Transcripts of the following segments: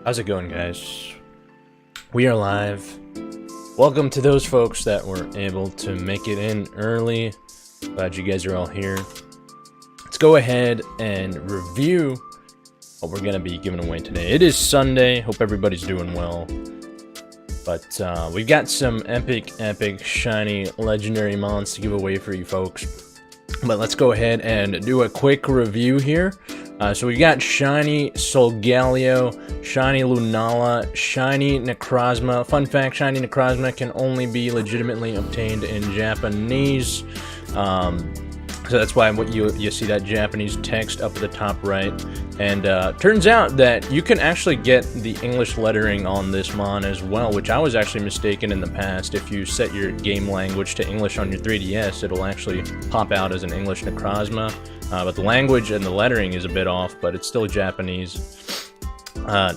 How's it going, guys? We are live. Welcome to those folks that were able to make it in early. Glad you guys are all here. Let's go ahead and review what we're going to be giving away today. It is Sunday. Hope everybody's doing well. But we've got some epic, shiny, legendary mons to give away for you folks. But let's go ahead and do a quick review here. So we got shiny Solgaleo, shiny Lunala, shiny Necrozma. Fun fact, shiny Necrozma can only be legitimately obtained in Japanese. So that's why you see that Japanese text up at the top right. And turns out that you can actually get the English lettering on this mon as well, which I was actually mistaken in the past. If you set your game language to English on your 3DS, it'll actually pop out as an English Necrozma. But the language and the lettering is a bit off, but it's still Japanese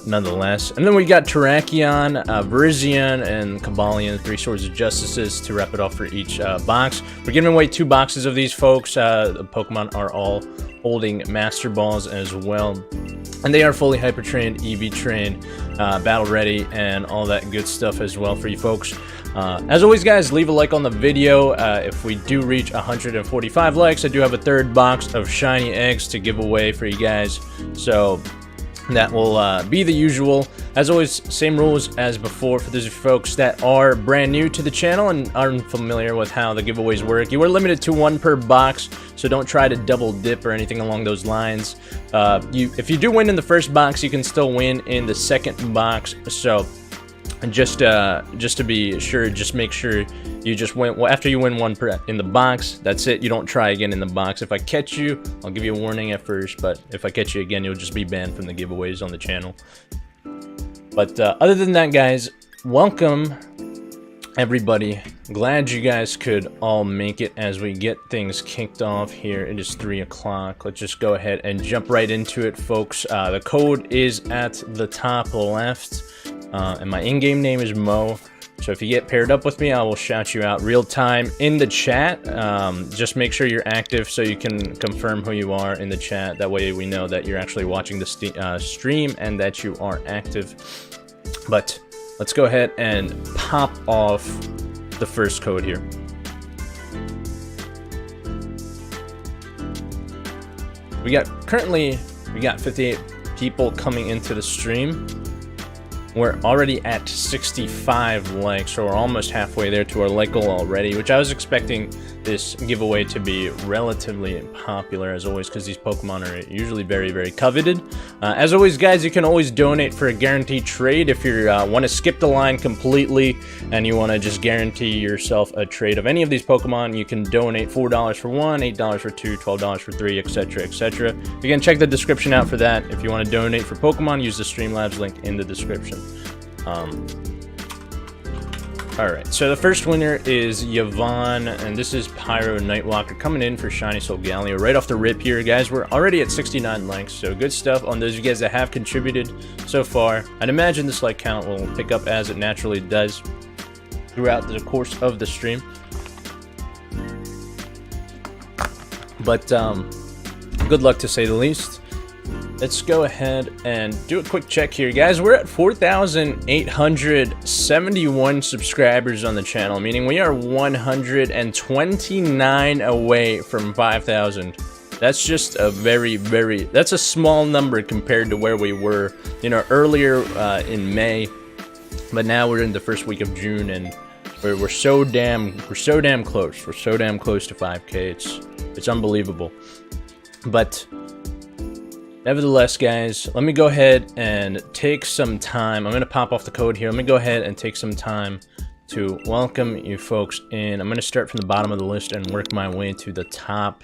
nonetheless. And then we got Terrakion, Virizion, and Cobalion, 3 Swords of Justices to wrap it off for each box. We're giving away 2 boxes of these folks. The Pokemon are all holding Master Balls as well. And they are fully Hyper Trained, EV Trained, Battle Ready, and all that good stuff as well for you folks. As always, guys, leave a like on the video. If we do reach 145 likes, I do have a 3rd box of shiny eggs to give away for you guys. So that will be the usual. As always, same rules as before for those folks that are brand new to the channel and aren't familiar with how the giveaways work. You are limited to 1 per box, so don't try to double dip or anything along those lines. If you do win in the first box, you can still win in the 2nd box. So just to be sure, just make sure you just win. Well, after you win 1 in the box, that's it. You don't try again in the box. If I catch you, I'll give you a warning at first, but if I catch you again, you'll just be banned from the giveaways on the channel. But other than that, guys, welcome everybody. Glad you guys could all make it as we get things kicked off here. It is 3 o'clock. Let's just go ahead and jump right into it, folks. The code is at the top left. And my in-game name is Mo, so if you get paired up with me, I will shout you out real time in the chat. Just make sure you're active so you can confirm who you are in the chat. That way we know that you're actually watching the stream and that you are active. But let's go ahead and pop off the first code here. We got 58 people coming into the stream. We're already at 65 likes, so we're almost halfway there to our like goal already, which I was expecting this giveaway to be relatively popular, as always, because these Pokemon are usually very, very coveted. As always, guys, you can always donate for a guaranteed trade. If you want to skip the line completely and you want to just guarantee yourself a trade of any of these Pokemon, you can donate $4 for 1, $8 for 2, $12 for 3, etc., etc. You can check the description out for that. If you want to donate for Pokemon, use the Streamlabs link in the description. Alright, so the first winner is Yvonne, and this is Pyro Nightwalker coming in for shiny Solgaleo right off the rip here, guys. We're already at 69 likes, so good stuff on those of you guys that have contributed so far. I'd imagine this like count will pick up as it naturally does throughout the course of the stream. But good luck, to say the least. Let's go ahead and do a quick check here, guys. We're at 4,871 subscribers on the channel, meaning we are 129 away from 5,000. That's just a that's a small number compared to where we were, earlier in May. But now we're in the first week of June, and we're so damn close. We're so damn close to 5K. It's unbelievable. But nevertheless, guys, let me go ahead and take some time. I'm going to pop off the code here. Let me go ahead and take some time to welcome you folks in. I'm going to start from the bottom of the list and work my way to the top.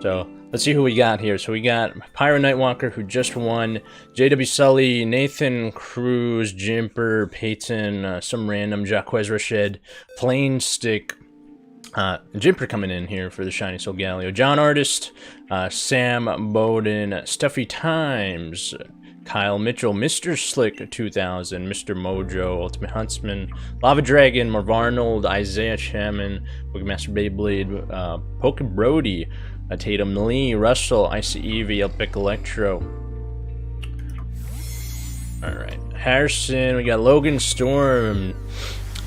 So let's see who we got here. So we got Pyro Nightwalker, who just won, JW Sully, Nathan Cruz, Jimper, Peyton, some random Jaquez Rashid, Plain Stick, Jimper coming in here for the shiny Solgaleo, John Artist, Sam Bowden, Stuffy Times, Kyle Mitchell, Mr. Slick 2000, Mr. Mojo, Ultimate Huntsman, Lava Dragon, Marv Arnold, Isaiah Shaman, Pokemaster Beyblade, Poke Brody, Tatum Lee, Russell, Icy Eevee, Epic Electro. Alright, Harrison, we got Logan Storm,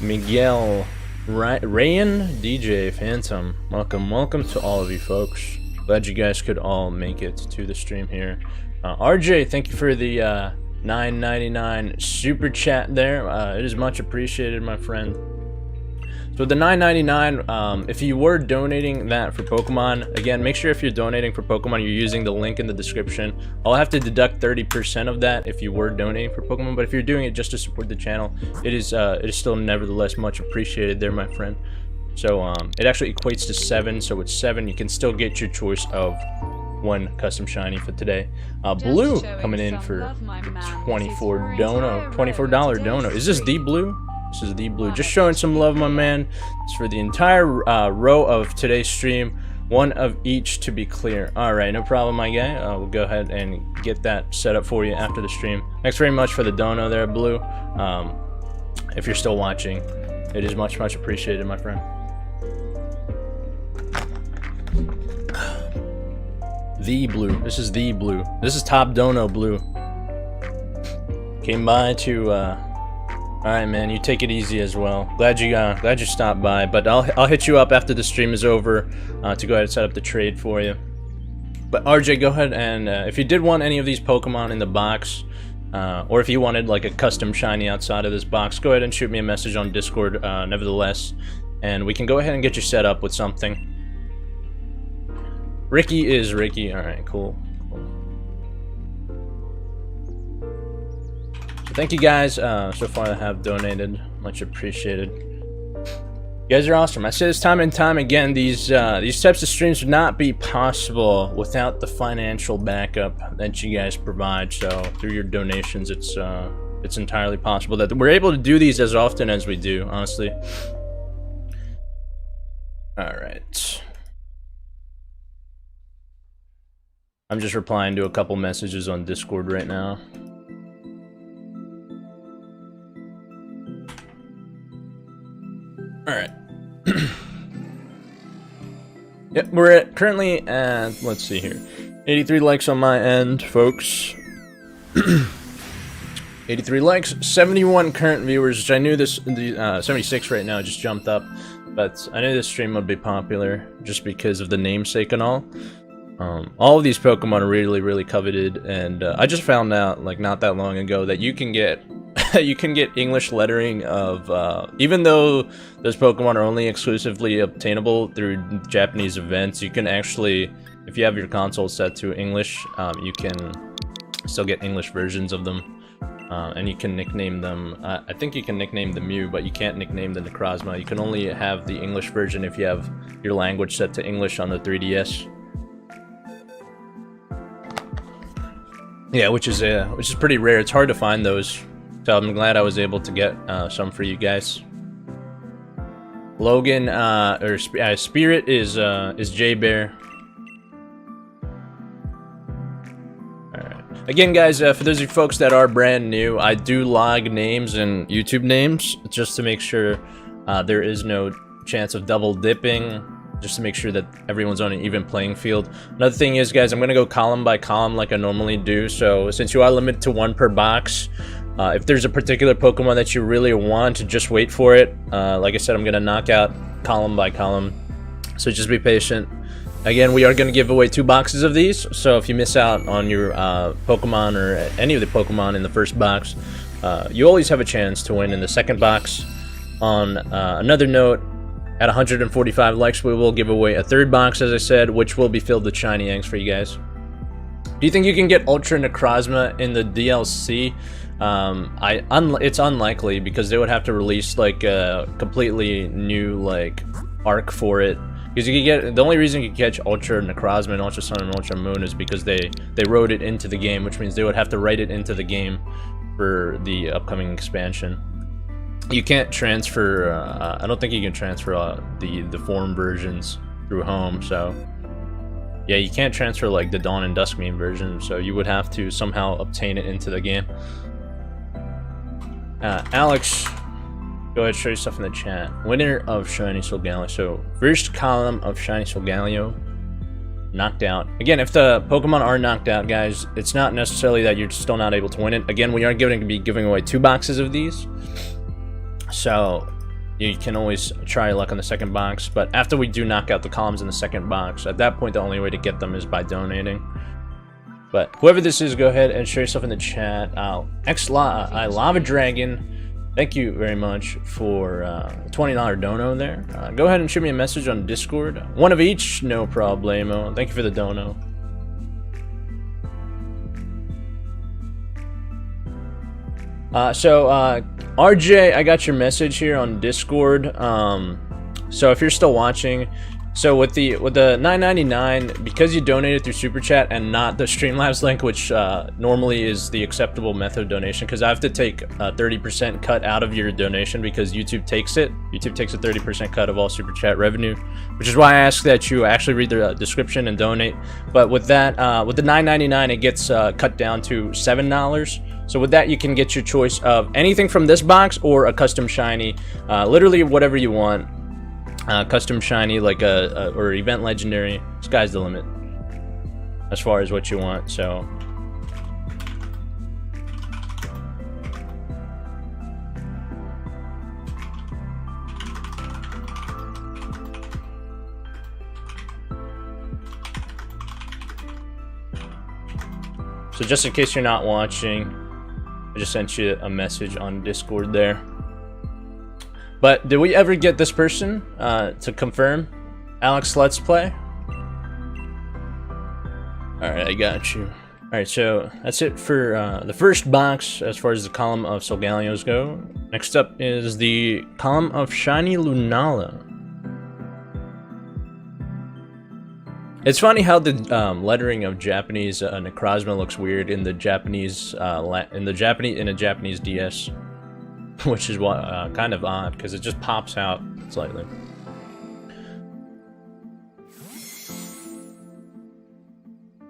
Miguel, Rayan, DJ, Phantom. Welcome to all of you folks. Glad you guys could all make it to the stream here. RJ, thank you for the $9.99 super chat there. It is much appreciated, my friend. So the $9.99, if you were donating that for Pokemon, again, make sure if you're donating for Pokemon, you're using the link in the description. I'll have to deduct 30% of that if you were donating for Pokemon, but if you're doing it just to support the channel, it is still nevertheless much appreciated there, my friend. So it actually equates to 7, so with 7, you can still get your choice of one custom shiny for today. Blue coming in for $24 dono. Is this the blue? This is the blue. Just showing some love, my man. It's for the entire row of today's stream. One of each, to be clear. Alright, no problem, my guy. We'll go ahead and get that set up for you after the stream. Thanks very much for the dono there, Blue. If you're still watching, it is much appreciated, my friend. The blue. This is the blue. This is top dono blue. Came by to alright, man, you take it easy as well. Glad you stopped by, but I'll hit you up after the stream is over to go ahead and set up the trade for you. But RJ, go ahead and if you did want any of these Pokemon in the box, or if you wanted like a custom shiny outside of this box, go ahead and shoot me a message on Discord, nevertheless, and we can go ahead and get you set up with something. Ricky is Ricky. Alright, cool. Thank you guys so far that have donated. Much appreciated. You guys are awesome. I say this time and time again, these types of streams would not be possible without the financial backup that you guys provide. So through your donations, it's entirely possible that we're able to do these as often as we do, honestly. Alright. I'm just replying to a couple messages on Discord right now. Alright. Yep, we're currently at, let's see here, 83 likes on my end, folks. 83 likes, 71 current viewers, which I knew this, 76 right now just jumped up, but I knew this stream would be popular just because of the namesake and all. All of these Pokemon are really coveted, and I just found out like not that long ago that you can get English lettering of even though those Pokemon are only exclusively obtainable through Japanese events, you can actually, if you have your console set to English, you can still get English versions of them, and you can nickname them. I think you can nickname the Mew, but you can't nickname the Necrozma. You can only have the English version if you have your language set to English on the 3DS. Yeah, which is pretty rare. It's hard to find those, so I'm glad I was able to get some for you guys. Logan Spirit is J Bear. Alright. Again, guys, for those of you folks that are brand new, I do log names and YouTube names just to make sure there is no chance of double dipping, just to make sure that everyone's on an even playing field. Another thing is, guys, I'm gonna go column by column like I normally do. So since you are limited to 1 per box, if there's a particular Pokemon that you really want, just wait for it. Like I said, I'm gonna knock out column by column, so just be patient. Again, we are gonna give away 2 boxes of these, so if you miss out on your Pokemon or any of the Pokemon in the first box, you always have a chance to win in the second box. On another note, at 145 likes, we will give away a 3rd box, as I said, which will be filled with shiny eggs for you guys. Do you think you can get Ultra Necrozma in the DLC? It's unlikely, because they would have to release like a completely new like arc for it. Because you can get, the only reason you can catch Ultra Necrozma and Ultra Sun and Ultra Moon is because they wrote it into the game, which means they would have to write it into the game for the upcoming expansion. You can't transfer, I don't think you can transfer the form versions through home, so yeah, you can't transfer like the Dawn and Duskmane version, so you would have to somehow obtain it into the game. Alex, go ahead, show your stuff in the chat. Winner of Shiny Solgaleo. So first column of Shiny Solgaleo knocked out. Again, if the Pokemon are knocked out, guys, it's not necessarily that you're still not able to win it. Again, we are going to be giving away 2 boxes of these, so you can always try your luck on the second box. But after we do knock out the columns in the second box, at that point the only way to get them is by donating. But whoever this is, go ahead and share yourself in the chat. Lava Dragon, thank you very much for $20 dono there. Go ahead and shoot me a message on Discord. One of each, no problemo. Thank you for the dono. RJ, I got your message here on Discord. So if you're still watching, so with the $9.99, because you donated through Super Chat and not the Streamlabs link, which normally is the acceptable method of donation, because I have to take a 30% cut out of your donation because YouTube takes it. YouTube takes a 30% cut of all Super Chat revenue, which is why I ask that you actually read the description and donate. But with that, with the $9.99, it gets cut down to $7. So with that, you can get your choice of anything from this box or a custom shiny, literally whatever you want. Custom shiny, like or event legendary. Sky's the limit as far as what you want. So just in case you're not watching, I just sent you a message on Discord there. But did we ever get this person to confirm Alex Let's Play? Alright, I got you. Alright, so that's it for the first box as far as the column of Solgaleos go. Next up is the column of Shiny Lunala. It's funny how the lettering of Japanese Necrozma looks weird in the Japanese in a Japanese DS. Which is kind of odd, because it just pops out slightly.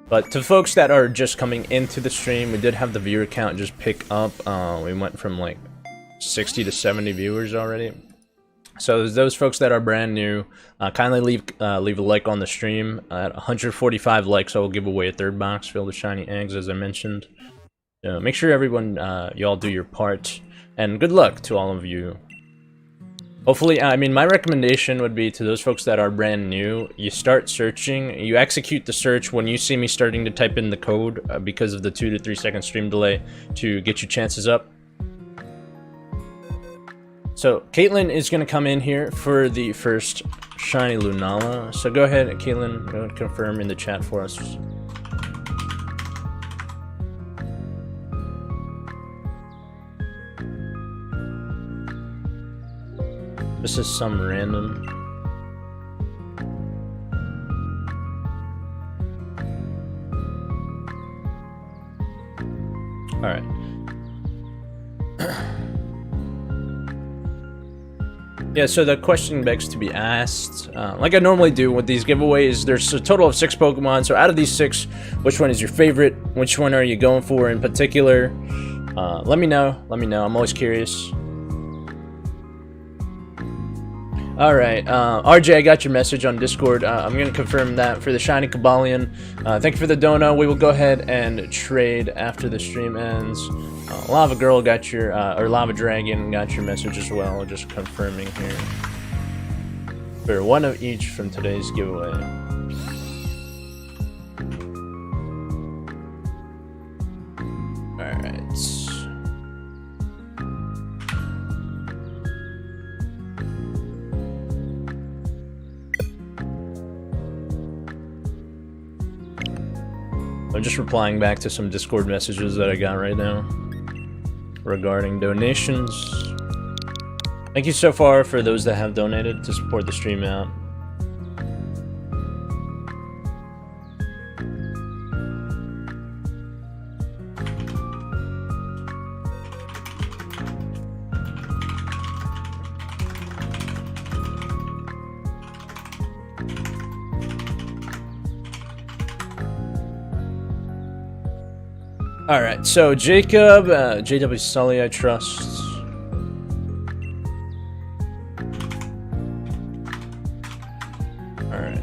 But to folks that are just coming into the stream, we did have the viewer count just pick up. We went from like 60 to 70 viewers already. So those folks that are brand new, kindly leave a like on the stream. At 145 likes, I will give away a 3rd box filled with shiny eggs, as I mentioned. Make sure everyone, y'all do your part. And good luck to all of you. Hopefully, I mean, my recommendation would be to those folks that are brand new, you start searching, you execute the search when you see me starting to type in the code because of the 2 to 3 second stream delay to get your chances up. So, Caitlin is going to come in here for the first shiny Lunala. So go ahead, Caitlin, go ahead and confirm in the chat for us. This is some random. Alright. Yeah, so the question begs to be asked. Like I normally do with these giveaways, there's a total of 6 Pokemon. So out of these 6, which one is your favorite? Which one are you going for in particular? Let me know. Let me know. I'm always curious. Alright, RJ, I got your message on Discord. I'm going to confirm that for the shiny Cobalion. Thank you for the dono. We will go ahead and trade after the stream ends. Lava Girl got your, or Lava Dragon got your message as well. Just confirming here. For one of each from today's giveaway. Alright. I'm just replying back to some Discord messages that I got right now regarding donations. Thank you so far for those that have donated to support the stream out. Alright, so Jacob, JW Sully, I trust. Alright.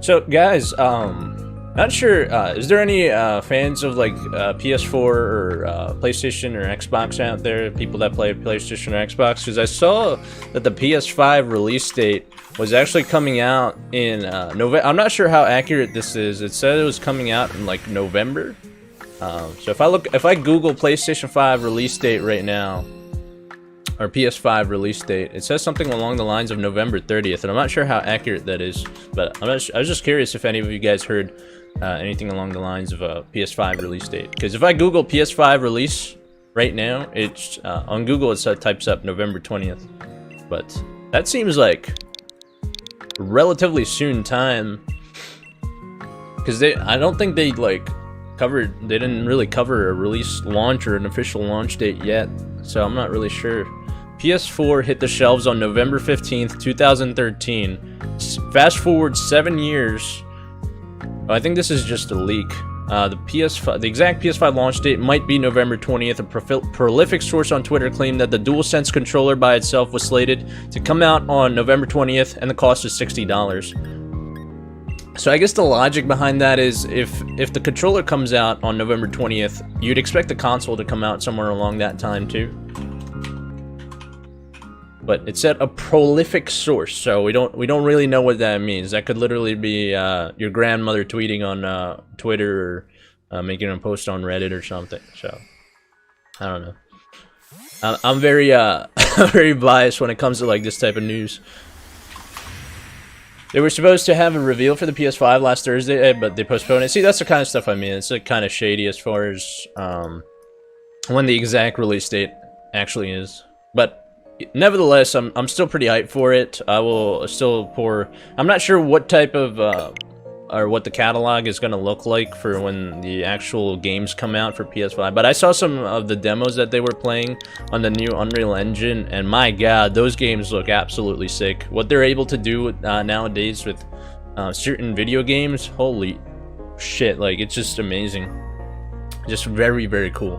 So guys, not sure, is there any fans of like PS4 or PlayStation or Xbox out there? People that play PlayStation or Xbox? Because I saw that the PS5 release date was actually coming out in November. I'm not sure how accurate this is. It said it was coming out in like November. So if I Google PlayStation 5 release date right now, or PS5 release date, it says something along the lines of November 30th, and I'm not sure how accurate that is. But I was just curious if any of you guys heard anything along the lines of a PS5 release date. Because if I Google PS5 release right now, it's on Google it types up November 20th. But that seems like a relatively soon time. Because I don't think they like they didn't really cover a release launch or an official launch date yet. So I'm not really sure. PS4 hit the shelves on November 15th, 2013. Fast forward 7 years. I think this is just a leak. The exact PS5 launch date might be November 20th. A prolific source on Twitter claimed that the DualSense controller by itself was slated to come out on November 20th, and the cost is $60. So I guess the logic behind that is if the controller comes out on November 20th, you'd expect the console to come out somewhere along that time too. But it said a prolific source, so we don't really know what that means. That could literally be your grandmother tweeting on Twitter or making a post on Reddit or something. So I don't know. I'm very very biased when it comes to like this type of news. They were supposed to have a reveal for the PS5 last Thursday, but they postponed it. See, that's the kind of stuff I mean. It's like kind of shady as far as when the exact release date actually is. But nevertheless, I'm still pretty hyped for it. I will still pour. I'm not sure what type of or what the catalog is going to look like for when the actual games come out for PS5. But I saw some of the demos that they were playing on the new Unreal Engine, and my god, those games look absolutely sick. What they're able to do nowadays with certain video games, holy shit, like, it's just amazing. Just very, very cool.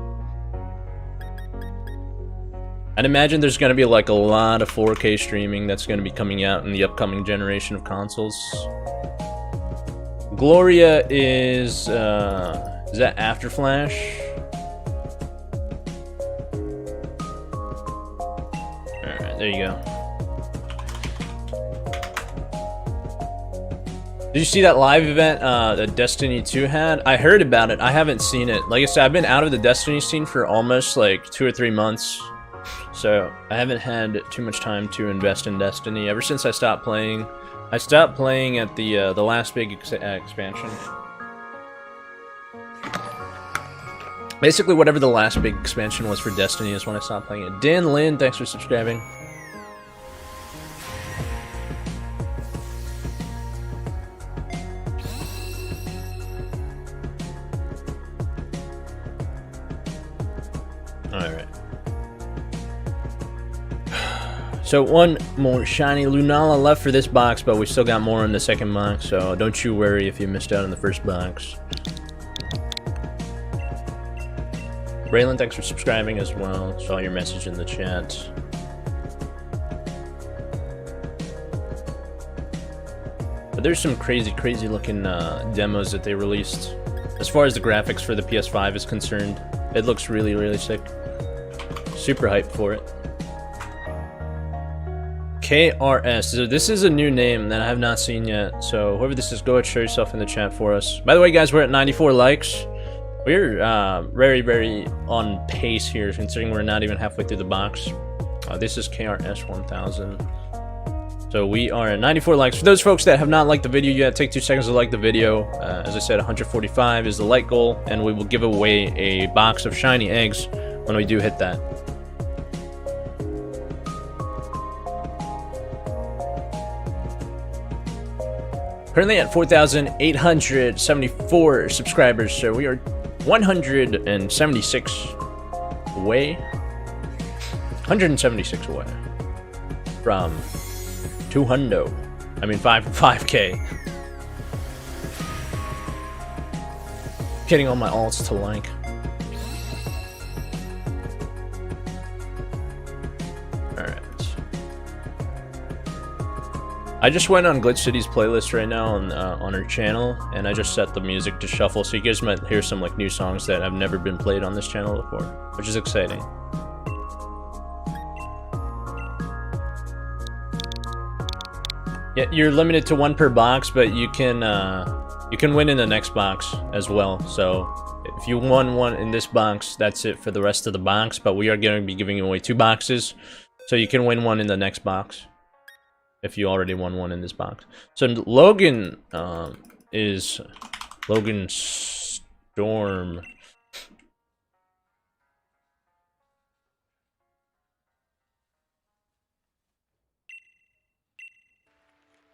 I'd imagine there's going to be like a lot of 4K streaming that's going to be coming out in the upcoming generation of consoles. Gloria is that after Flash? Alright, there you go. Did you see that live event that Destiny 2 had? I heard about it. I haven't seen it. Like I said, I've been out of the Destiny scene for almost like 2 or 3 months. So I haven't had too much time to invest in Destiny ever since I stopped playing. I stopped playing at the last big expansion. Basically, whatever the last big expansion was for Destiny is when I stopped playing it. Dan Lin, thanks for subscribing. Alright. So one more shiny Lunala left for this box, but we still got more in the second box, so don't you worry if you missed out on the first box. Braylon, thanks for subscribing as well. Saw your message in the chat. But there's some crazy looking demos that they released. As far as the graphics for the PS5 is concerned, it looks really sick. Super hyped for it. KRS. So this is a new name that I have not seen yet. So whoever this is, go ahead and show yourself in the chat for us. By the way, guys, we're at 94 likes. We're very on pace here, considering we're not even halfway through the box. This is KRS 1000. So we are at 94 likes. For those folks that have not liked the video yet, take 2 seconds to like the video. As I said, 145 is the like goal, and we will give away a box of shiny eggs when we do hit that. Currently at 4,874 subscribers, so we are 176 away. 176 away from 200. I mean 5K. Getting all my alts to like. I just went on Glitch City's playlist right now on her channel, and I just set the music to shuffle, so you guys might hear some like new songs that have never been played on this channel before, which is exciting. Yeah, you're limited to 1 per box, but you can win in the next box as well. So if you won 1 in this box, that's it for the rest of the box. But we are going to be giving away 2 boxes, so you can win 1 in the next box if you already won 1 in this box. So Logan is Logan Storm.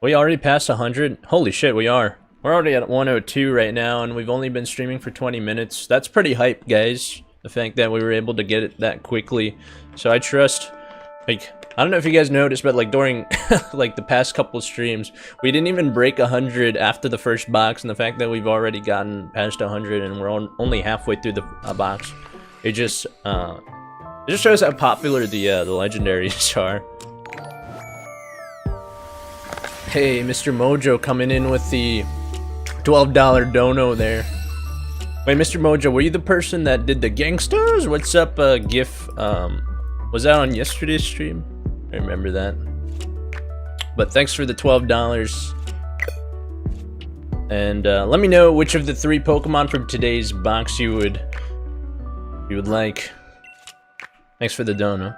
We already passed 100? Holy shit, we are. We're already at 102 right now, and we've only been streaming for 20 minutes. That's pretty hype, guys. The fact that we were able to get it that quickly. So I trust, like, I don't know if you guys noticed, but like during like the past couple streams, we didn't even break 100 after the first box, and the fact that we've already gotten past 100 and we're only halfway through the box, it just shows how popular the legendaries are. Hey, Mr. Mojo coming in with the $12 dono there. Wait, Mr. Mojo, were you the person that did the gangsters? What's up, GIF? Was that on yesterday's stream? I remember that. But thanks for the $12. And let me know which of the 3 Pokemon from today's box you would like. Thanks for the dono.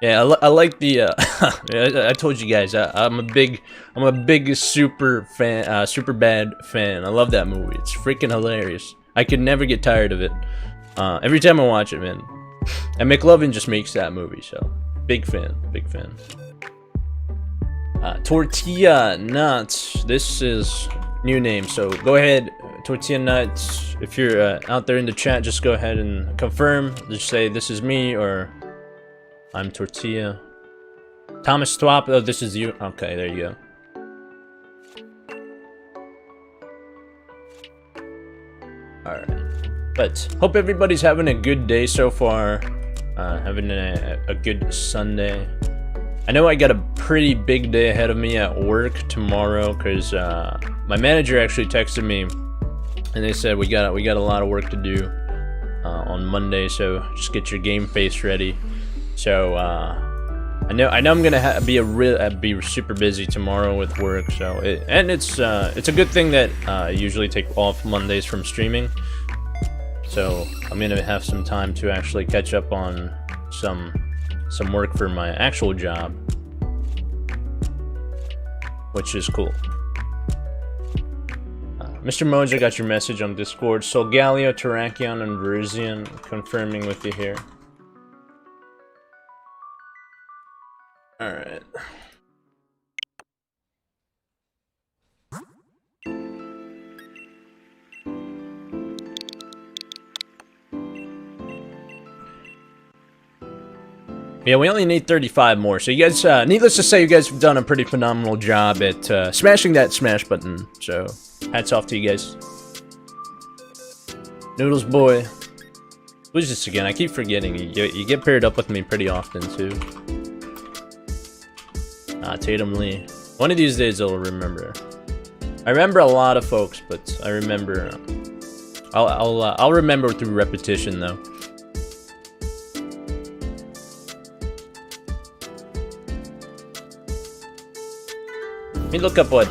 Yeah, I like the I told you guys I'm a big super bad fan. I love that movie. It's freaking hilarious. I could never get tired of it. Every time I watch it, man. And McLovin just makes that movie, so big fan. Tortilla Nuts. This is new name, so go ahead, Tortilla Nuts. If you're out there in the chat, just go ahead and confirm. Just say this is me or I'm Tortilla. Thomas Twop, oh, this is you. Okay, there you go. Alright. But, hope everybody's having a good day so far. Having a good Sunday. I know I got a pretty big day ahead of me at work tomorrow, because my manager actually texted me, and they said we got a lot of work to do on Monday, so just get your game face ready. So I know I'm gonna be super busy tomorrow with work. So it's a good thing that I usually take off Mondays from streaming. So I'm gonna have some time to actually catch up on some work for my actual job, which is cool. Mr. Mojo got your message on Discord. Solgaleo, Terrakion, and Virizion confirming with you here. Alright. Yeah, we only need 35 more. So you guys, needless to say, you guys have done a pretty phenomenal job at smashing that smash button. So, hats off to you guys. Noodles boy. Who's this again? I keep forgetting. You get paired up with me pretty often, too. Tatum Lee. One of these days I'll remember. I remember a lot of folks, but I remember. I'll remember through repetition, though. Let me look up what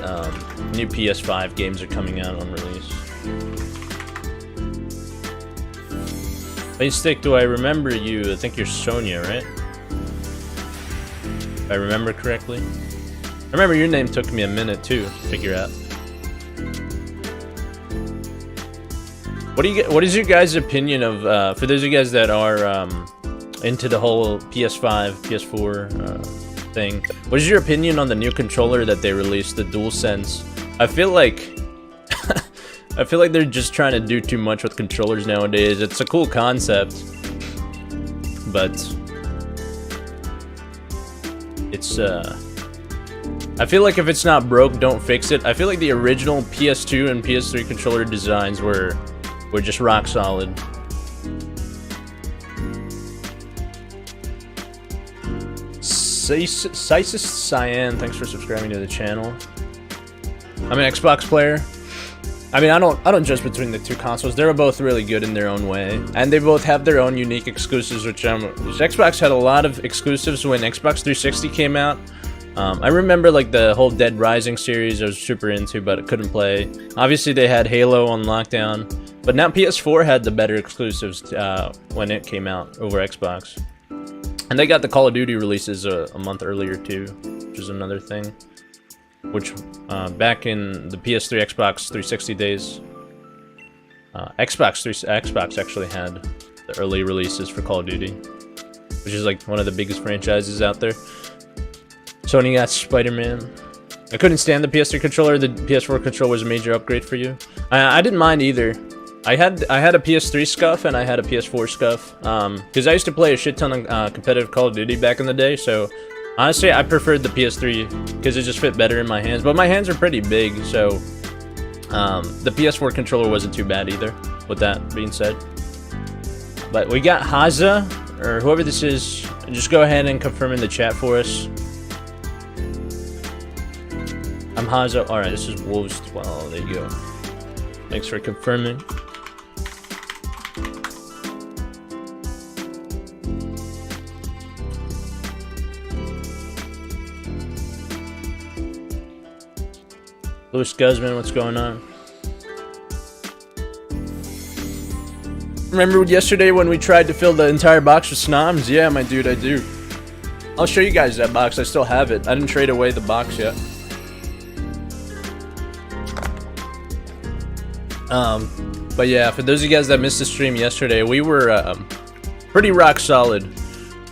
new PS5 games are coming out on release. Hey Stick, do I remember you? I think you're Sonia, right? If I remember correctly. I remember your name took me a minute too to figure out. What is your guys' opinion of for those of you guys that are into the whole PS5, PS4 thing? What is your opinion on the new controller that they released, the DualSense? I feel like they're just trying to do too much with controllers nowadays. It's a cool concept, but it's I feel like if it's not broke, don't fix it. I feel like the original PS2 and PS3 controller designs were just rock solid. Sysis Cyan, thanks for subscribing to the channel. I'm an Xbox player. I mean, I don't judge between the two consoles. They're both really good in their own way, and they both have their own unique exclusives. Which Xbox had a lot of exclusives when Xbox 360 came out. I remember like the whole Dead Rising series I was super into, but I couldn't play. Obviously, they had Halo on lockdown, but now PS4 had the better exclusives when it came out over Xbox. And they got the Call of Duty releases a month earlier too, which is another thing. Which, back in the PS3, Xbox 360 days, Xbox actually had the early releases for Call of Duty, which is like one of the biggest franchises out there. Sony got Spider-Man. I couldn't stand the PS3 controller. The PS4 controller was a major upgrade for you. I didn't mind either. I had a PS3 scuff and I had a PS4 scuff, because I used to play a shit ton of competitive Call of Duty back in the day, so honestly, I preferred the PS3 because it just fit better in my hands. But my hands are pretty big, so the PS4 controller wasn't too bad either, with that being said. But we got Haza, or whoever this is. Just go ahead and confirm in the chat for us. I'm Haza. Alright, this is Wolves 12. There you go. Thanks for confirming. Louis Guzman, what's going on? Remember yesterday when we tried to fill the entire box with Snoms? Yeah, my dude, I do. I'll show you guys that box. I still have it. I didn't trade away the box yet. But yeah, for those of you guys that missed the stream yesterday, we were pretty rock solid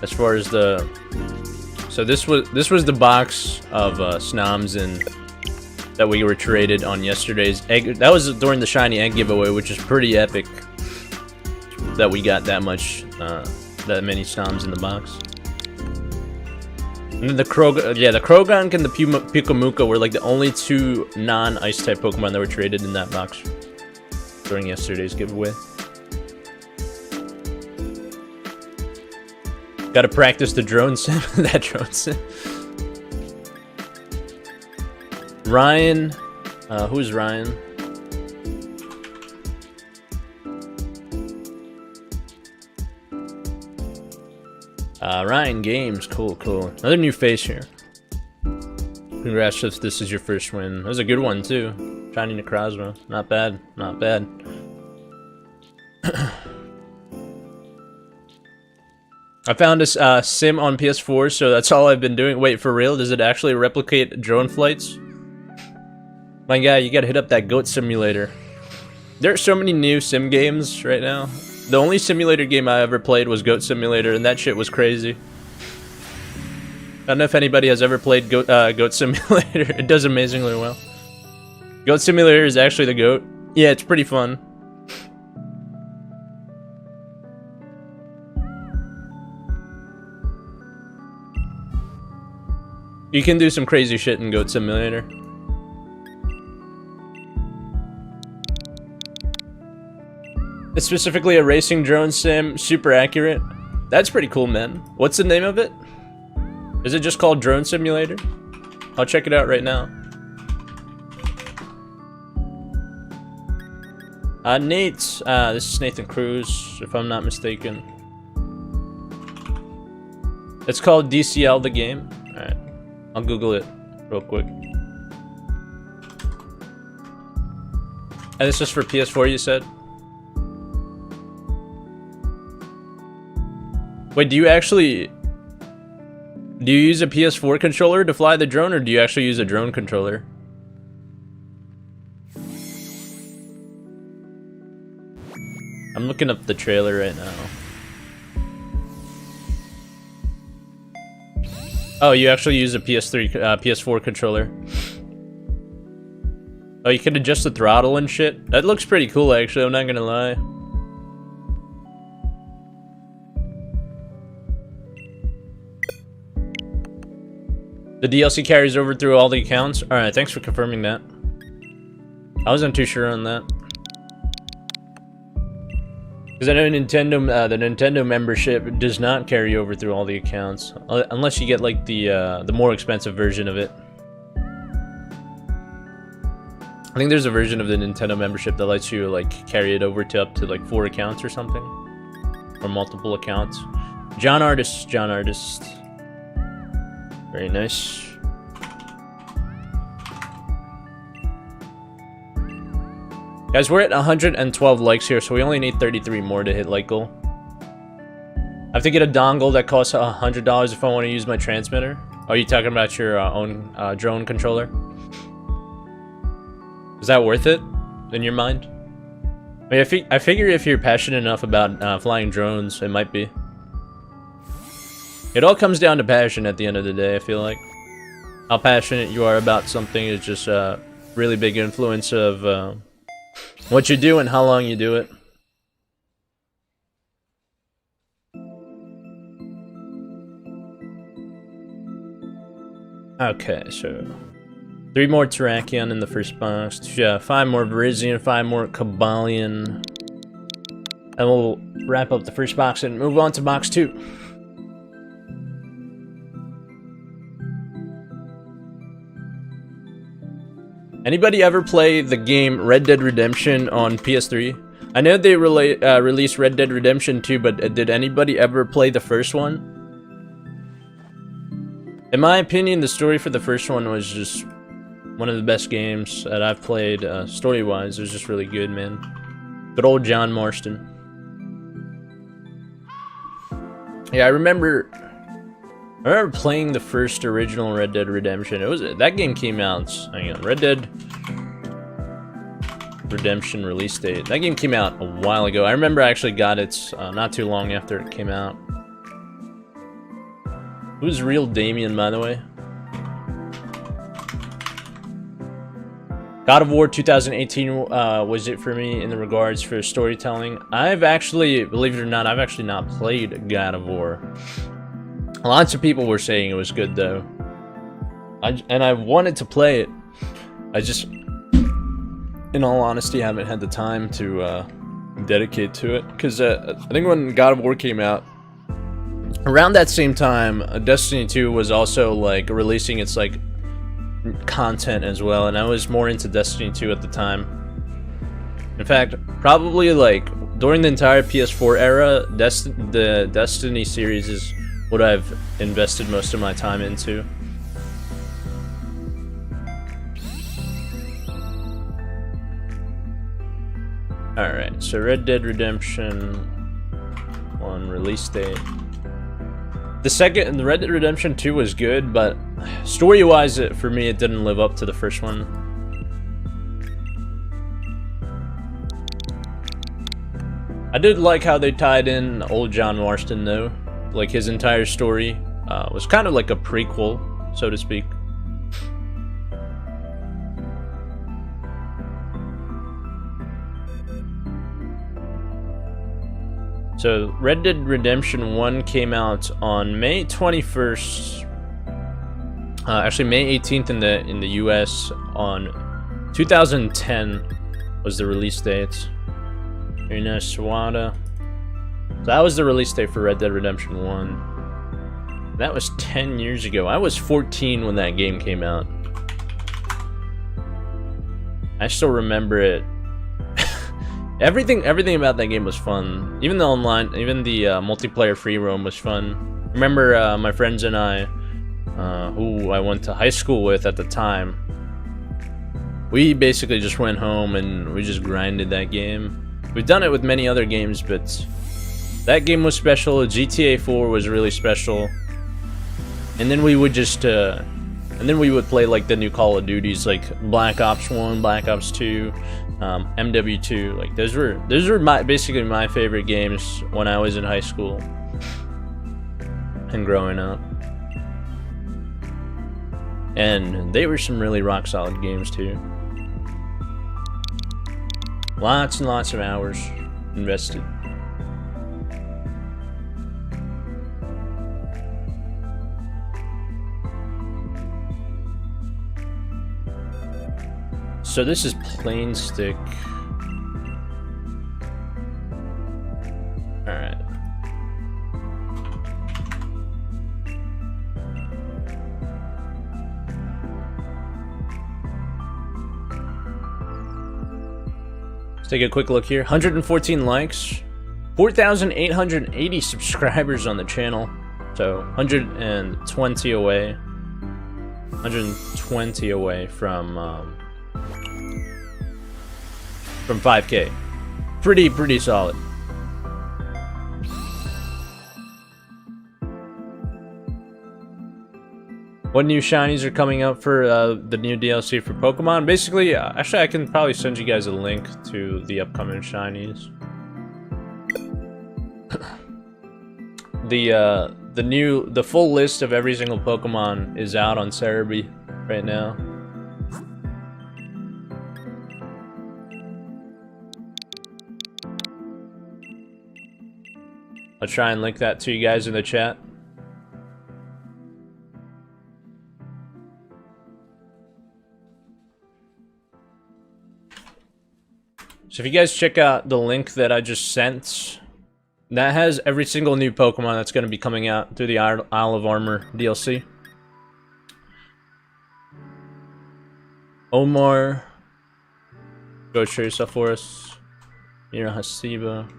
as far as the. So this was the box of Snoms and that we were traded on yesterday's egg. That was during the shiny egg giveaway, which is pretty epic. That we got that much, that many Snoms in the box. And then the Krogonk and the Pikamuka were like the only two non-ice type Pokemon that were traded in that box during yesterday's giveaway. Gotta practice the drone sim. That drone sim. Ryan, who's Ryan? Ryan Games, cool. Another new face here. Congrats if this is your first win. That was a good one too. Shiny Necrozma, not bad. I found this sim on PS4, so that's all I've been doing. Wait, for real? Does it actually replicate drone flights? My guy, you gotta hit up that Goat Simulator. There are so many new sim games right now. The only simulator game I ever played was Goat Simulator, and that shit was crazy. I don't know if anybody has ever played Goat Simulator. It does amazingly well. Goat Simulator is actually the GOAT. Yeah, it's pretty fun. You can do some crazy shit in Goat Simulator. It's specifically a racing drone sim, super accurate. That's pretty cool, man. What's the name of it? Is it just called Drone Simulator? I'll check it out right now. Nate, this is Nathan Cruz, if I'm not mistaken. It's called DCL the game. Alright, I'll Google it real quick. And this is for PS4, you said? Wait, do you use a PS4 controller to fly the drone, or do you actually use a drone controller? I'm looking up the trailer right now. Oh, you actually use a PS4 controller. Oh, you can adjust the throttle and shit? That looks pretty cool, actually, I'm not gonna lie. The DLC carries over through all the accounts? Alright, thanks for confirming that. I wasn't too sure on that. Because I know the Nintendo membership does not carry over through all the accounts, unless you get like the more expensive version of it. I think there's a version of the Nintendo membership that lets you like carry it over to up to like 4 accounts or something, or multiple accounts. John Artist. Very nice. Guys, we're at 112 likes here, so we only need 33 more to hit like goal. I have to get a dongle that costs $100 if I want to use my transmitter. Are you talking about your own drone controller? Is that worth it, in your mind? I mean, I figure if you're passionate enough about flying drones, it might be. It all comes down to passion at the end of the day, I feel like. How passionate you are about something is just a really big influence of what you do and how long you do it. Okay, so 3 more Terrakion in the first box, 5 more Virizion, 5 more Cobalion. And we'll wrap up the first box and move on to box 2. Anybody ever play the game Red Dead Redemption on PS3? I know they released Red Dead Redemption 2, but did anybody ever play the first one? In my opinion, the story for the first one was just one of the best games that I've played, story-wise. It was just really good, man. Good old John Marston. Yeah, I remember playing the first original Red Dead Redemption. That game came out. Hang on, Red Dead Redemption release date. That game came out a while ago. I remember I actually got it not too long after it came out. Who's Real Damien, by the way? God of War 2018 was it for me in the regards for storytelling. I've actually, believe it or not, I've actually not played God of War. Lots of people were saying it was good though. And I wanted to play it. I just, in all honesty, haven't had the time to dedicate to it. Because I think when God of War came out, around that same time, Destiny 2 was also like releasing its like content as well, and I was more into Destiny 2 at the time. In fact, probably like during the entire PS4 era, the Destiny series is what I've invested most of my time into. Alright, so Red Dead Redemption 1 release date. The Red Dead Redemption 2 was good, but story-wise, for me, it didn't live up to the first one. I did like how they tied in old John Marston, though. Like, his entire story was kind of like a prequel, so to speak. So, Red Dead Redemption 1 came out on May 21st. Actually, May 18th in the US. On 2010 was the release date. Very nice, Swada. So that was the release date for Red Dead Redemption 1. That was 10 years ago. I was 14 when that game came out. I still remember it. Everything about that game was fun. Even the online, even the multiplayer free roam was fun. Remember my friends and I, who I went to high school with at the time, we basically just went home and we just grinded that game. We've done it with many other games, but that game was special. GTA 4 was really special. And then we would just, play like the new Call of Duties, like Black Ops 1, Black Ops 2, MW2. Like those were basically my favorite games when I was in high school and growing up. And they were some really rock solid games too. Lots and lots of hours invested. So this is plain stick. take a quick look here. 114 likes, 4,880 subscribers on the channel. So 120 away. 120 away from 5K. Pretty solid. What new shinies are coming up for the new DLC for Pokemon? Basically, actually, I can probably send you guys a link to the upcoming shinies. The full list of every single Pokemon is out on Celebi right now. I'll try and link that to you guys in the chat. So if you guys check out the link that I just sent, that has every single new Pokemon that's going to be coming out through the Isle of Armor DLC. Omar, go show yourself for us. Mira Hasiba.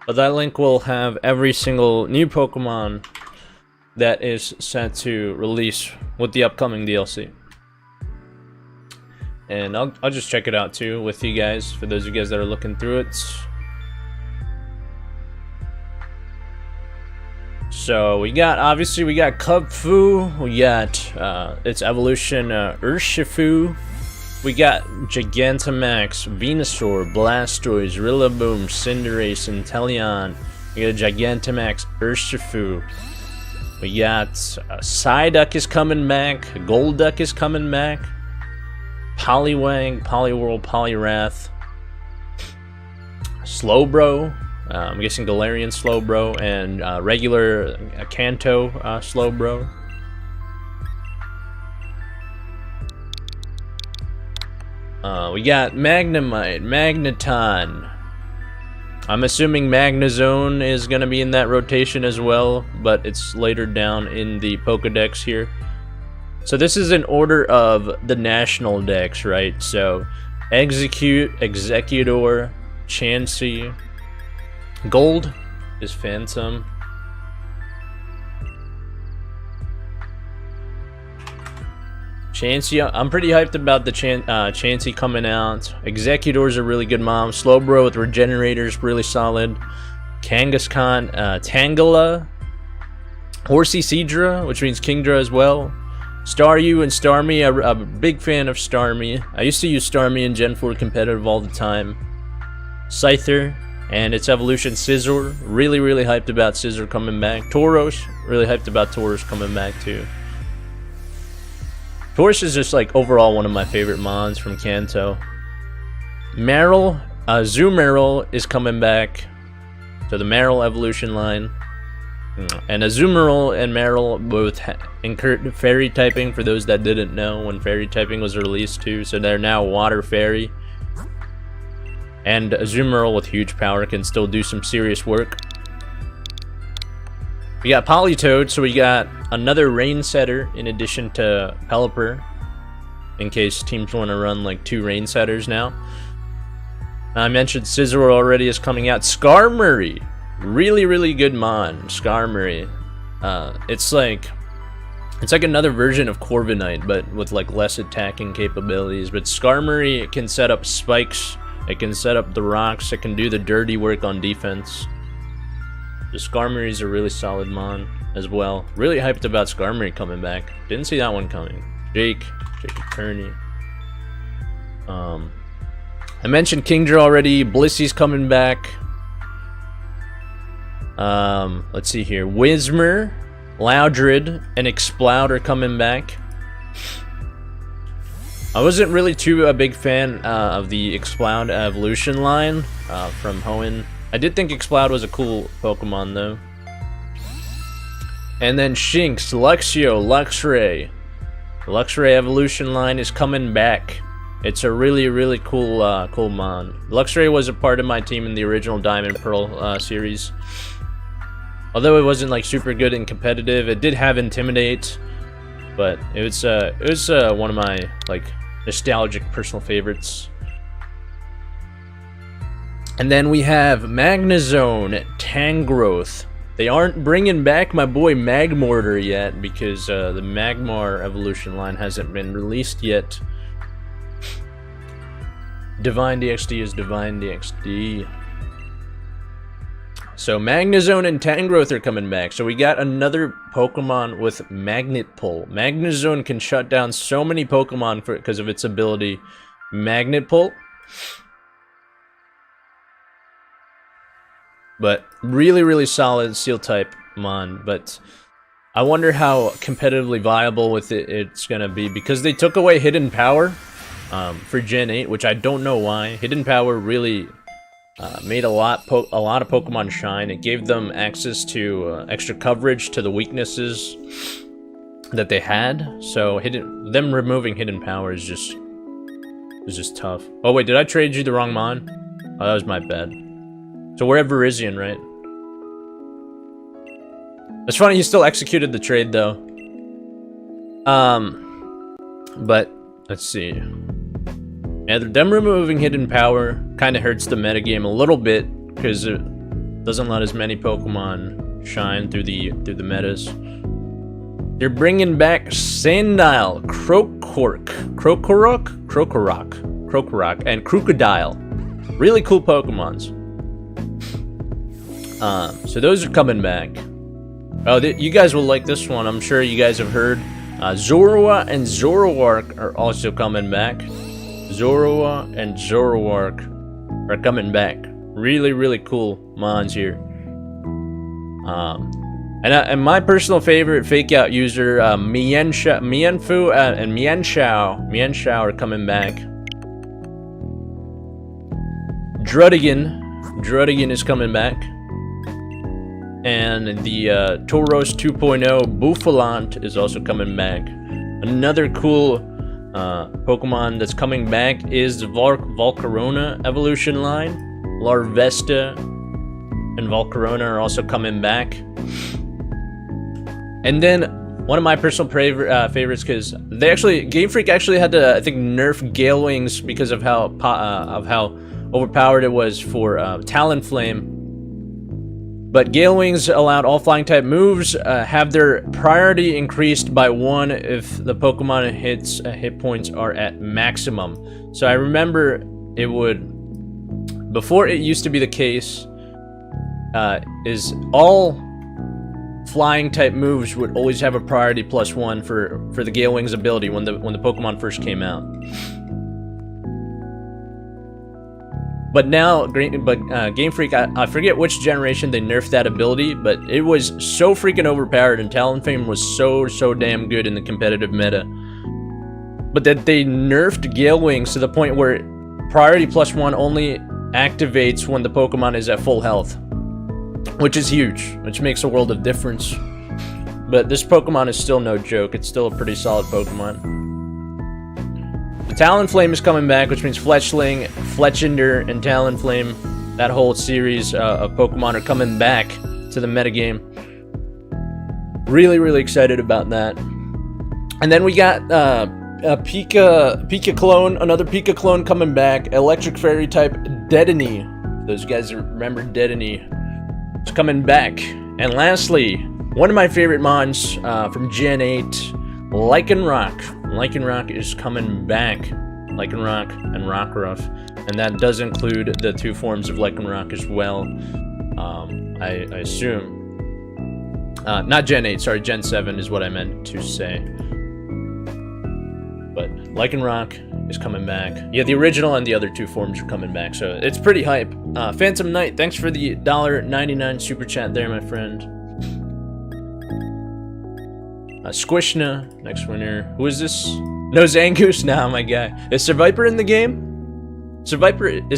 But that link will have every single new Pokemon that is set to release with the upcoming DLC. And I'll just check it out too with you guys, for those of you guys that are looking through it. So we got, obviously we got Kubfu, we got its evolution Urshifu, we got Gigantamax, Venusaur, Blastoise, Rillaboom, Cinderace, Inteleon. We got Gigantamax Urshifu. We got Psyduck is coming back, Golduck is coming back. Poliwag, Poliwhirl, Poliwrath, Slowbro, I'm guessing Galarian Slowbro, and regular Kanto Slowbro. We got Magnemite, Magneton. I'm assuming Magnezone is going to be in that rotation as well, but it's later down in the Pokedex here. So this is in order of the national decks, right? So Execute, Executor, Chansey. Gold is Phantom. Chansey, I'm pretty hyped about the Chansey coming out. Executor's a really good mom. Slowbro with Regenerator's really solid. Kangaskhan, Tangela. Horsey Seadra, which means Kingdra as well. Staryu and Starmie, I'm a big fan of Starmie. I used to use Starmie in Gen 4 competitive all the time. Scyther and its evolution Scizor. Really hyped about Scizor coming back. Tauros, really hyped about Tauros coming back too. Tauros is just like overall one of my favorite mons from Kanto. Marill, Azumarill is coming back. So the Marill evolution line. And Azumarill and Marill both incurred fairy typing, for those that didn't know, when fairy typing was released too. So they're now water fairy. And Azumarill with huge power can still do some serious work. We got Politoed, so we got another Rain Setter in addition to Pelipper, in case teams want to run like 2 Rain Setters now. I mentioned Scizor already is coming out. Skarmory, really good mon. Skarmory, it's like another version of Corviknight, but with like less attacking capabilities. But Skarmory can set up spikes, it can set up the rocks, it can do the dirty work on defense. The Skarmory is a really solid mon as well. Really hyped about Skarmory coming back. Didn't see that one coming. Jake Kearney. I mentioned Kingdra already. Blissy's coming back. Let's see here. Whismur, Loudred, and Exploud are coming back. I wasn't really too a big fan of the Exploud evolution line from Hoenn. I did think Exploud was a cool Pokemon though. And then Shinx, Luxio, Luxray. The Luxray evolution line is coming back. It's a really cool cool mon. Luxray was a part of my team in the original Diamond Pearl series. Although it wasn't like super good and competitive, it did have Intimidate, but it was one of my like nostalgic personal favorites. And then we have Magnezone Tangrowth. They aren't bringing back my boy Magmortar yet because the Magmar evolution line hasn't been released yet. Divine DXD is Divine DXD. So Magnezone and Tangrowth are coming back. So we got another Pokemon with Magnet Pull. Magnezone can shut down so many Pokemon because of its ability Magnet Pull. But really, really solid Steel type Mon. But I wonder how competitively viable with it's gonna be because they took away Hidden Power for Gen 8, which I don't know why. Hidden Power really made a lot of Pokemon shine. It gave them access to extra coverage to the weaknesses that they had. So them removing Hidden Power is just tough. Oh wait, did I trade you the wrong Mon? Oh, that was my bad. So we're at Virizion, right? It's funny he still executed the trade though. But let's see. Yeah, them removing Hidden Power kind of hurts the metagame a little bit because it doesn't let as many Pokemon shine through the metas. They're bringing back Sandile, Krokorok, and Crocodile. Really cool Pokemons. So those are coming back. Oh, you guys will like this one. I'm sure you guys have heard. Zoroark and Zoroark are also coming back. Zoroark and Zoroark are coming back. Really, really cool mons here. And my personal favorite fake out user, Mienfoo and Mienshao are coming back. Druddigan is coming back. And the Tauros 2.0 Bouffalant is also coming back. Another cool Pokemon that's coming back is the Volcarona evolution line. Larvesta and Volcarona are also coming back. And then one of my personal favorites, because Game Freak actually had to, I think, nerf Gale Wings because of how overpowered it was for Talonflame. But Gale Wings allowed all flying type moves have their priority increased by 1 if the Pokemon hit points are at maximum. So I remember it would, before it used to be the case, is all flying type moves would always have a priority +1 for the Gale Wings ability when the Pokemon first came out. But now, Game Freak, I forget which generation they nerfed that ability, but it was so freaking overpowered, and Talonflame was so damn good in the competitive meta. But that they nerfed Gale Wings to the point where priority +1 only activates when the Pokemon is at full health. Which is huge, which makes a world of difference. But this Pokemon is still no joke, it's still a pretty solid Pokemon. The Talonflame is coming back, which means Fletchling, Fletchinder, and Talonflame, that whole series of Pokemon are coming back to the metagame. Really, really excited about that. And then we got a Pika clone, another Pika clone coming back, Electric Fairy type Dedenne. Those guys remember Dedenne. It's coming back. And lastly, one of my favorite mons from Gen 8, Lycanroc. Lycanroc is coming back. Lycanroc and Rockruff. And that does include the 2 forms of Lycanroc as well. I assume. Not Gen 8, sorry, Gen 7 is what I meant to say. But Lycanroc is coming back. Yeah, the original and the other 2 forms are coming back, so it's pretty hype. Phantom Knight, thanks for the $1.99 super chat there, my friend. Squishna, next winner. Who is this? No, Zangoose? Nah, my guy. Is Survivor in the game? Is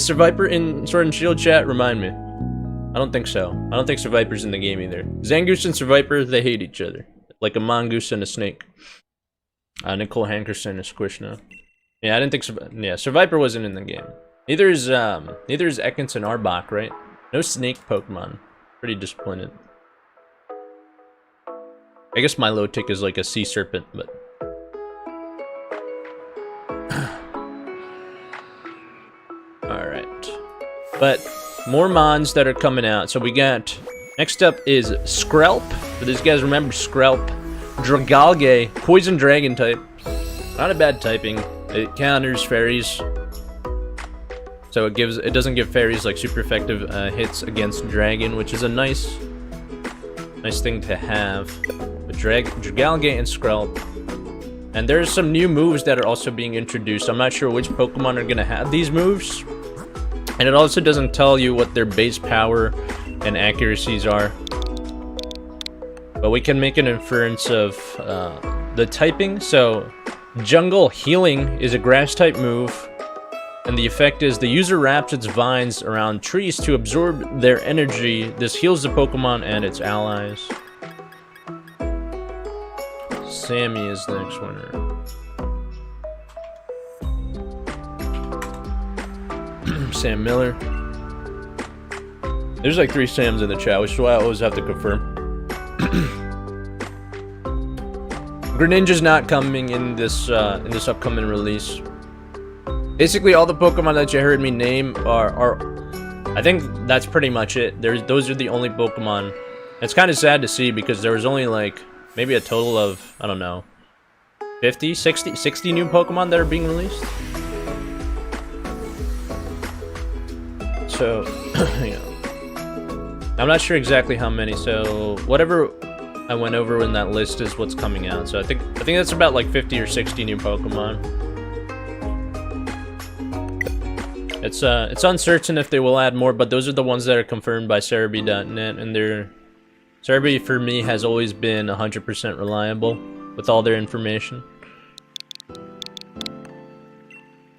Survivor in Sword and Shield chat? Remind me. I don't think so. I don't think Survivor's in the game either. Zangoose and Survivor, they hate each other. Like a mongoose and a snake. Nicole Hankerson is Squishna. Yeah, I didn't think Survivor wasn't in the game. Neither is Ekans and Arbok, right? No snake Pokemon. Pretty disappointed. I guess Milotic is like a sea serpent, but But more mons that are coming out. So we got, next up is Skrelp. For these guys, remember Skrelp. Dragalge, poison dragon type. Not a bad typing. It counters fairies. So it doesn't give fairies like super effective hits against dragon, which is a nice thing to have. But Dragalge and Skrelp. And there's some new moves that are also being introduced. I'm not sure which Pokemon are gonna have these moves. And it also doesn't tell you what their base power and accuracies are. But we can make an inference of the typing. So, Jungle Healing is a grass type move. And the effect is the user wraps its vines around trees to absorb their energy. This heals the Pokemon and its allies. Sammy is the next winner. Sam Miller. There's like 3 Sams in the chat, which is why I always have to confirm. Greninja's not coming in this upcoming release. Basically, all the Pokemon that you heard me name are I think that's pretty much it. Those are the only Pokemon. It's kind of sad to see because there was only like maybe a total of, I don't know, 50, 60 new Pokemon that are being released. So, you know, I'm not sure exactly how many. So whatever I went over in that list is what's coming out. So I think that's about like 50 or 60 new Pokemon. It's uncertain if they will add more, but those are the ones that are confirmed by Celebi.net, and Celebi for me has always been 100% reliable with all their information.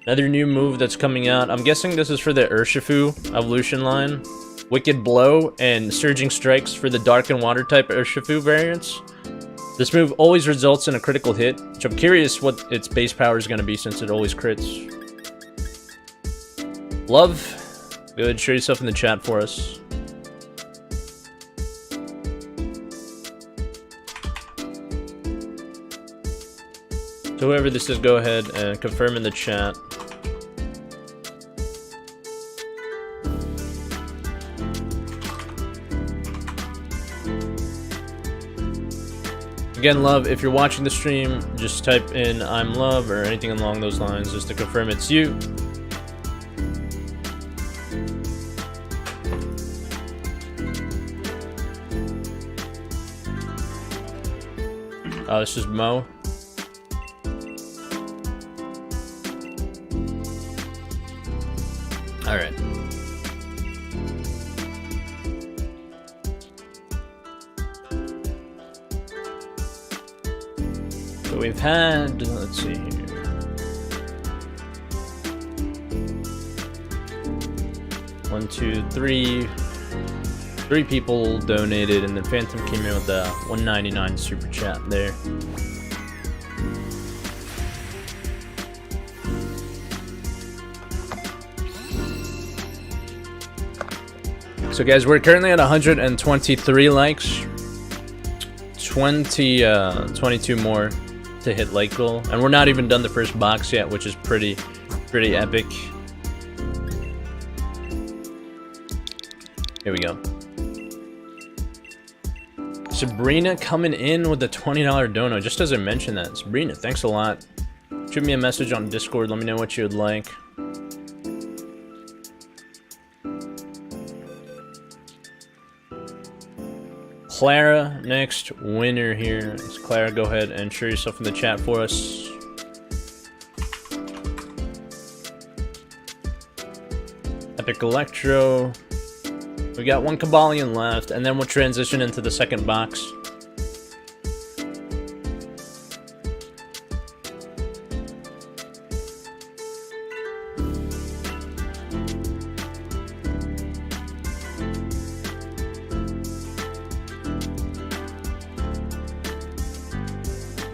Another new move that's coming out. I'm guessing this is for the Urshifu evolution line. Wicked Blow and Surging Strikes for the Dark and Water type Urshifu variants. This move always results in a critical hit, which I'm curious what its base power is going to be since it always crits. Love, go ahead and show yourself in the chat for us. So whoever this is, go ahead and confirm in the chat. Again, Love, if you're watching the stream, just type in I'm Love or anything along those lines just to confirm it's you. Oh, this is Mo. Alright. So we've had, let's see here. One, two, three people donated, and then Phantom came in with the $1.99 super chat there. So guys, we're currently at 123 likes. 22 more to hit like goal, and we're not even done the first box yet, which is pretty epic. Here we go. Sabrina coming in with the $20 dono. Just as I mentioned that, Sabrina, thanks a lot. Shoot me a message on Discord. Let me know what you would like. Clara, next winner here. It's Clara, go ahead and show yourself in the chat for us. Epic Electro. We got one Cobalion left, and then we'll transition into the second box.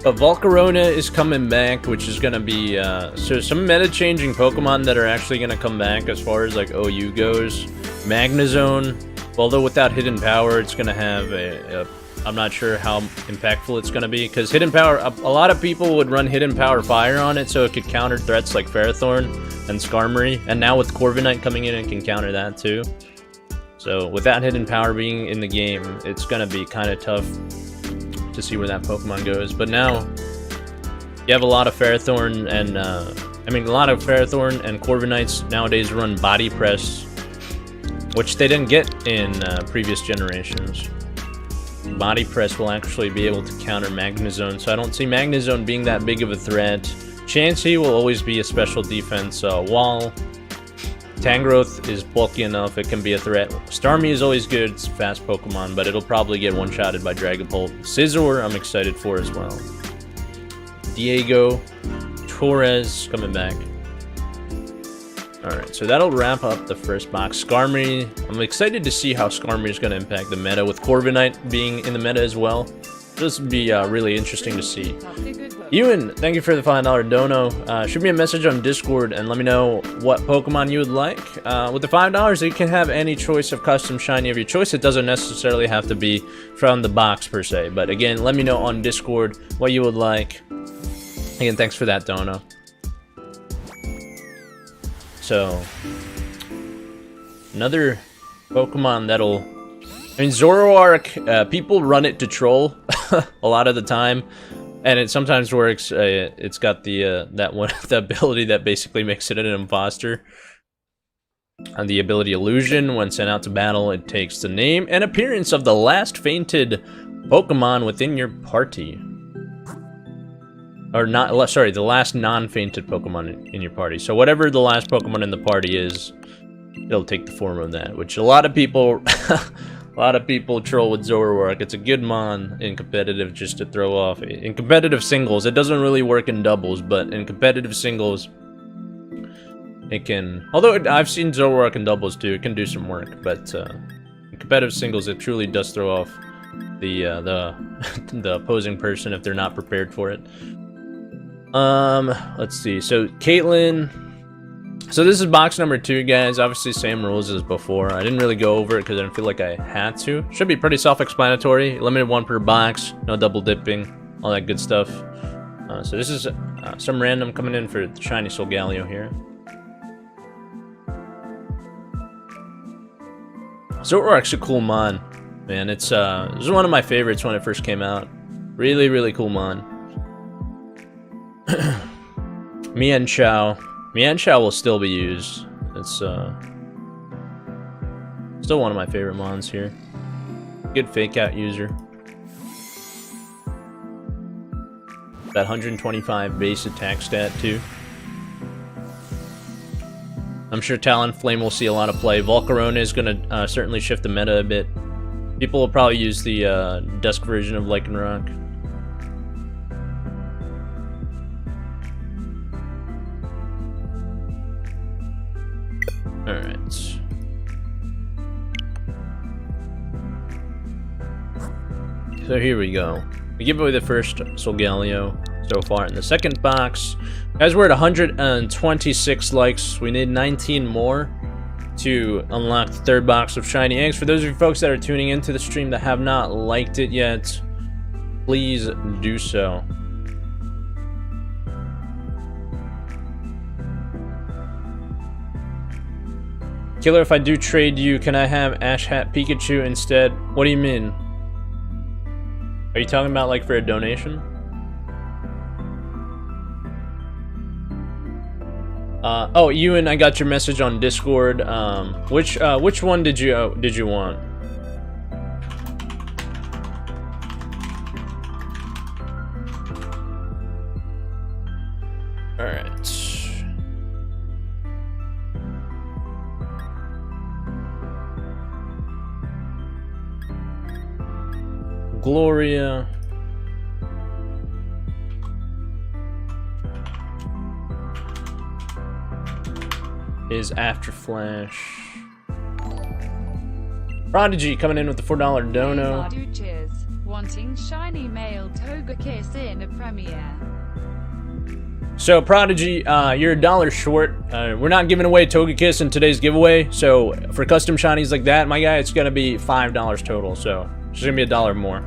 But Volcarona is coming back, which is going to be, so some meta-changing Pokemon that are actually going to come back as far as, like, OU goes. Magnezone, Although without hidden power, it's gonna have I'm not sure how impactful it's gonna be, because hidden power, a lot of people would run hidden power fire on it so it could counter threats like Ferrothorn and Skarmory, and now with Corviknight coming in, it can counter that too. So without hidden power being in the game, it's gonna be kind of tough to see where that Pokemon goes. But now you have a lot of Ferrothorn and a lot of Ferrothorn and Corviknights nowadays run Body Press, which they didn't get in previous generations. Body Press will actually be able to counter Magnezone, so I don't see Magnezone being that big of a threat. Chansey will always be a special defense wall. Tangrowth is bulky enough, it can be a threat. Starmie is always good, it's a fast Pokemon, but it'll probably get one-shotted by Dragapult. Scizor, I'm excited for as well. Diego, Torres coming back. Alright, so that'll wrap up the first box. Skarmory, I'm excited to see how Skarmory is going to impact the meta, with Corviknight being in the meta as well. This would be really interesting to see. Ewan, thank you for the $5 dono. Shoot me a message on Discord and let me know what Pokemon you would like. With the $5, you can have any choice of custom shiny of your choice. It doesn't necessarily have to be from the box per se. But again, let me know on Discord what you would like. Again, thanks for that dono. So, another Pokemon that'll... Zoroark, people run it to troll a lot of the time, and it sometimes works. It's got the the ability that basically makes it an imposter. And the ability Illusion, when sent out to battle, it takes the name and appearance of the last fainted Pokemon within your party. Or not, sorry, the last non-fainted Pokemon in your party. So whatever the last Pokemon in the party is, it'll take the form of that, which a lot of people... A lot of people troll with Zoroark. It's a good mon in competitive just to throw off. In competitive singles, it doesn't really work in doubles, but in competitive singles, it can... Although I've seen Zoroark in doubles too, it can do some work, but in competitive singles, it truly does throw off the the opposing person if they're not prepared for it. Let's see. So, Caitlyn... So this is box number 2, guys. Obviously, same rules as before. I didn't really go over it because I didn't feel like I had to. Should be pretty self-explanatory. Limited 1 per box. No double dipping. All that good stuff. So this is some random coming in for the shiny Solgaleo here. Zoroark's a cool mon. Man, it's this is one of my favorites when it first came out. Really, really cool mon. Mienshao. Mienshao will still be used. It's still one of my favorite mons here. Good fake out user. That 125 base attack stat too. I'm sure Talonflame will see a lot of play. Volcarona is gonna certainly shift the meta a bit. People will probably use the Dusk version of Lycanroc. Alright. So here we go. We give away the first Solgaleo so far in the second box. Guys, we're at 126 likes. We need 19 more to unlock the third box of shiny eggs. For those of you folks that are tuning into the stream that have not liked it yet, please do so. Killer, if I do trade you, can I have Ash Hat Pikachu instead? What do you mean? Are you talking about like for a donation? Oh, Ewan, I got your message on Discord. Which one did you want? All right. Gloria. Is After Flash. Prodigy coming in with the $4 dono. Wanting shiny male Togekiss in a premiere. So Prodigy, you're $1 short. We're not giving away Togekiss in today's giveaway, so for custom shinies like that, my guy, it's gonna be $5 total, so it's gonna be $1 more.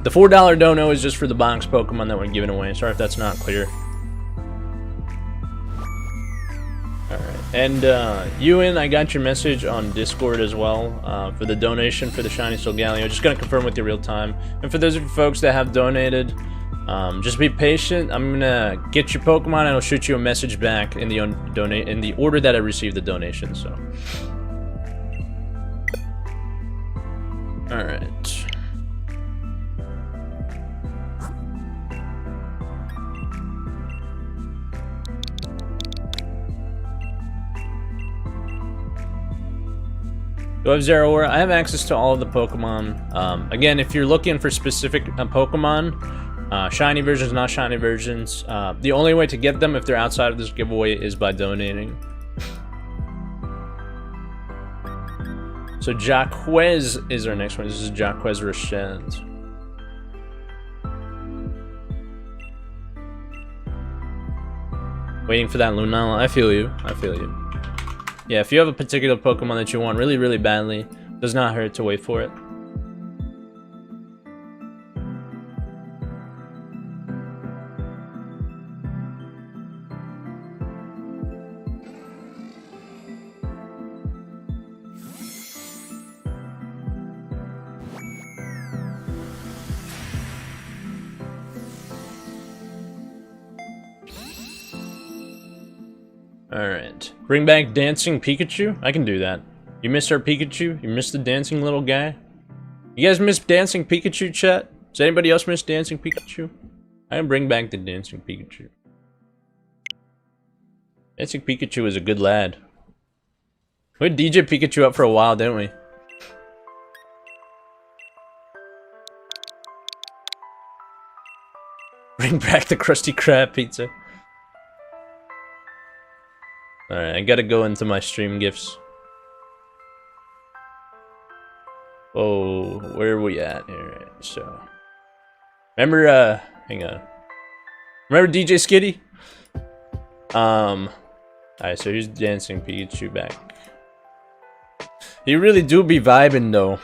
The $4 dono is just for the box Pokemon that we're giving away. Sorry if that's not clear. Alright, and Ewan, I got your message on Discord as well for the donation for the shiny Solgaleo. Just gonna confirm with you real time. And for those of you folks that have donated, just be patient. I'm gonna get your Pokemon and I'll shoot you a message back in the order that I received the donation. So, all right. Do I have Zeraora? I have access to all of the Pokemon. Again, if you're looking for specific Pokemon. Shiny versions, not shiny versions. The only way to get them if they're outside of this giveaway is by donating. So Jaquez is our next one. This is Jaquez Rashad. Waiting for that Lunala. I feel you. I feel you. Yeah, if you have a particular Pokemon that you want really, really badly, does not hurt to wait for it. Alright. Bring back Dancing Pikachu? I can do that. You missed our Pikachu? You missed the dancing little guy? You guys miss Dancing Pikachu, chat? Does anybody else miss Dancing Pikachu? I can bring back the Dancing Pikachu. Dancing Pikachu is a good lad. We had DJ Pikachu up for a while, didn't we? Bring back the Krusty Krab pizza. Alright, I gotta go into my stream gifts. Oh, where are we at? Alright, so. Remember, hang on. Remember DJ Skitty? Alright, so here's Dancing Pikachu back. You really do be vibing though.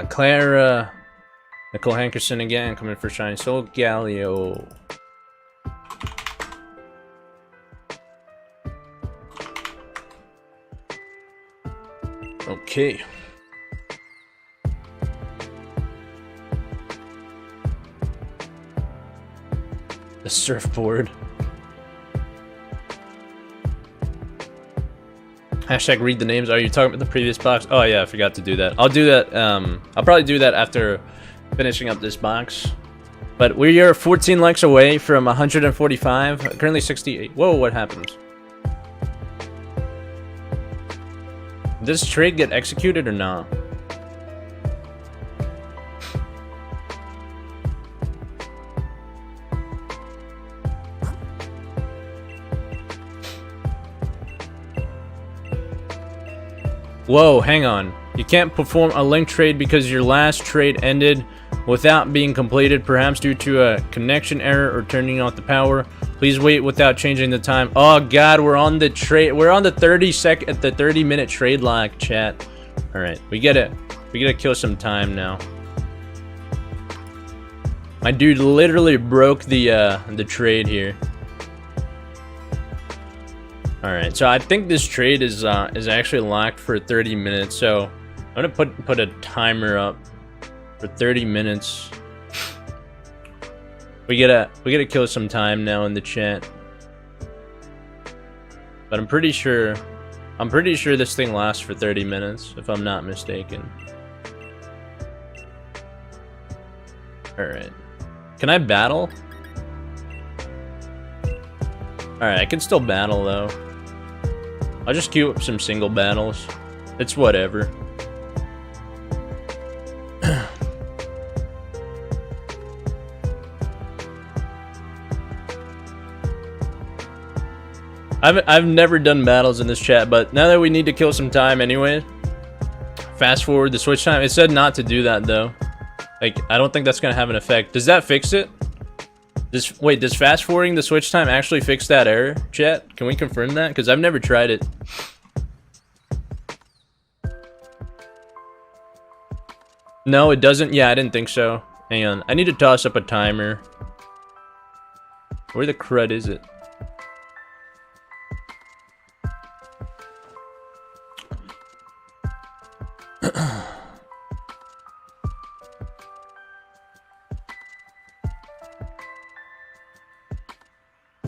Claire, Nicole Hankerson again, coming for shiny Solgaleo. Okay. The surfboard. Hashtag read the names. Are you talking about the previous box? Oh yeah, I forgot to do that. I'll do that. I'll probably do that after finishing up this box. But we are 14 likes away from 145. Currently 68. Whoa, what happened? Did this trade get executed or not? Whoa, hang on. You can't perform a link trade because your last trade ended without being completed, perhaps due to a connection error or turning off the power. Please wait without changing the time. Oh god, we're on the trade. We're on the 30-minute trade lock, chat. All right, we gotta kill some time now. My dude literally broke the trade here. All right, so I think this trade is actually locked for 30 minutes. So I'm gonna put a timer up for 30 minutes. We gotta kill some time now in the chat. But I'm pretty sure this thing lasts for 30 minutes, if I'm not mistaken. Alright. Can I battle? Alright, I can still battle though. I'll just queue up some single battles. It's whatever. I've never done battles in this chat, but now that we need to kill some time anyway, fast forward the switch time. It said not to do that though. Like, I don't think that's gonna have an effect. Does that fix it? Wait, does fast forwarding the switch time actually fix that error, chat? Can we confirm that? Because I've never tried it. No, it doesn't. Yeah, I didn't think so. Hang on. I need to toss up a timer. Where the crud is it?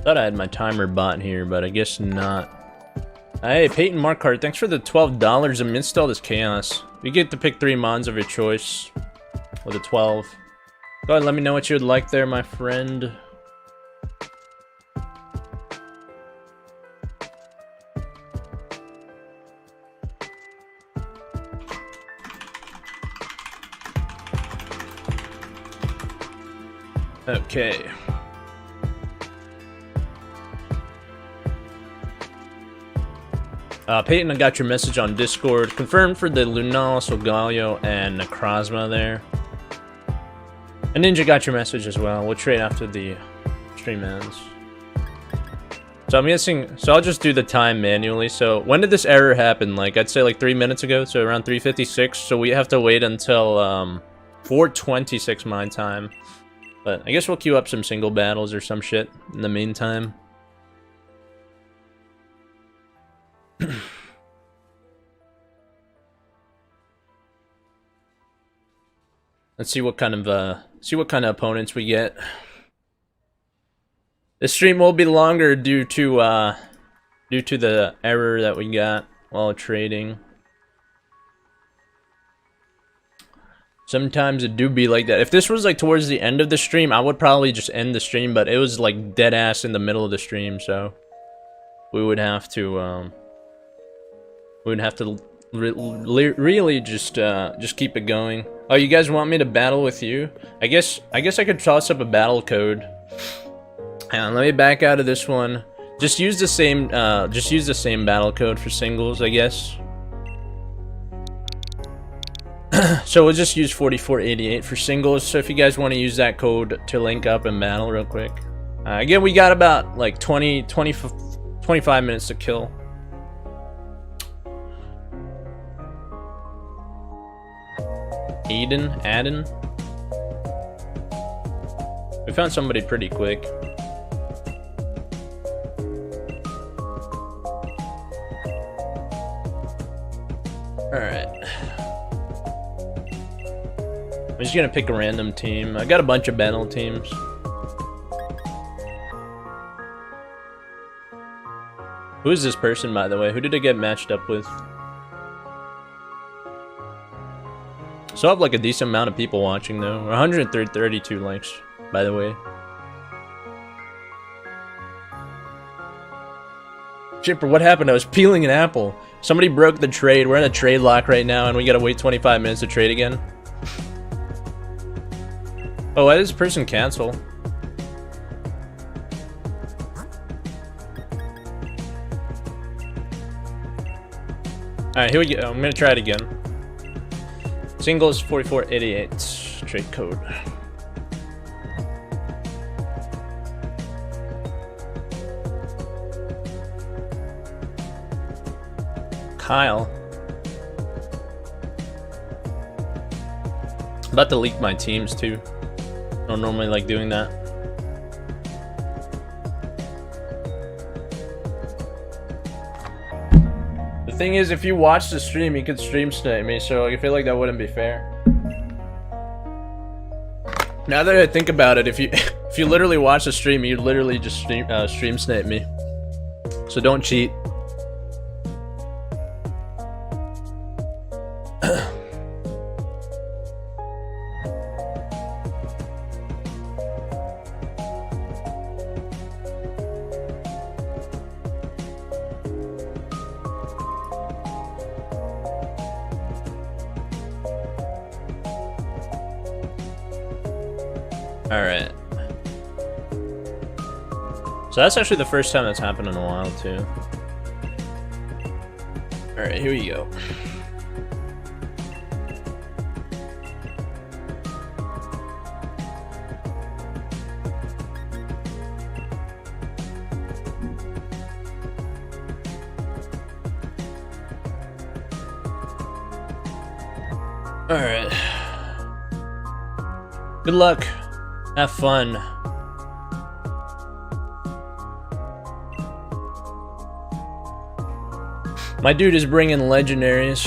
Thought I had my timer bot here, but I guess not. Hey, Peyton Markhart, thanks for the $12 amidst all this chaos. You get to pick 3 mons of your choice with a 12. Go ahead, let me know what you would like there, my friend. Okay. Peyton, I got your message on Discord. Confirmed for the Lunala, Solgaleo, and Necrozma there. And Ninja got your message as well. We'll trade after the stream ends. So I'm guessing, so I'll just do the time manually. So when did this error happen? Like, I'd say like 3 minutes ago, so around 3:56. So we have to wait until 4:26 my time. But I guess we'll queue up some single battles or some shit in the meantime. Let's see what kind of opponents we get. This stream will be longer due to the error that we got while trading. Sometimes it do be like that. If this was like towards the end of the stream, I would probably just end the stream, but it was like dead ass in the middle of the stream, so we would have to really just keep it going. Oh, you guys want me to battle with you? I guess I could toss up a battle code. Hang on, let me back out of this one. Just use the same battle code for singles, I guess. So we'll just use 4488 for singles. So if you guys want to use that code to link up and battle real quick. Again, we got about like 25 minutes to kill. Aiden? We found somebody pretty quick. Alright. I'm just gonna pick a random team. I got a bunch of battle teams. Who is this person, by the way? Who did I get matched up with? So I have like a decent amount of people watching though. 132 likes, by the way. Chipper, what happened? I was peeling an apple. Somebody broke the trade. We're in a trade lock right now and we gotta wait 25 minutes to trade again. Oh, why did this person cancel? Alright, here we go. I'm gonna try it again. Singles 4488 trade code. Kyle. I'm about to leak my teams too. I don't normally like doing that. The thing is, if you watch the stream, you could stream snipe me, so I feel like that wouldn't be fair. Now that I think about it, if you literally watch the stream, you'd literally just stream snipe me. So don't cheat. Alright. So that's actually the first time that's happened in a while, too. Alright, here we go. Alright. Good luck. Have fun. My dude is bringing legendaries.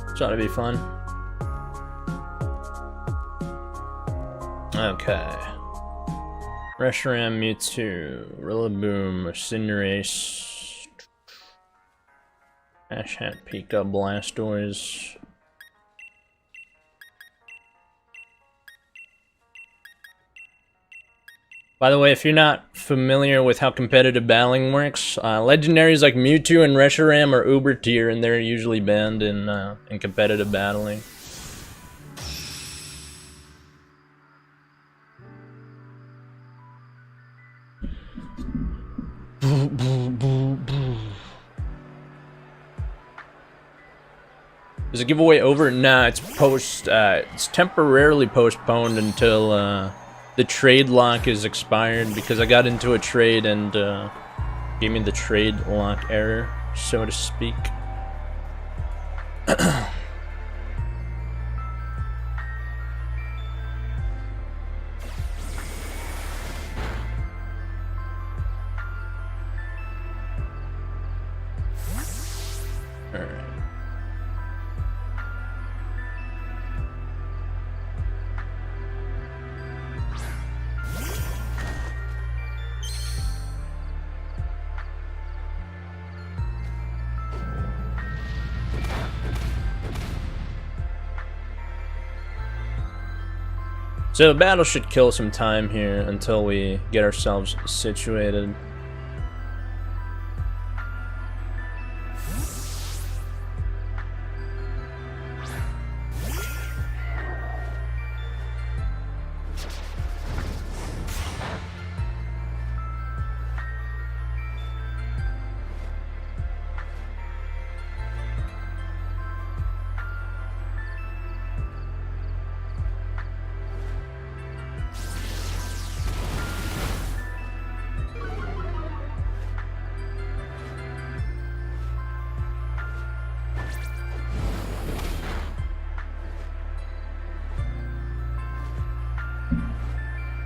This ought to be fun. Okay. Reshiram, Mewtwo, Rillaboom, Cinderace, Ash Hat, Pika, Blastoise. By the way, if you're not familiar with how competitive battling works, legendaries like Mewtwo and Reshiram are uber tier, and they're usually banned in competitive battling. Is the giveaway over? Nah, it's it's temporarily postponed until the trade lock is expired, because I got into a trade and gave me the trade lock error, so to speak. So the battle should kill some time here until we get ourselves situated.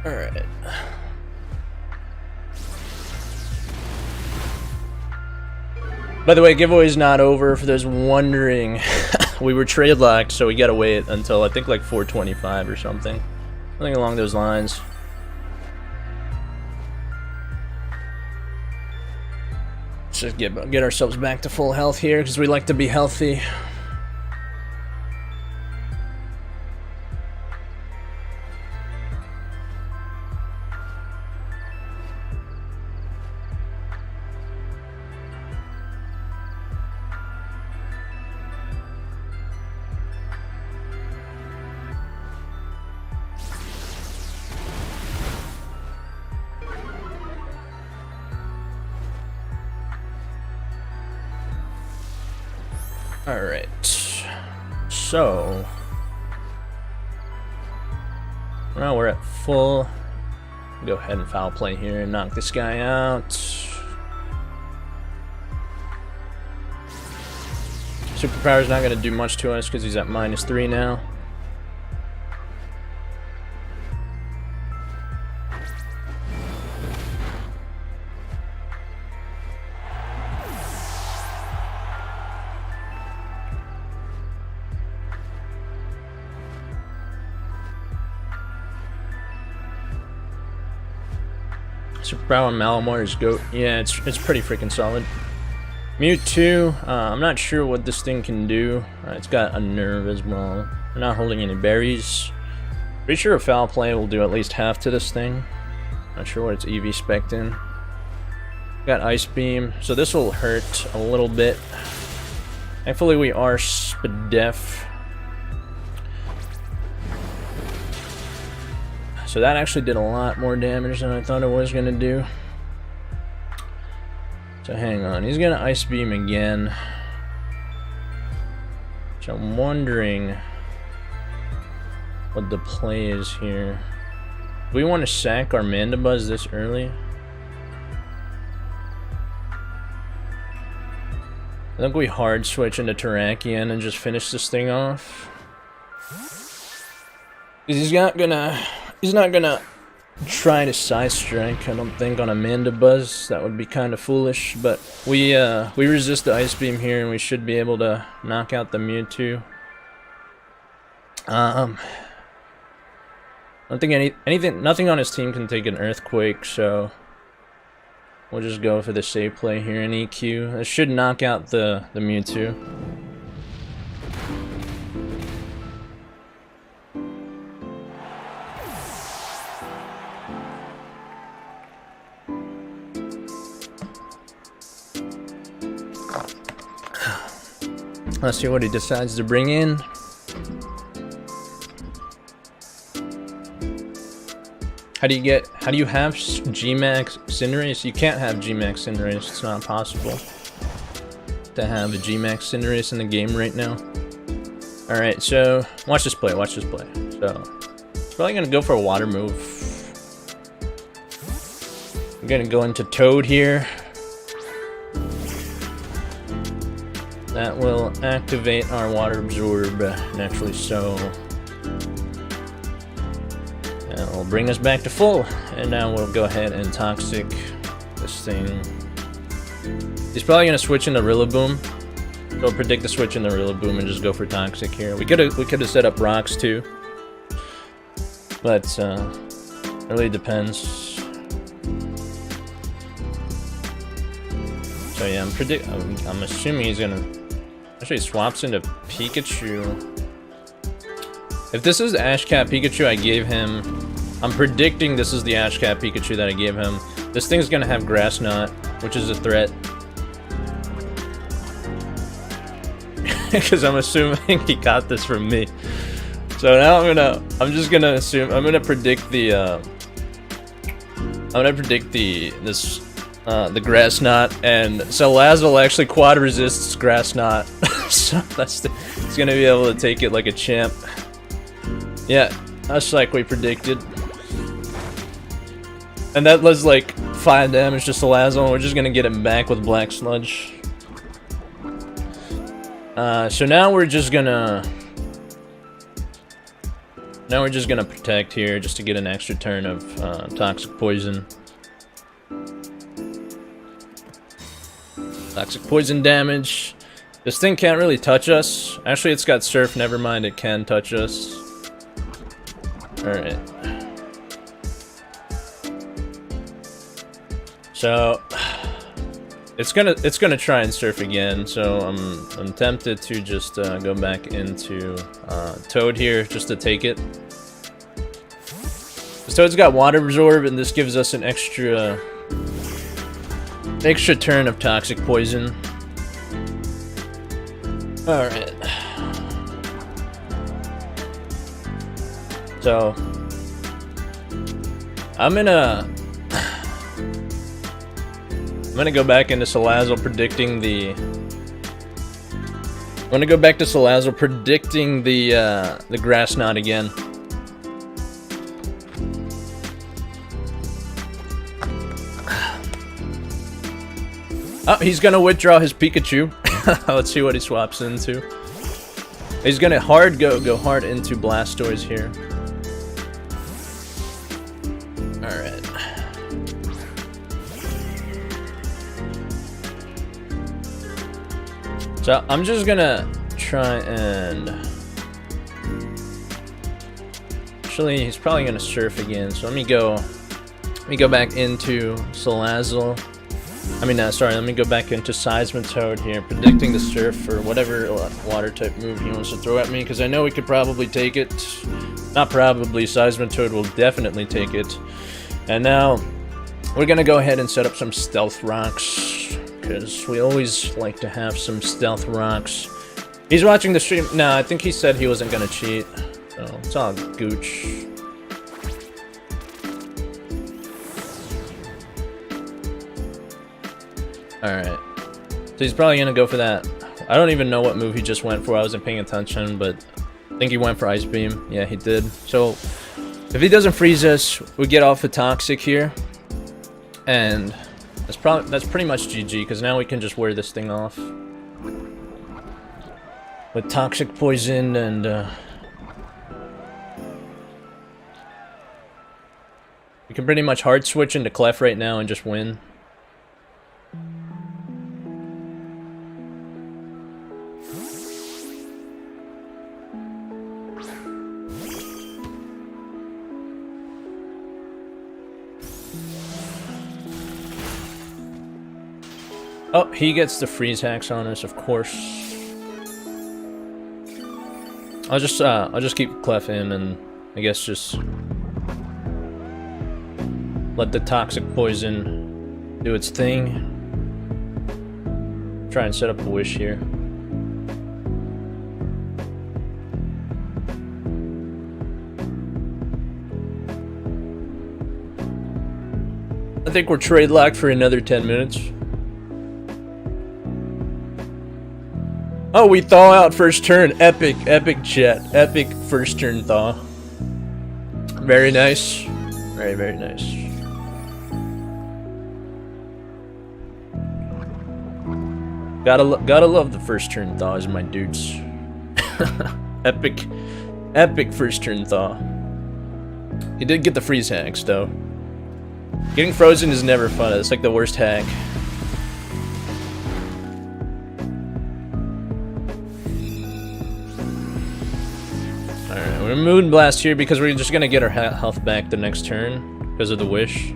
Alright. By the way, giveaway's not over, for those wondering. We were trade locked, so we gotta wait until I think like 4:25 or something. Something along those lines. Let's just get ourselves back to full health here, because we like to be healthy. Alright, so now we're at full. Go ahead and foul play here and knock this guy out. Superpower's not going to do much to us because he's at -3 now. Superpower on Malamar is GOAT. Yeah, it's pretty freaking solid. Mewtwo, I'm not sure what this thing can do. It's got a nerve as well. We're not holding any berries. Pretty sure a foul play will do at least half to this thing. Not sure what it's EV spec'd in. Got Ice Beam, so this will hurt a little bit. Thankfully we are Spadef. So that actually did a lot more damage than I thought it was going to do. So hang on, he's going to Ice Beam again. So I'm wondering what the play is here. Do we want to sack our Mandibuzz this early? I think we hard switch into Terrakion and just finish this thing off. He's not gonna try to side strike, I don't think, on a Mandibuzz. That would be kind of foolish, but we resist the Ice Beam here, and we should be able to knock out the Mewtwo. I don't think nothing on his team can take an Earthquake, so we'll just go for the safe play here in EQ. This should knock out the Mewtwo. Let's see what he decides to bring in. How do you have G-Max Cinderace? You can't have G-Max Cinderace, it's not possible to have a G-Max Cinderace in the game right now. Alright, so watch this play. So he's probably gonna go for a water move. I'm gonna go into Toad here. That will activate our Water Absorb, naturally so. And will bring us back to full. And now we'll go ahead and Toxic this thing. He's probably gonna switch into Rillaboom. So predict the switch into Rillaboom and just go for Toxic here. We could have set up Rocks too. But it really depends. So yeah, I'm assuming he's gonna actually swaps into Pikachu. If this is the Ash Cat Pikachu I gave him, I'm predicting this is the Ash Cat Pikachu that I gave him. This thing's gonna have Grass Knot, which is a threat. Because I'm assuming he got this from me. So now I'm gonna predict the Grass Knot, and Salazzle actually quad resists Grass Knot. So he's gonna be able to take it like a champ. Yeah, that's like we predicted. And that was like 5 damage to Salazzle, and we're just gonna get him back with Black Sludge. So now we're just gonna protect here just to get an extra turn of Toxic Poison. Toxic Poison damage. This thing can't really touch us. Actually, it's got Surf, never mind, it can touch us. Alright. So it's gonna try and Surf again, so I'm tempted to just go back into Toad here just to take it. So Toad's got Water Absorb, and this gives us an extra turn of Toxic Poison. Alright. So I'm gonna go back into Salazzle predicting the Grass Knot again. Oh, he's gonna withdraw his Pikachu. Let's see what he swaps into. He's gonna go hard into Blastoise here. Alright. So I'm just gonna try and... Actually, he's probably gonna Surf again, so let me go back into Salazzle. Let me go back into Seismitoad here, predicting the Surf for whatever water type move he wants to throw at me, because I know we could probably take it. Not probably, Seismitoad will definitely take it. And now, we're gonna go ahead and set up some Stealth Rocks, because we always like to have some Stealth Rocks. He's watching the stream. No, I think he said he wasn't gonna cheat, so it's all gooch. Alright, so he's probably gonna go for that. I don't even know what move he just went for, I wasn't paying attention, but I think he went for Ice Beam. Yeah, he did. So, if he doesn't freeze us, we get off the Toxic here. And that's pretty much GG, because now we can just wear this thing off. With Toxic Poison and You can pretty much hard switch into Clef right now and just win. Oh, he gets the freeze hacks on us, of course. I'll just keep Clef in and I guess just let the toxic poison do its thing. Try and set up a wish here. I think we're trade locked for another 10 minutes. Oh, we thaw out first turn. Epic, epic chat. Epic first turn thaw. Very nice. Very, very nice. Gotta love the first turn thaws, my dudes. Epic, epic first turn thaw. He did get the freeze hacks though. Getting frozen is never fun. It's like the worst hack. Alright, we're Moon Blast here because we're just gonna get our health back the next turn because of the wish.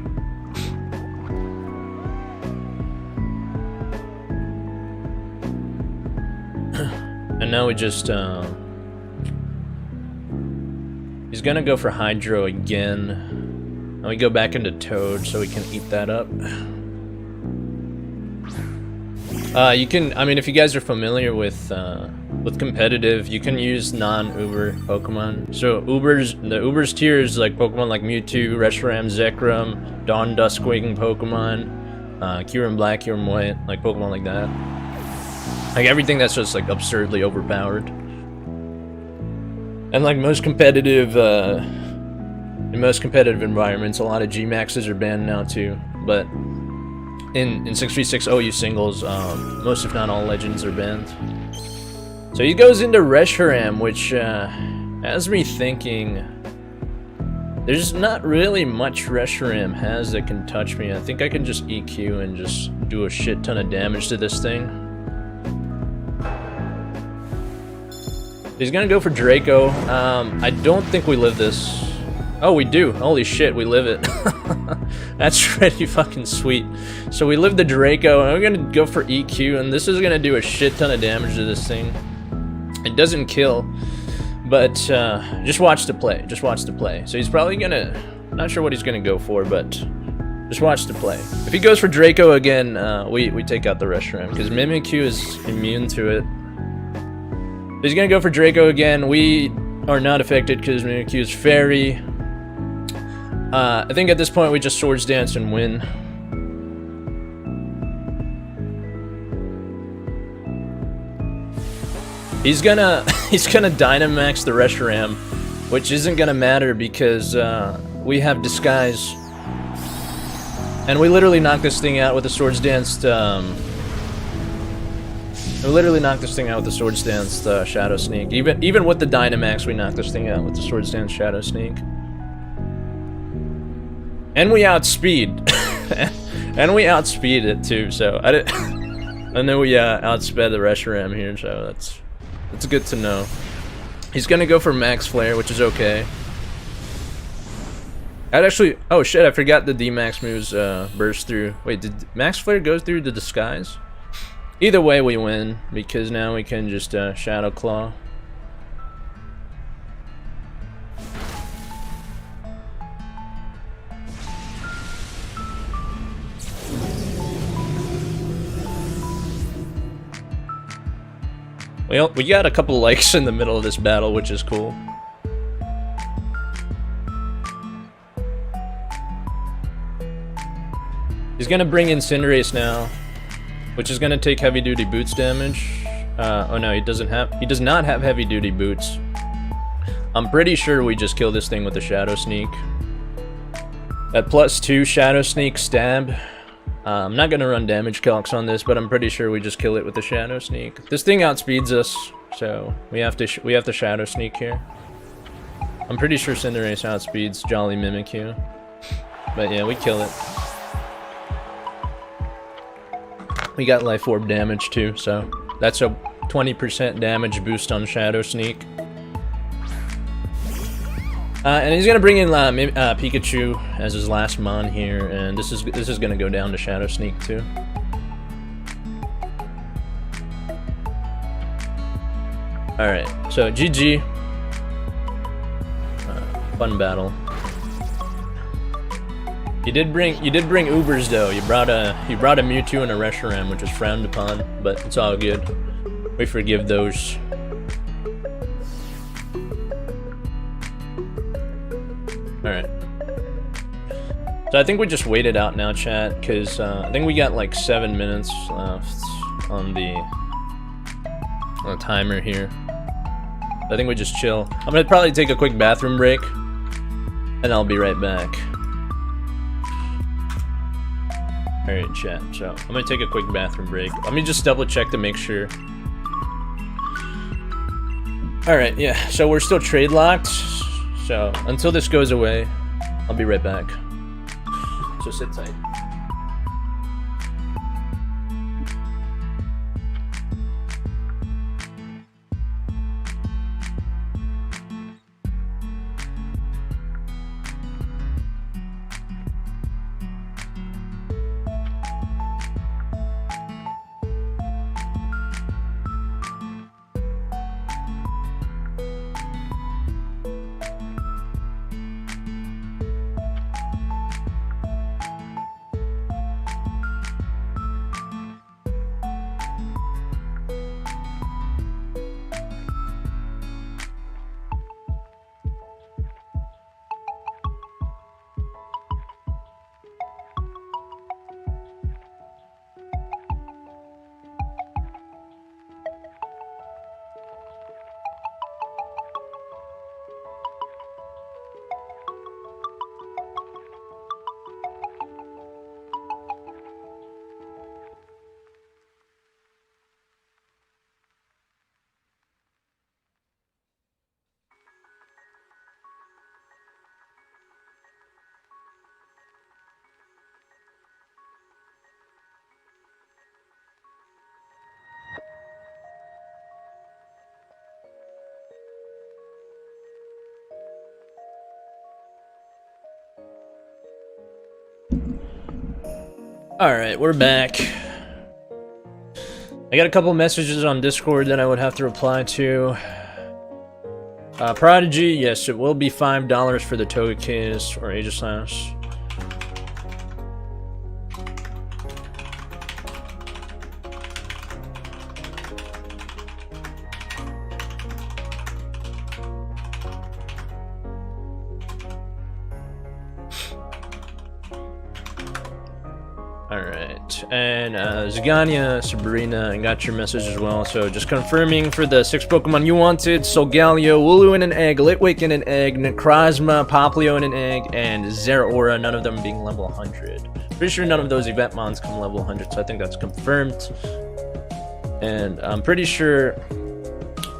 And now we just, he's gonna go for Hydro again. And we go back into Toad so we can eat that up. You can, I mean, if you guys are familiar with competitive, you can use non-Uber Pokemon. So the Uber's tier is like Pokemon like Mewtwo, Reshiram, Zekrom, Dawn Duskwing Pokemon, Kyurem Black, Kyurem White, like Pokemon like that. Like everything that's just like absurdly overpowered. And like most competitive, in most competitive environments, a lot of G-Maxes are banned now too. But in 6v6 OU singles, most if not all legends are banned. So he goes into Reshiram, which has me thinking there's not really much Reshiram has that can touch me. I think I can just EQ and just do a shit ton of damage to this thing. He's gonna go for Draco. I don't think we live this. Oh, we do. Holy shit, we live it. That's pretty fucking sweet. So we live the Draco, and we're gonna go for EQ, and this is gonna do a shit ton of damage to this thing. It doesn't kill, but just watch the play. Just watch the play. So he's probably gonna... Not sure what he's gonna go for, but just watch the play. If he goes for Draco again, we take out the Reshiram, because Mimikyu is immune to it. He's gonna go for Draco again. We are not affected because Mimikyu is Fairy. I think at this point we just Swords Dance and win. He's gonna Dynamax the Reshiram, which isn't gonna matter because we have Disguise, and we literally knock this thing out with the Swords Dance. We literally knocked this thing out with the Swords Dance Shadow Sneak. Even with the Dynamax, we knocked this thing out with the Swords Dance Shadow Sneak. And we outspeed. And we outspeed it too, so I know we outsped the Reshiram here, so that's good to know. He's gonna go for Max Flare, which is okay. I'd actually... Oh shit, I forgot the D-Max moves burst through. Wait, did Max Flare go through the Disguise? Either way we win, because now we can just Shadow Claw. Well, we got a couple likes in the middle of this battle, which is cool. He's gonna bring in Cinderace now, which is gonna take heavy duty boots damage. Oh no, he does not have heavy duty boots. I'm pretty sure we just kill this thing with the Shadow Sneak. At +2 Shadow Sneak stab. I'm not gonna run damage calcs on this, but I'm pretty sure we just kill it with the Shadow Sneak. This thing outspeeds us, so we have to Shadow Sneak here. I'm pretty sure Cinderace outspeeds Jolly Mimikyu. But yeah, we kill it. We got Life Orb damage too, so that's a 20% damage boost on Shadow Sneak. And he's gonna bring in Pikachu as his last mon here, and this is gonna go down to Shadow Sneak too. All right, so GG. Fun battle. You did bring Ubers though. You brought a Mewtwo and a Reshiram, which was frowned upon, but it's all good. We forgive those. Alright. So I think we just wait it out now, chat, because I think we got like 7 minutes left on the timer here. I think we just chill. I'm gonna probably take a quick bathroom break, and I'll be right back. Alright, chat, so I'm gonna take a quick bathroom break. Let me just double check to make sure. Alright, yeah, so we're still trade locked. So until this goes away, I'll be right back. So sit tight. Alright, we're back. I got a couple messages on Discord that I would have to reply to. Prodigy, yes, it will be $5 for the Togekiss or Aegislash. And Zagania, Sabrina, I got your message as well. So just confirming for the 6 Pokemon you wanted: Solgaleo, Wooloo in an egg, Litwick in an egg, Necrozma, Popplio in an egg, and Zeraora, none of them being level 100. Pretty sure none of those event mons come level 100, so I think that's confirmed. And I'm pretty sure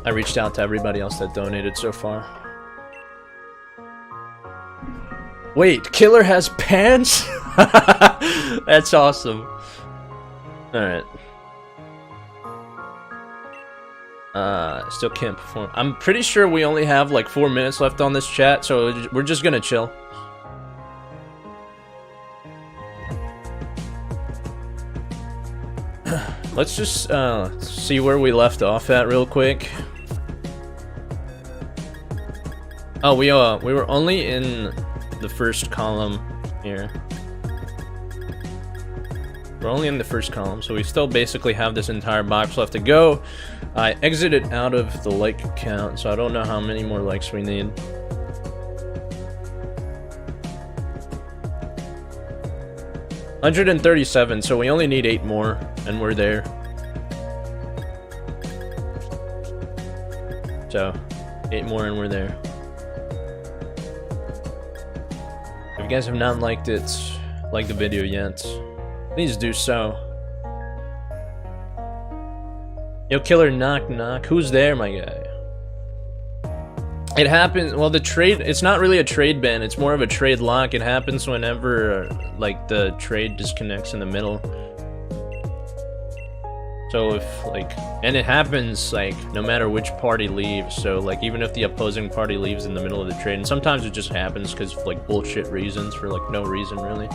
I reached out to everybody else that donated so far. Wait, Killer has pants? That's awesome. Alright. Still can't perform. I'm pretty sure we only have like 4 minutes left on this chat, so we're just gonna chill. Let's just see where we left off at real quick. Oh, we were only in the first column here. We're only in the first column, so we still basically have this entire box left to go. I exited out of the like count, so I don't know how many more likes we need. $137, so we only need 8 more, and we're there. So, 8 more and we're there. If you guys have not liked it, like the video yet, please do so. Yo, Killer, knock knock. Who's there, my guy? It happens, well, the trade, it's not really a trade ban, it's more of a trade lock. It happens whenever, like, the trade disconnects in the middle. So if, like, and it happens, like, no matter which party leaves. So, like, even if the opposing party leaves in the middle of the trade, and sometimes it just happens because of, like, bullshit reasons, for, like, no reason, really.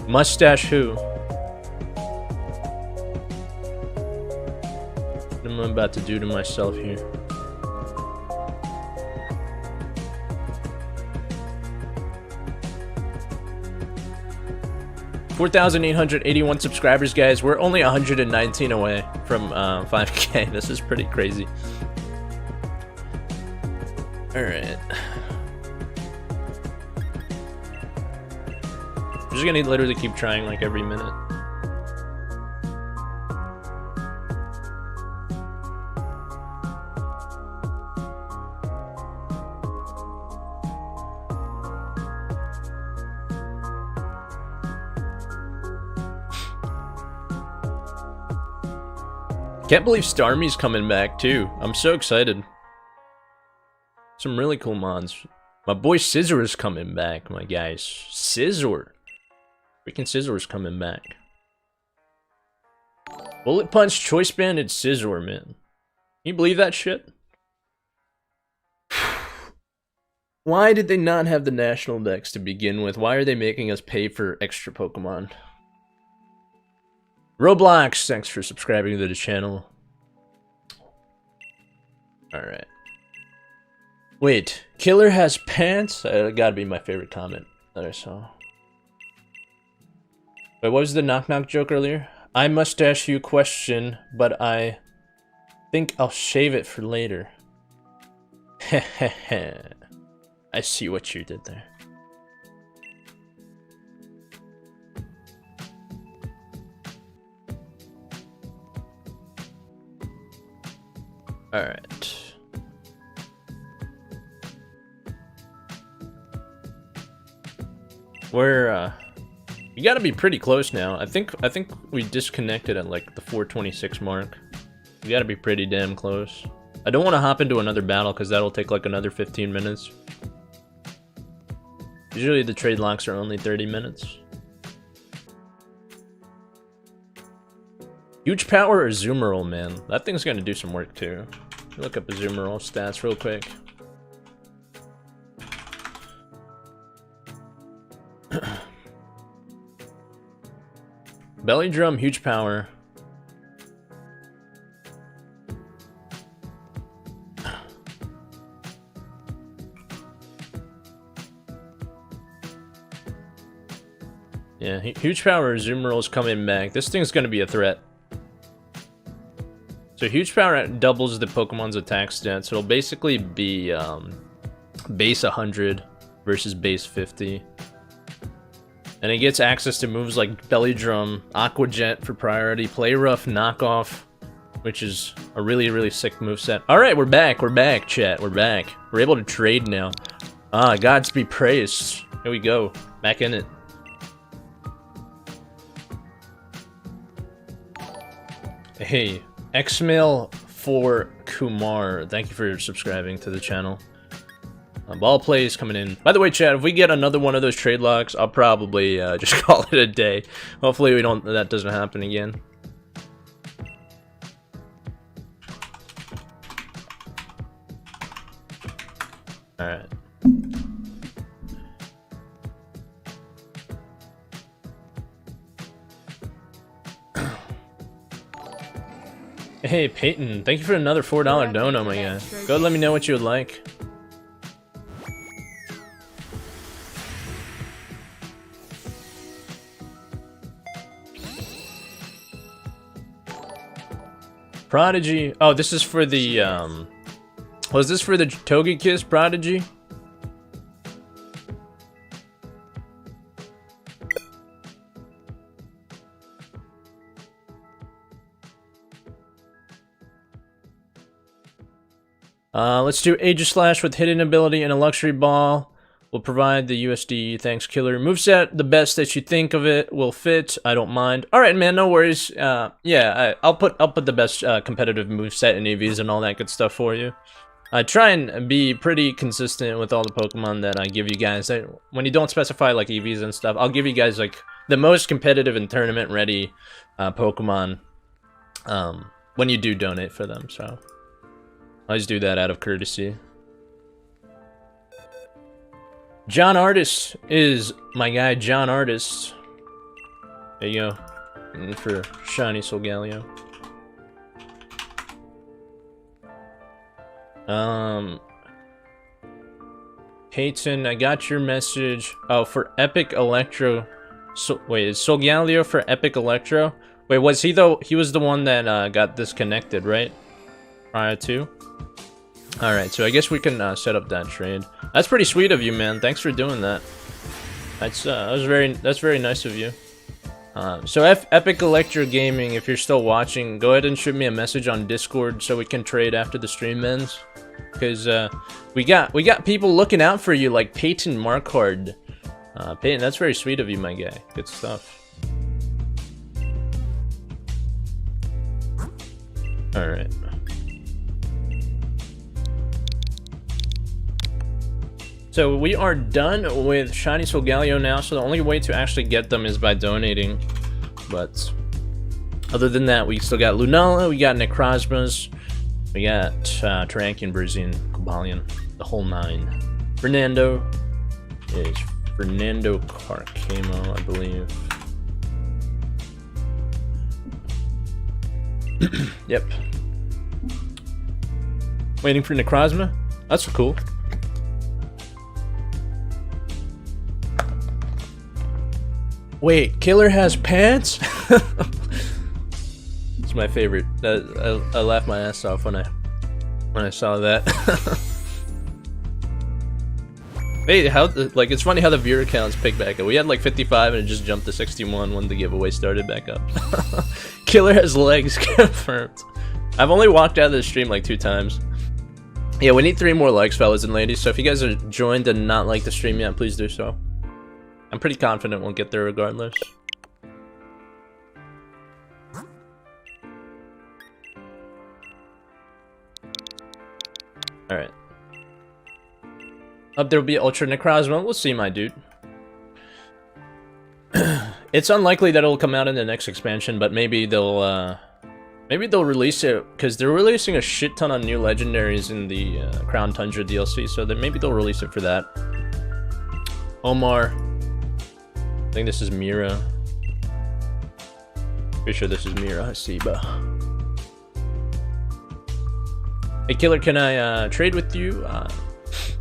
Mustache who? What am I about to do to myself here? 4,881 subscribers, guys. We're only 119 away from 5K. This is pretty crazy. Alright. I'm just gonna literally keep trying like every minute. Can't believe Starmie's coming back too. I'm so excited. Some really cool mods. My boy Scizor is coming back, my guys. Scizor. Freaking Scizor's coming back. Bullet Punch Choice Banded Scizor, man. Can you believe that shit? Why did they not have the national decks to begin with? Why are they making us pay for extra Pokemon? Roblox, thanks for subscribing to the channel. Alright. Wait, Killer has pants? Gotta be my favorite comment that I saw. Wait, what was the knock-knock joke earlier? I mustache you question, but I think I'll shave it for later. Heh. I see what you did there. Alright. We're you gotta be pretty close now. I think we disconnected at like the 426 mark. We gotta be pretty damn close. I don't want to hop into another battle because that'll take like another 15 minutes. Usually the trade locks are only 30 minutes. Huge power or Zoomerol, man. That thing's gonna do some work too. Look up the Zoomerol stats real quick. Belly Drum, huge power. Yeah, huge power, Zoomerol's coming back. This thing's gonna be a threat. So huge power doubles the Pokemon's attack stats. So it'll basically be base 100 versus base 50. And it gets access to moves like Belly Drum, Aqua Jet for priority, Play Rough, Knockoff, which is a really, really sick moveset. Alright, we're back, chat, we're back. We're able to trade now. Ah, gods be praised. Here we go, back in it. Hey, Xmail for Kumar, thank you for subscribing to the channel. Ball play is coming in. By the way, chat, if we get another one of those trade locks, I'll probably just call it a day. Hopefully that doesn't happen again. Alright. Hey, Peyton, thank you for another $4 dono, my guy. Go ahead and let me know what you would like. Prodigy. Oh, this is for the, was this for the Togekiss Prodigy? Let's do Aegislash with hidden ability and a luxury ball. We'll provide the USD. Thanks, Killer. Moveset, the best that you think of it will fit. I don't mind. All right, man, no worries. Yeah, I'll put the best competitive moveset in EVs and all that good stuff for you. I try and be pretty consistent with all the Pokemon that I give you guys. When you don't specify like EVs and stuff, I'll give you guys like the most competitive and tournament ready Pokemon when you do donate for them. So I always do that out of courtesy. John Artist is my guy, John Artist. There you go. And for Shiny Solgaleo. Peyton, I got your message. Oh, for Epic Electro. So, wait, is Solgaleo for Epic Electro? Wait, was he though? He was the one that got disconnected, right? Prior to. All right, so I guess we can set up that trade. That's pretty sweet of you, man. Thanks for doing that. That's very nice of you. So Epic Electro Gaming, if you're still watching, go ahead and shoot me a message on Discord so we can trade after the stream ends. Because we got people looking out for you like Peyton Marquardt. Peyton, that's very sweet of you, my guy. Good stuff. All right. So we are done with Shiny Solgaleo now, so the only way to actually get them is by donating. But other than that, we still got Lunala, we got Necrozmas, we got Terrakion, Virizion, Cobalion, the whole 9. Fernando is Fernando Carcamo, I believe. Yep. Waiting for Necrozma? That's cool. Wait, Killer has pants? It's my favorite. I laughed my ass off when I saw that. Hey, like it's funny how the viewer counts pick back up. We had like 55 and it just jumped to 61 when the giveaway started back up. Killer has legs confirmed. I've only walked out of the stream like 2 times. Yeah, we need 3 more likes, fellas and ladies. So if you guys are joined and not like the stream yet, please do so. I'm pretty confident we'll get there regardless. Alright. Up there will be Ultra Necrozma. We'll see, my dude. It's unlikely that it'll come out in the next expansion, but maybe they'll release it, because they're releasing a shit ton of new legendaries in the Crown Tundra DLC, so that maybe they'll release it for that. Omar. I think this is Mira. Pretty sure this is Mira Hasiba. Hey Killer, can I trade with you?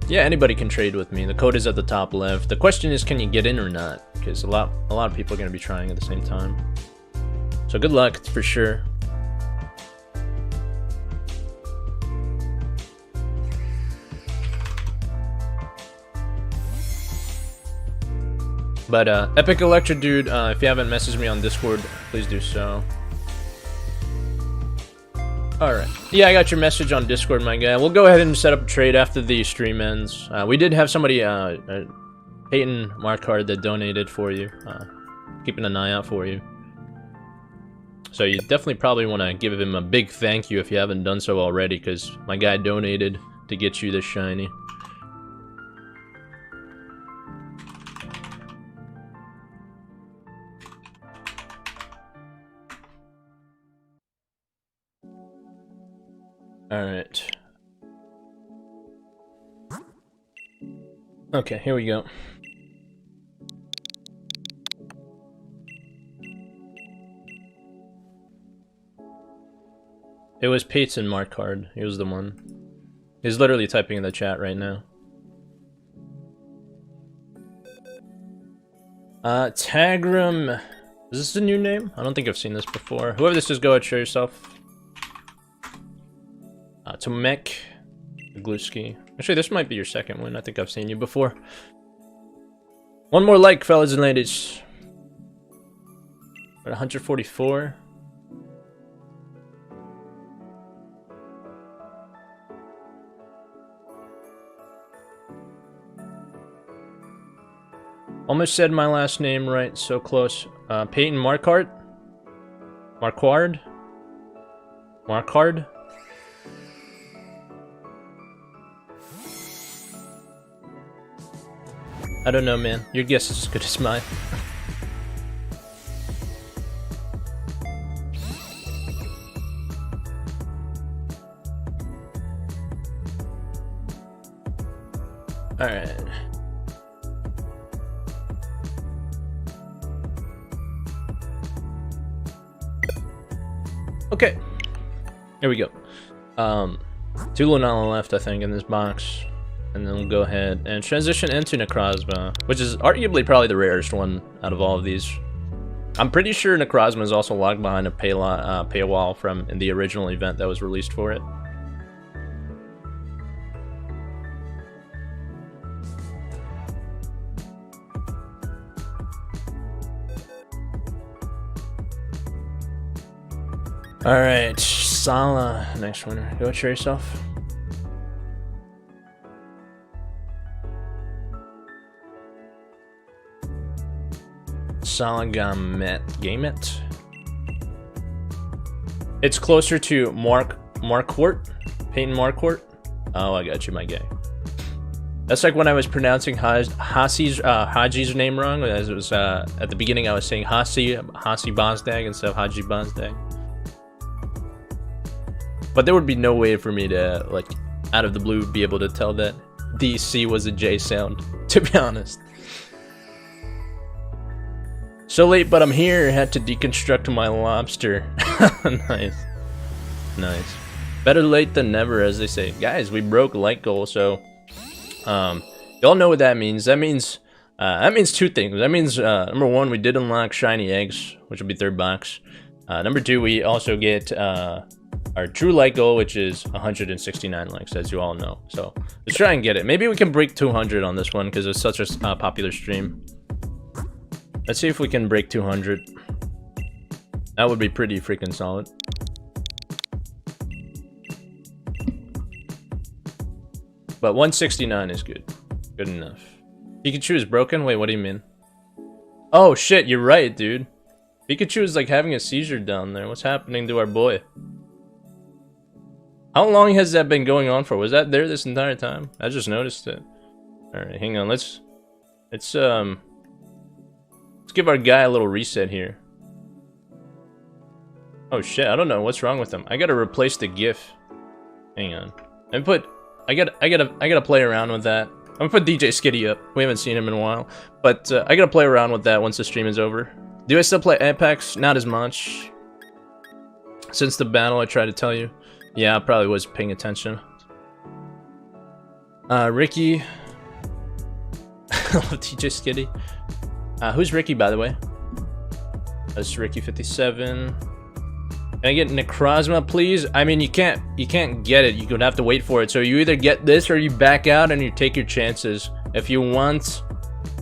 Yeah, anybody can trade with me. The code is at the top left. The question is, can you get in or not? Because a lot of people are going to be trying at the same time. So good luck, for sure. But Epic Electro dude, if you haven't messaged me on Discord, please do so. Alright. Yeah, I got your message on Discord, my guy. We'll go ahead and set up a trade after the stream ends. We did have somebody, Peyton Marquardt, that donated for you. Keeping an eye out for you. So you definitely probably want to give him a big thank you if you haven't done so already, because my guy donated to get you this shiny. Alright. Okay, here we go. It was Peyton Marquardt. He was the one. He's literally typing in the chat right now. Tagram. Is this a new name? I don't think I've seen this before. Whoever this is, go ahead, show yourself. Tomek Gluski. Actually, this might be your second one. I think I've seen you before. One more like, fellas and ladies. We're at 144. Almost said my last name right, so close. Peyton Marquardt? Marquardt? Marquardt? I don't know, man. Your guess is as good as mine. Alright. Okay. Here we go. 2 Lunala left, I think, in this box. And then we'll go ahead and transition into Necrozma, which is arguably probably the rarest one out of all of these. I'm pretty sure Necrozma is also locked behind a paywall from the original event that was released for it. Alright, Sala, next winner. Go show yourself. Gamet. It's closer to Marquardt? Peyton Marquardt? Oh, I got you, my guy. That's like when I was pronouncing Haji's name wrong. As it was at the beginning, I was saying Hasi Bozdag instead of Haji Bozdag. But there would be no way for me to, like, out of the blue, be able to tell that DC was a J sound, to be honest. So late, but I'm here. Had to deconstruct my lobster. Nice. Nice. Better late than never, as they say. Guys, we broke light goal, so... y'all know what that means. That means 2 things. That means, number 1, we did unlock shiny eggs, which will be 3rd box. Number 2, we also get, our true light goal, which is 169 likes, as you all know. So let's try and get it. Maybe we can break 200 on this one because it's such a popular stream. Let's see if we can break 200. That would be pretty freaking solid. But 169 is good. Good enough. Pikachu is broken? Wait, what do you mean? Oh shit, you're right, dude. Pikachu is like having a seizure down there. What's happening to our boy? How long has that been going on for? Was that there this entire time? I just noticed it. Alright, hang on. Let's give our guy a little reset here. Oh shit, I don't know what's wrong with him. I gotta replace the GIF. Hang on. I gotta play around with that. I'm gonna put DJ Skitty up. We haven't seen him in a while. But I gotta play around with that once the stream is over. Do I still play Apex? Not as much. Since the battle, I tried to tell you. Yeah, I probably was paying attention. Ricky. DJ Skitty. Who's Ricky, by the way? That's Ricky57. Can I get Necrozma, please? I mean, you can't get it. You would have to wait for it. So you either get this or you back out and you take your chances. If you want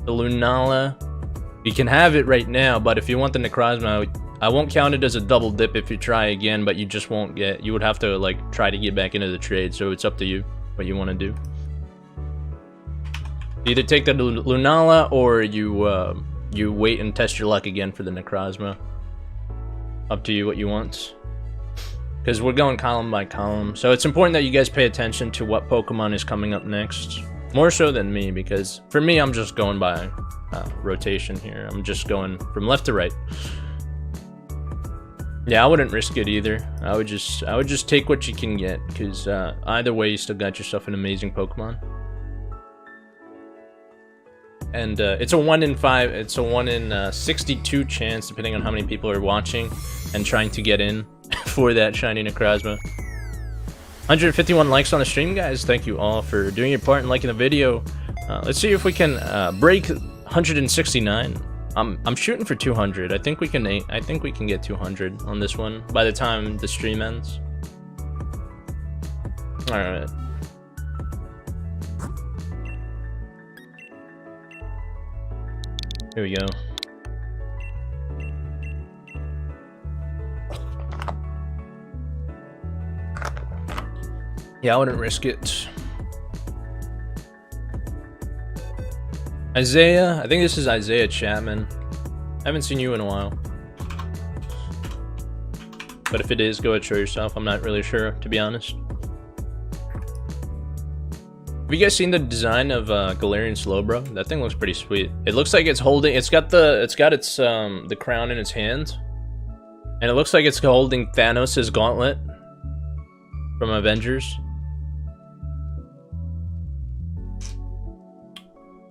the Lunala, you can have it right now. But if you want the Necrozma, I won't count it as a double dip if you try again. But you just won't get. You would have to like try to get back into the trade. So it's up to you what you want to do. Either take the Lunala or you wait and test your luck again for the Necrozma. Up to you what you want. Because we're going column by column. So it's important that you guys pay attention to what Pokemon is coming up next. More so than me, because for me, I'm just going by rotation here. I'm just going from left to right. Yeah, I wouldn't risk it either. I would just take what you can get, because either way, you still got yourself an amazing Pokemon. And it's a 1 in 5, it's a 1 in 62 chance, depending on how many people are watching and trying to get in for that shiny Necrozma. 151 likes on the stream, guys. Thank you all for doing your part and liking the video. Let's see if we can break 169. I'm shooting for 200. I think we can get 200 on this one by the time the stream ends. All right. Here we go. Yeah, I wouldn't risk it. Isaiah, I think this is Isaiah Chapman. I haven't seen you in a while. But if it is, go ahead and show yourself. I'm not really sure, to be honest. Have you guys seen the design of Galarian Slowbro? That thing looks pretty sweet. It looks like it's holding. It's got the crown in its hand, and it looks like it's holding Thanos' gauntlet from Avengers.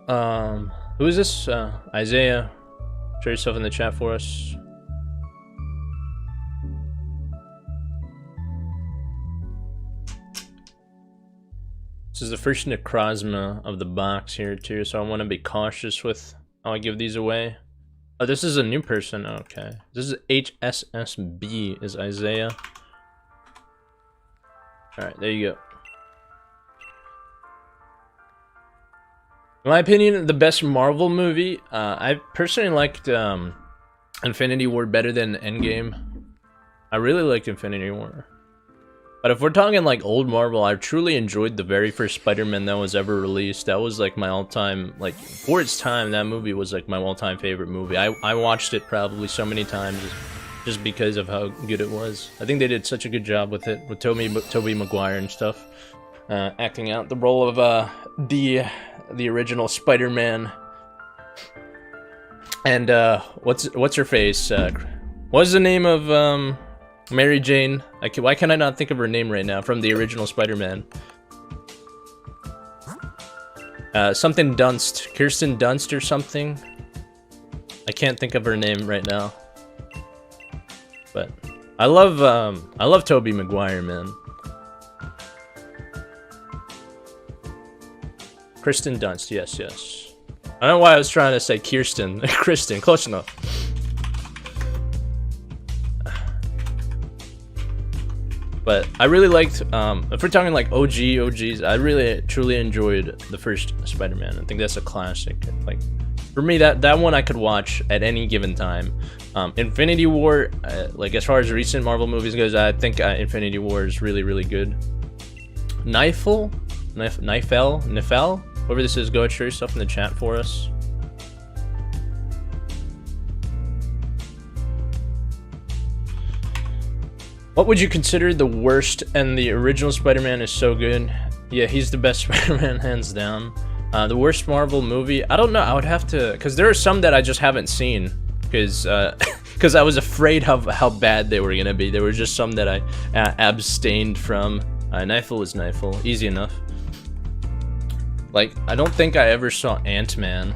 Who is this? Isaiah. Show yourself in the chat for us. This is the first Necrozma of the box here too, so I want to be cautious with how I give these away. Oh, this is a new person. Okay, this is HSSB is Isaiah. All right, there you go. In my opinion, the best Marvel movie. I personally liked Infinity War better than Endgame. I really liked Infinity War. But if we're talking like old Marvel, I truly enjoyed the very first Spider-Man that was ever released. That was like my all-time, like for its time, that movie was like my all-time favorite movie. I watched it probably so many times just because of how good it was. I think they did such a good job with it, with Tobey Maguire and stuff, acting out the role of the original Spider-Man. And what's her face? What's the name of Mary Jane? Why can I not think of her name right now from the original Spider-Man? Something Dunst, Kirsten Dunst or something. I can't think of her name right now. But I love Tobey Maguire, man. Kristen Dunst, yes. I don't know why I was trying to say Kirsten. Kristen, close enough. But I really liked, if we're talking like OGs, I really truly enjoyed the first Spider-Man. I think that's a classic. Like, for me, that one I could watch at any given time. Infinity War, like as far as recent Marvel movies goes, I think Infinity War is really, really good. Nifel, whoever this is, go share your stuff in the chat for us. What would you consider the worst? And the original Spider-Man is so good. Yeah, he's the best Spider-Man, hands down. The worst Marvel movie? I don't know. I would have to, because there are some that I just haven't seen, because I was afraid of how bad they were gonna be. There were just some that I abstained from. Nifel was Nifel, easy enough. Like, I don't think I ever saw Ant-Man,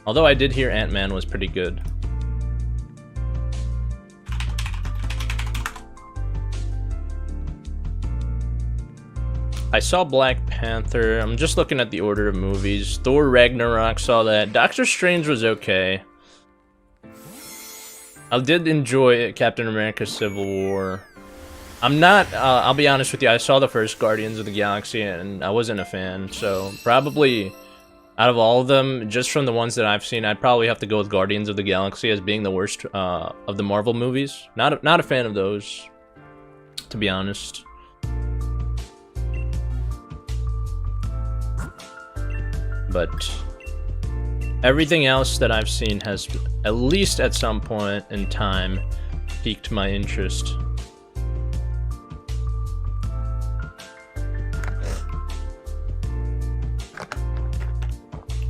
although I did hear Ant-Man was pretty good. I saw Black Panther. I'm just looking at the order of movies. Thor Ragnarok, saw that. Doctor Strange was okay. I did enjoy Captain America Civil War. I'm not, I'll be honest with you, I saw the first Guardians of the Galaxy and I wasn't a fan. So probably out of all of them, just from the ones that I've seen, I'd probably have to go with Guardians of the Galaxy as being the worst of the Marvel movies. Not a fan of those, to be honest. But everything else that I've seen has, at least at some point in time, piqued my interest.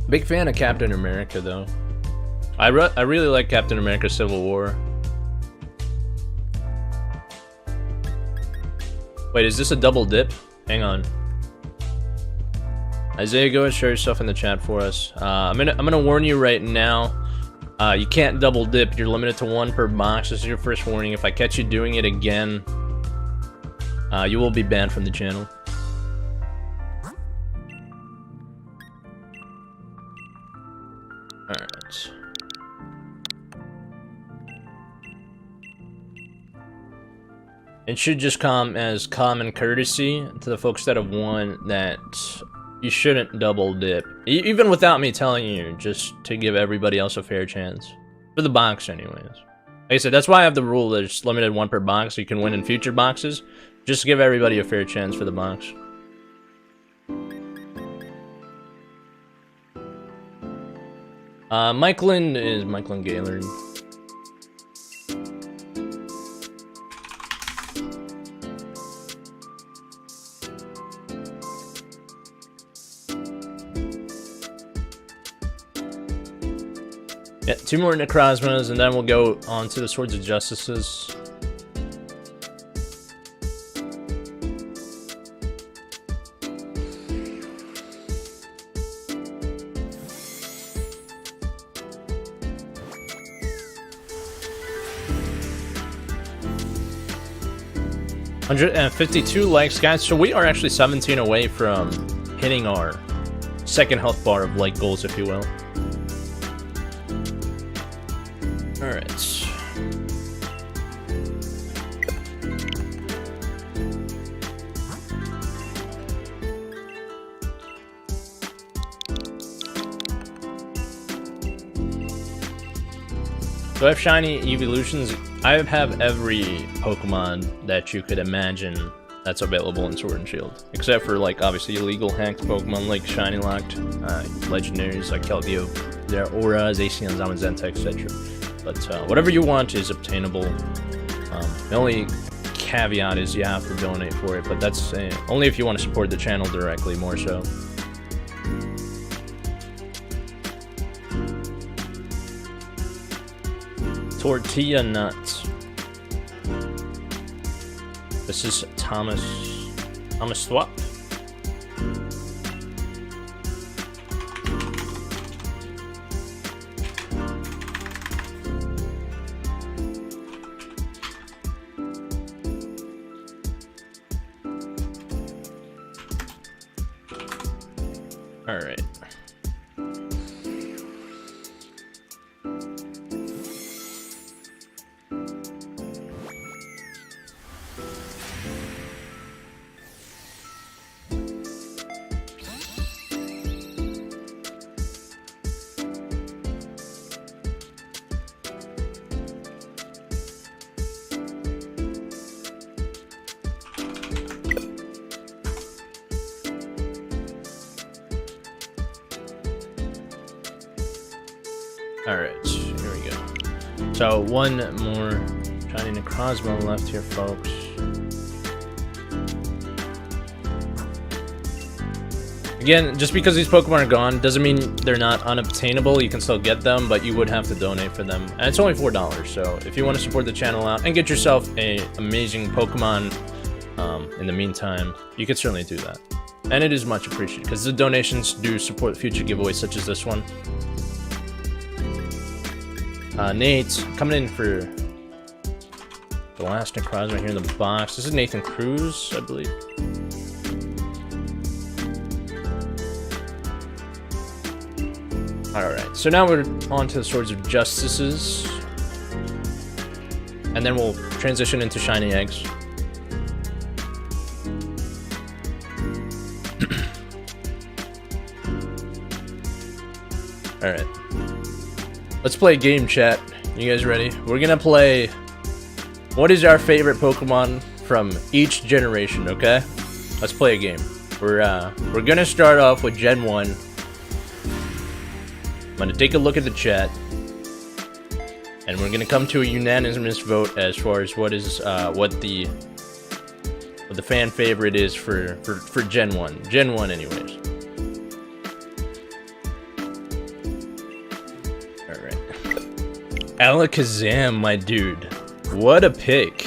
Big fan of Captain America, though. I really like Captain America Civil War. Wait, is this a double dip? Hang on. Isaiah, go and share yourself in the chat for us. I'm gonna warn you right now. You can't double dip. You're limited to one per box. This is your first warning. If I catch you doing it again, you will be banned from the channel. All right. It should just come as common courtesy to the folks that have won that you shouldn't double dip, even without me telling you, just to give everybody else a fair chance. For the box anyways. Like I said, that's why I have the rule that it's limited one per box, so you can win in future boxes. Just to give everybody a fair chance for the box. Michaelin is Michaelin Gaylord. Yeah, 2 more Necrozmas, and then we'll go on to the Swords of Justices. $152 likes, guys. So we are actually 17 away from hitting our second health bar of like goals, if you will. All right. So I have shiny evolutions. I have every Pokemon that you could imagine that's available in Sword and Shield, except for like obviously illegal hacked Pokemon like shiny locked, legendaries like Keldeo, Zeraora, Zacian, Zamazenta, etc. But whatever you want is obtainable. The only caveat is you have to donate for it, but that's only if you want to support the channel directly, more so. Tortilla nuts. This is Thomas Swap. All right. Alright, here we go. So, one more shiny Necrozma left here, folks. Again, just because these Pokemon are gone doesn't mean they're not unobtainable. You can still get them, but you would have to donate for them. And it's only $4, so if you want to support the channel out and get yourself an amazing Pokemon in the meantime, you could certainly do that. And it is much appreciated, because the donations do support future giveaways such as this one. Nate, coming in for the last Necrozma here in the box. This is Nathan Cruz, I believe. Alright, so now we're on to the Swords of Justices. And then we'll transition into Shiny Eggs. Alright. Let's play a game, chat. You guys ready? We're gonna play what is our favorite Pokemon from each generation, okay? Let's play a game. We're gonna start off with Gen 1. I'm gonna take a look at the chat. And we're gonna come to a unanimous vote as far as what is what the fan favorite is for Gen 1. Gen 1 anyways. Alakazam, my dude. What a pick.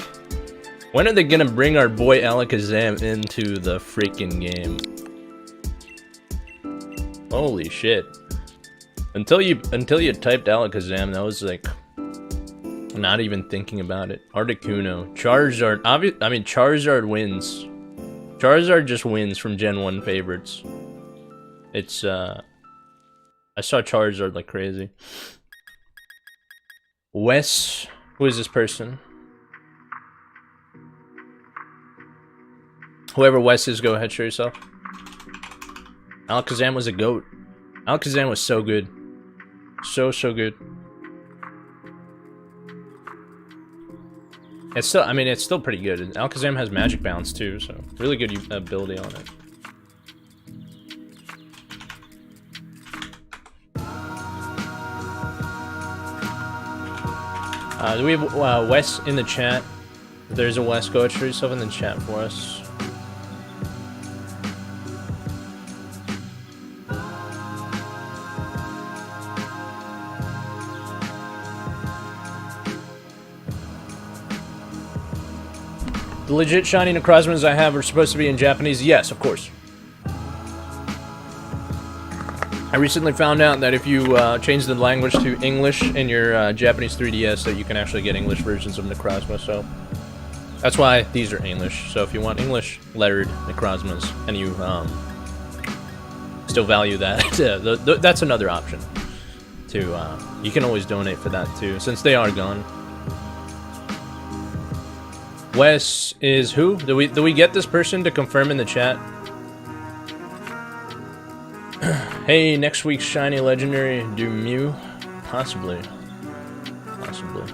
When are they gonna bring our boy Alakazam into the freaking game? Holy shit. Until you typed Alakazam, that was like not even thinking about it. Articuno. Charizard. I mean Charizard wins. Charizard just wins from Gen 1 favorites. It's I saw Charizard like crazy. Wes, who is this person? Whoever Wes is, go ahead, show yourself. Alakazam was a goat. Alakazam was so good. So good. It's still, I mean, it's still pretty good. Alakazam has Magic Bounce too, so really good ability on it. Do we have Wes in the chat? If there's a Wes, go ahead, show yourself in the chat for us. The legit shiny Necrozmas I have are supposed to be in Japanese? Yes, of course. I recently found out that if you change the language to English in your Japanese 3DS, that you can actually get English versions of Necrozma, so that's why these are English. So if you want English lettered Necrozmas and you still value that, that's another option. You can always donate for that too, since they are gone. Wes is who? Do we get this person to confirm in the chat? Hey, next week's shiny legendary, do Mew? Possibly. Possibly.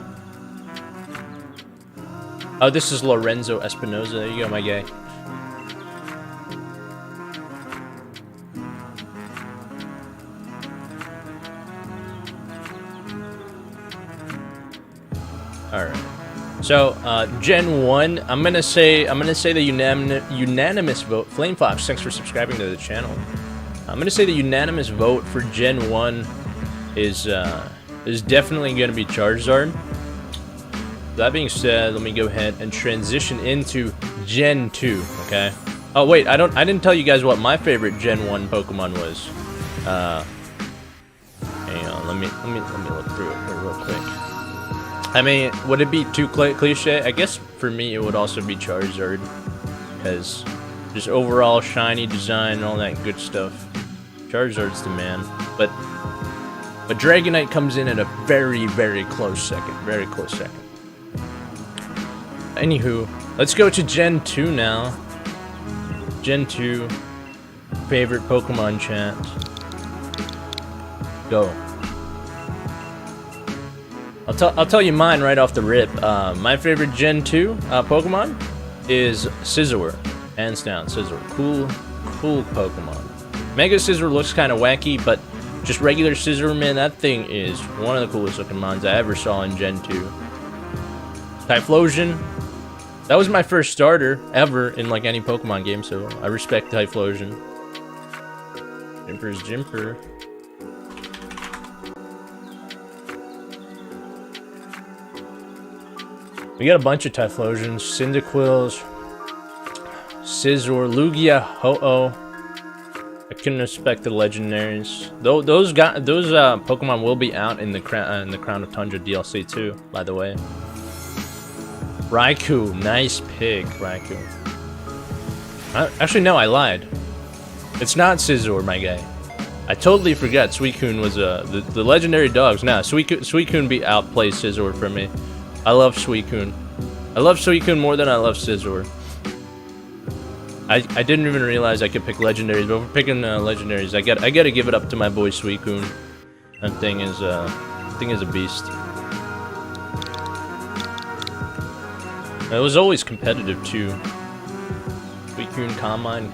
Oh, this is Lorenzo Espinoza. There you go, my guy. Alright. So, Gen 1, I'm gonna say the unanimous vote. Flame Fox, thanks for subscribing to the channel. I'm gonna say the unanimous vote for Gen 1 is definitely gonna be Charizard. That being said, let me go ahead and transition into Gen 2, okay? Oh wait, I didn't tell you guys what my favorite Gen 1 Pokemon was. Hang on, let me look through it here real quick. I mean, would it be too cliche? I guess for me it would also be Charizard, because just overall shiny design and all that good stuff. Charizard's the man, but Dragonite comes in at a very, very close second. Very close second. Anywho, let's go to Gen 2 now. Gen 2, favorite Pokemon chat. Go. I'll tell you mine right off the rip. My favorite Gen 2 Pokemon is Scizor. Hands down, Scizor. Cool Pokemon. Mega Scizor looks kind of wacky, but just regular Scizor, man, that thing is one of the coolest looking mons I ever saw in Gen 2. Typhlosion. That was my first starter ever in like any Pokemon game, so I respect Typhlosion. Jimper's Jimper. We got a bunch of Typhlosions, Cyndaquils, Scizor, Lugia, Ho-Oh. I couldn't respect the Legendaries. Those Pokemon will be out in the Crown of Tundra DLC too, by the way. Raikou, nice pick, Raikou. Actually, no, I lied. It's not Scizor, my guy. I totally forgot Suicune was the legendary dogs. Nah, Suicune outplays Scizor for me. I love Suicune. I love Suicune more than I love Scizor. I didn't even realize I could pick legendaries, but we're picking legendaries. I gotta give it up to my boy Suicune. That thing is a beast. It was always competitive too. Suicune, Combine.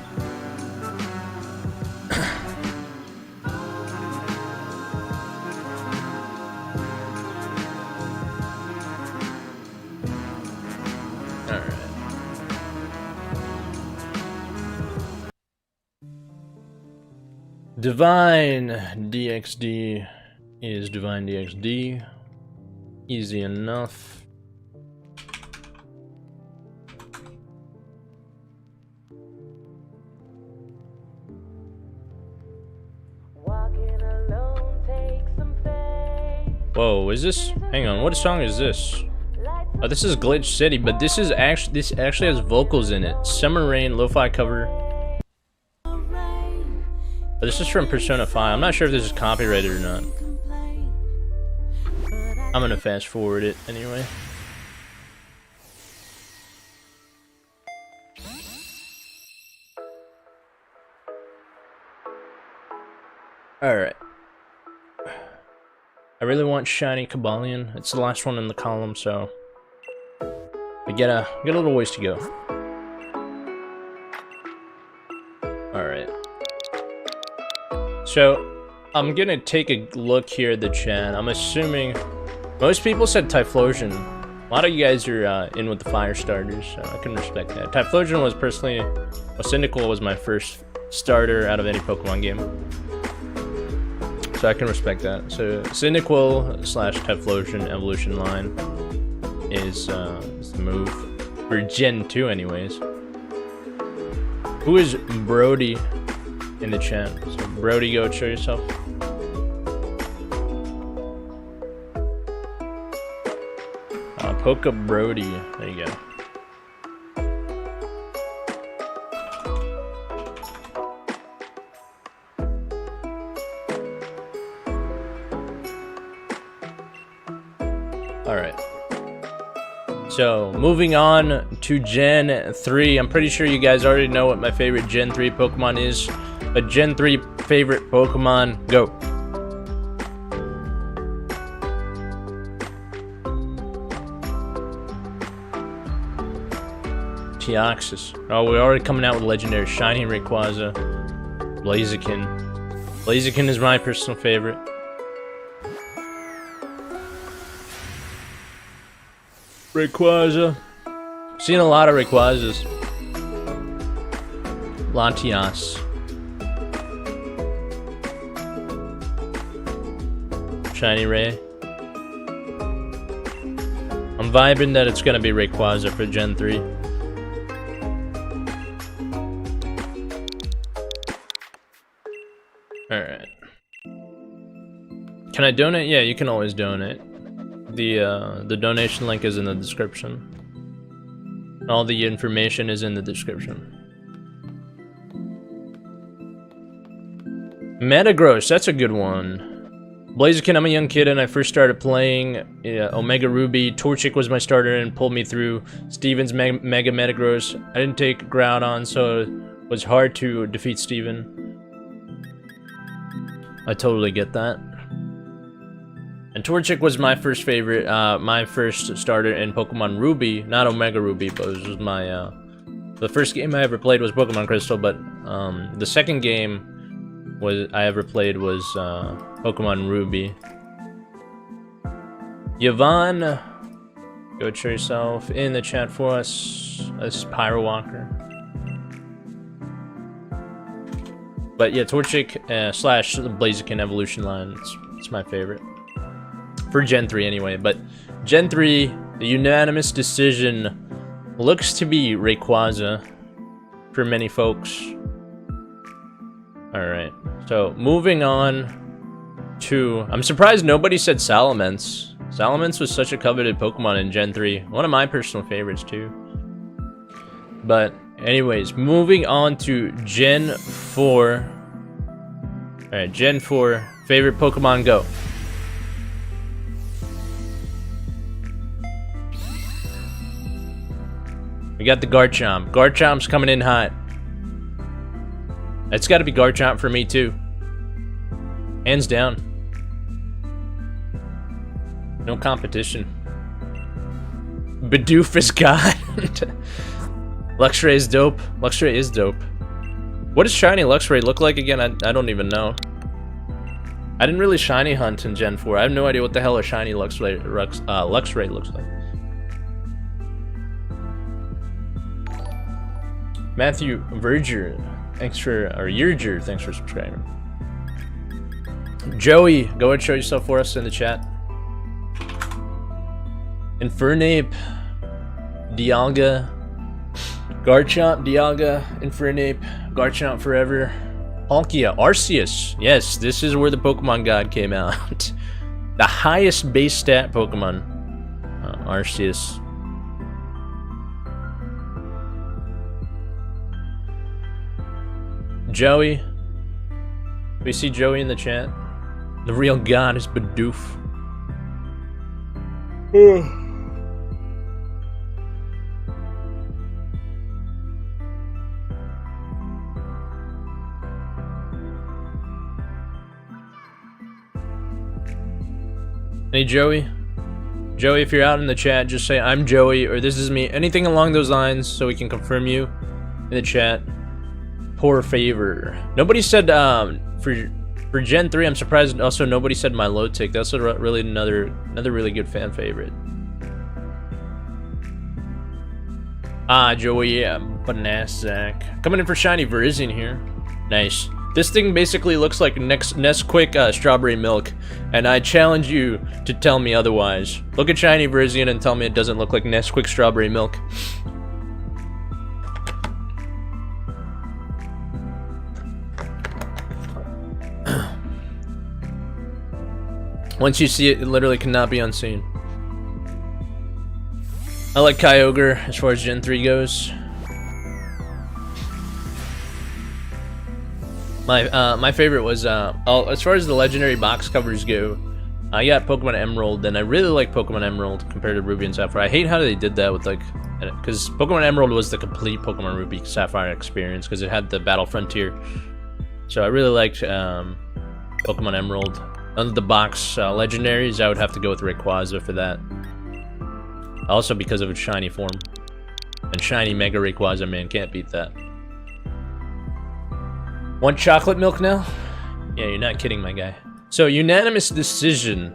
Divine DXD is Divine DXD. Easy enough. Whoa, is this? Hang on, what song is this? Oh, this is Glitch City, but this actually has vocals in it. Summer Rain, lo-fi cover. Oh, this is from Persona 5. I'm not sure if this is copyrighted or not. I'm gonna fast forward it anyway. Alright. I really want shiny Cobalion. It's the last one in the column, so we get a little ways to go. Alright. So, I'm gonna take a look here at the chat. I'm assuming most people said Typhlosion. A lot of you guys are in with the fire starters, so I can respect that. Typhlosion was personally, Cyndaquil was my first starter out of any Pokemon game, so I can respect that. So Cyndaquil / Typhlosion evolution line is the move. For Gen 2 anyways. Who is Brody in the chat? So Brody, go show yourself. Poke Brody. There you go. Alright. So, moving on to Gen 3. I'm pretty sure you guys already know what my favorite Gen 3 Pokemon is. But Gen 3 favorite Pokemon, go. Teoxys. Oh, we're already coming out with Legendary. Shiny Rayquaza. Blaziken. Blaziken is my personal favorite. Rayquaza. Seen a lot of Rayquazas. Latias. Shiny Ray. I'm vibing that it's gonna be Rayquaza for Gen 3. Alright. Can I donate? Yeah, you can always donate. The donation link is in the description. All the information is in the description. Metagross, that's a good one. Blaziken, I'm a young kid and I first started playing Omega Ruby. Torchic was my starter and pulled me through Steven's Mega Metagross. I didn't take Groudon, so it was hard to defeat Steven. I totally get that. And Torchic was my first favorite, my first starter in Pokemon Ruby. Not Omega Ruby, but it was my, the first game I ever played was Pokemon Crystal, but the second game I ever played was Pokemon Ruby. Yvonne, go show yourself in the chat for us. This is Pyro Walker. But yeah, Torchic slash the Blaziken evolution line, it's my favorite. For Gen 3 anyway, but Gen 3, the unanimous decision looks to be Rayquaza for many folks. Alright, so moving on to... I'm surprised nobody said Salamence. Salamence was such a coveted Pokemon in Gen 3. One of my personal favorites too. But anyways, moving on to Gen 4. Alright, Gen 4. Favorite Pokemon, go. We got the Garchomp. Garchomp's coming in hot. It's got to be Garchomp for me too. Hands down. No competition. Bidoof is God. Luxray is dope. Luxray is dope. What does shiny Luxray look like again? I don't even know. I didn't really shiny hunt in Gen 4. I have no idea what the hell a shiny Luxray looks like. Matthew Verger, thanks for, or Yerger, thanks for subscribing. Joey, go ahead and show yourself for us in the chat. Infernape, Dialga, Garchomp, Dialga, Infernape, Garchomp forever. Palkia, Arceus. Yes, this is where the Pokemon God came out. The highest base stat Pokemon. Arceus. Joey. We see Joey in the chat. The real God is Bidoof. Hey Joey. Joey, if you're out in the chat, just say I'm Joey or this is me. Anything along those lines so we can confirm you in the chat. Poor favor. Nobody said for Gen 3, I'm surprised also nobody said Milotic. That's really another really good fan favorite. Ah, Joey, yeah, Banassac. Coming in for shiny Virizion here. Nice. This thing basically looks like Nesquik strawberry milk, and I challenge you to tell me otherwise. Look at shiny Virizion and tell me it doesn't look like Nesquik strawberry milk. Once you see it, it literally cannot be unseen. I like Kyogre as far as Gen 3 goes. My favorite was as far as the legendary box covers go, I got Pokemon Emerald, and I really like Pokemon Emerald compared to Ruby and Sapphire. I hate how they did that with like, because Pokemon Emerald was the complete Pokemon Ruby Sapphire experience because it had the Battle Frontier. So I really liked Pokemon Emerald. Under the box legendaries, I would have to go with Rayquaza for that. Also because of its shiny form. And shiny Mega Rayquaza, man, can't beat that. Want chocolate milk now? Yeah, you're not kidding, my guy. So, unanimous decision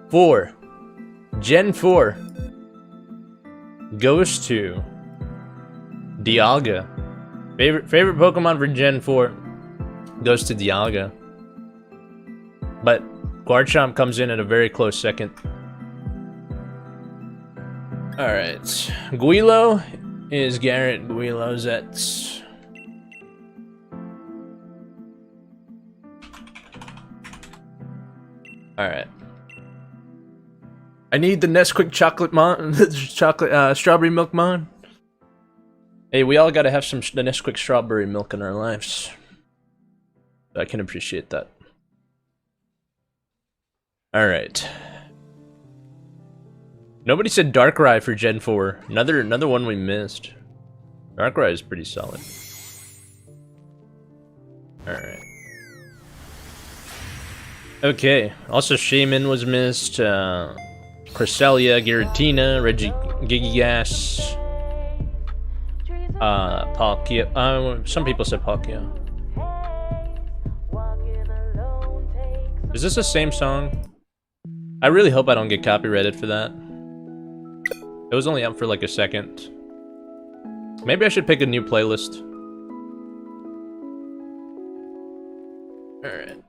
for Gen 4 goes to Dialga. Favorite Pokemon for Gen 4 goes to Dialga. But Garchomp comes in at a very close second. Alright. Guilo is Garrett. Guilo's at... Alright. I need the Nesquik chocolate strawberry milk mon. Hey, we all gotta have the Nesquik strawberry milk in our lives. I can appreciate that. Alright. Nobody said Darkrai for Gen 4. Another one we missed. Darkrai is pretty solid. Alright. Okay. Also, Shaman was missed. Cresselia, Giratina, Regigigas. Palkia. Some people said Palkia. Is this the same song? I really hope I don't get copyrighted for that. It was only up for like a second. Maybe I should pick a new playlist. Alright.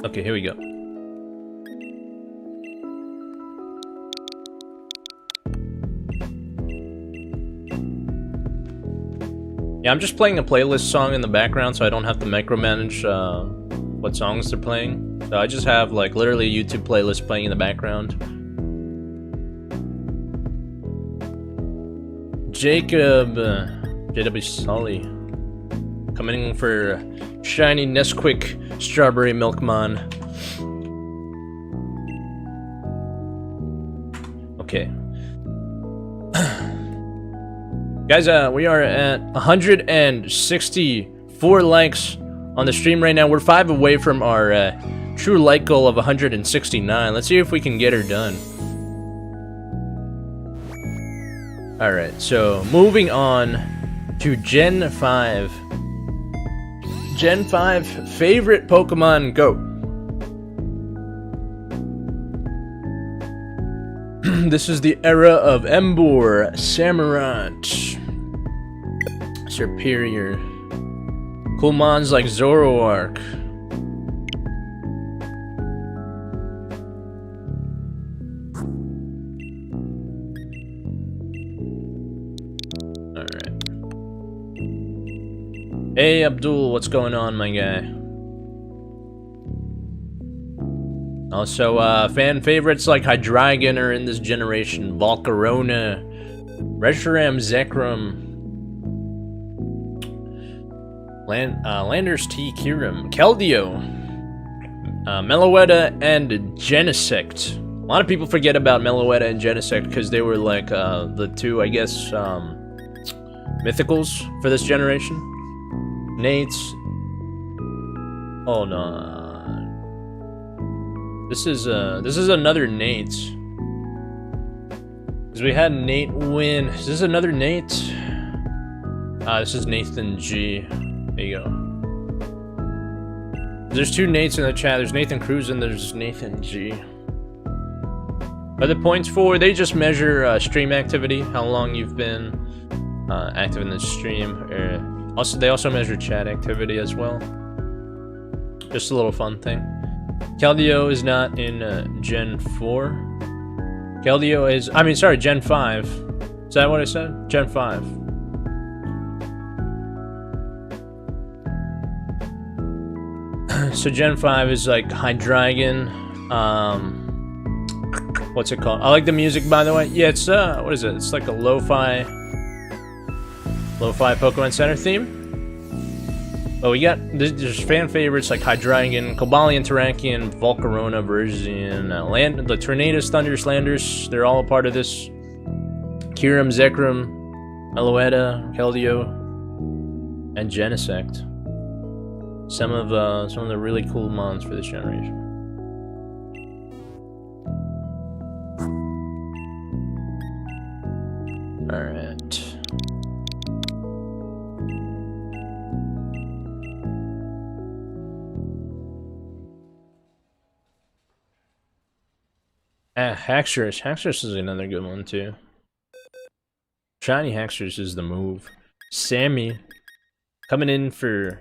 Okay, here we go. Yeah, I'm just playing a playlist song in the background so I don't have to micromanage what songs they're playing. So I just have like literally a YouTube playlist playing in the background. Jacob Sully coming for shiny Nesquik strawberry milkmon. Okay. Guys, we are at 164 likes on the stream right now. We're 5 away from our true like goal of 169. Let's see if we can get her done. Alright, so moving on to Gen 5. Gen 5 favorite Pokemon, go. This is the era of Emboar, Samurott, Serperior, cool mons like Zoroark. Alright. Hey Abdul, what's going on, my guy? Also, fan favorites like Hydreigon are in this generation. Volcarona, Reshiram, Zekrom, Landers T, Kyurem, Keldeo, Meloetta, and Genesect. A lot of people forget about Meloetta and Genesect because they were like the two, I guess, mythicals for this generation. Nates. Oh no. This is another Nate. Because we had Nate win. Is this another Nate? This is Nathan G. There you go. There's 2 Nates in the chat. There's Nathan Cruz and there's Nathan G. Are the points for? They just measure stream activity, how long you've been active in the stream. They also measure chat activity as well. Just a little fun thing. Keldeo is not in Gen 4. Keldeo is... Gen 5. Is that what I said? Gen 5. So Gen 5 is like Hydreigon. What's it called? I like the music, by the way. Yeah, it's what is it? It's like a lo-fi Pokemon Center theme. But we got there's fan favorites like Hydreigon, Cobalion, Terrakion, Volcarona, Virizion, the Tornadus, Thundurus, Landers. They're all a part of this. Kyurem, Zekrom, Meloetta, Keldeo, and Genesect. Some of the really cool mons for this generation. All right. Haxorus. Haxorus is another good one too. Shiny Haxorus is the move. Sammy coming in for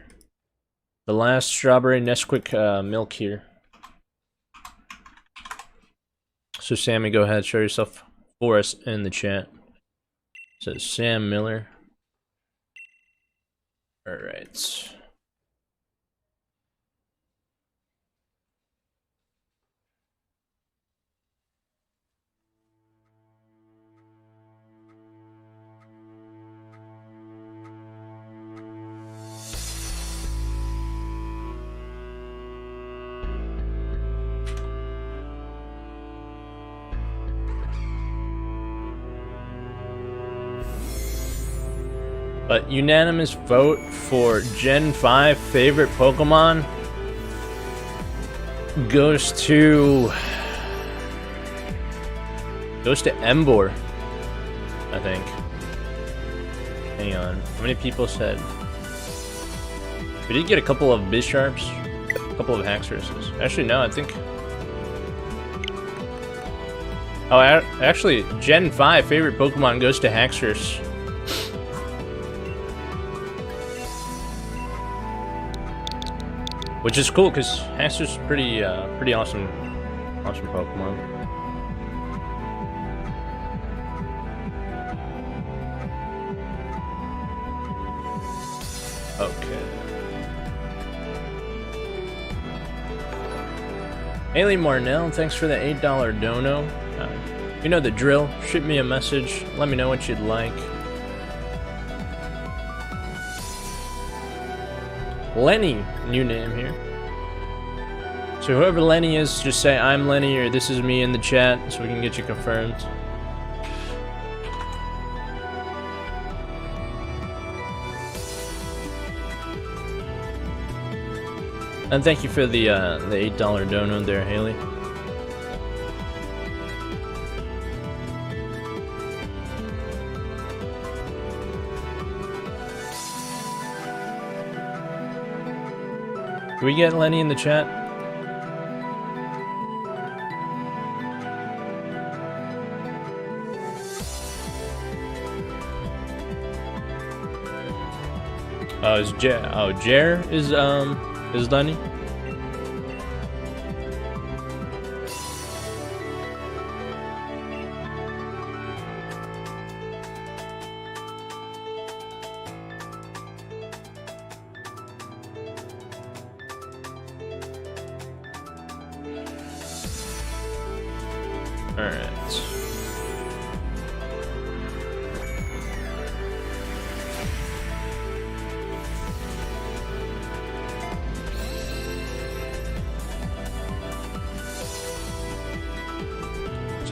the last strawberry Nesquik milk here. So Sammy, go ahead, show yourself for us in the chat. Says Sam Miller. All right. But unanimous vote for Gen 5 favorite Pokemon goes to Emboar, I think. Hang on, how many people said? We did get a couple of Bisharps, a couple of Haxoruses. Actually, no, I think. Oh, actually, Gen 5 favorite Pokemon goes to Haxorus. Which is cool, because Haxorus is pretty awesome Pokemon. Okay. Haley Marnell, thanks for the $8 dono. You know the drill. Shoot me a message. Let me know what you'd like. Lenny, new name here. So whoever Lenny is, just say I'm Lenny or this is me in the chat so we can get you confirmed. And thank you for the $8 dono there, Haley. Can we get Lenny in the chat? Jer is Lenny?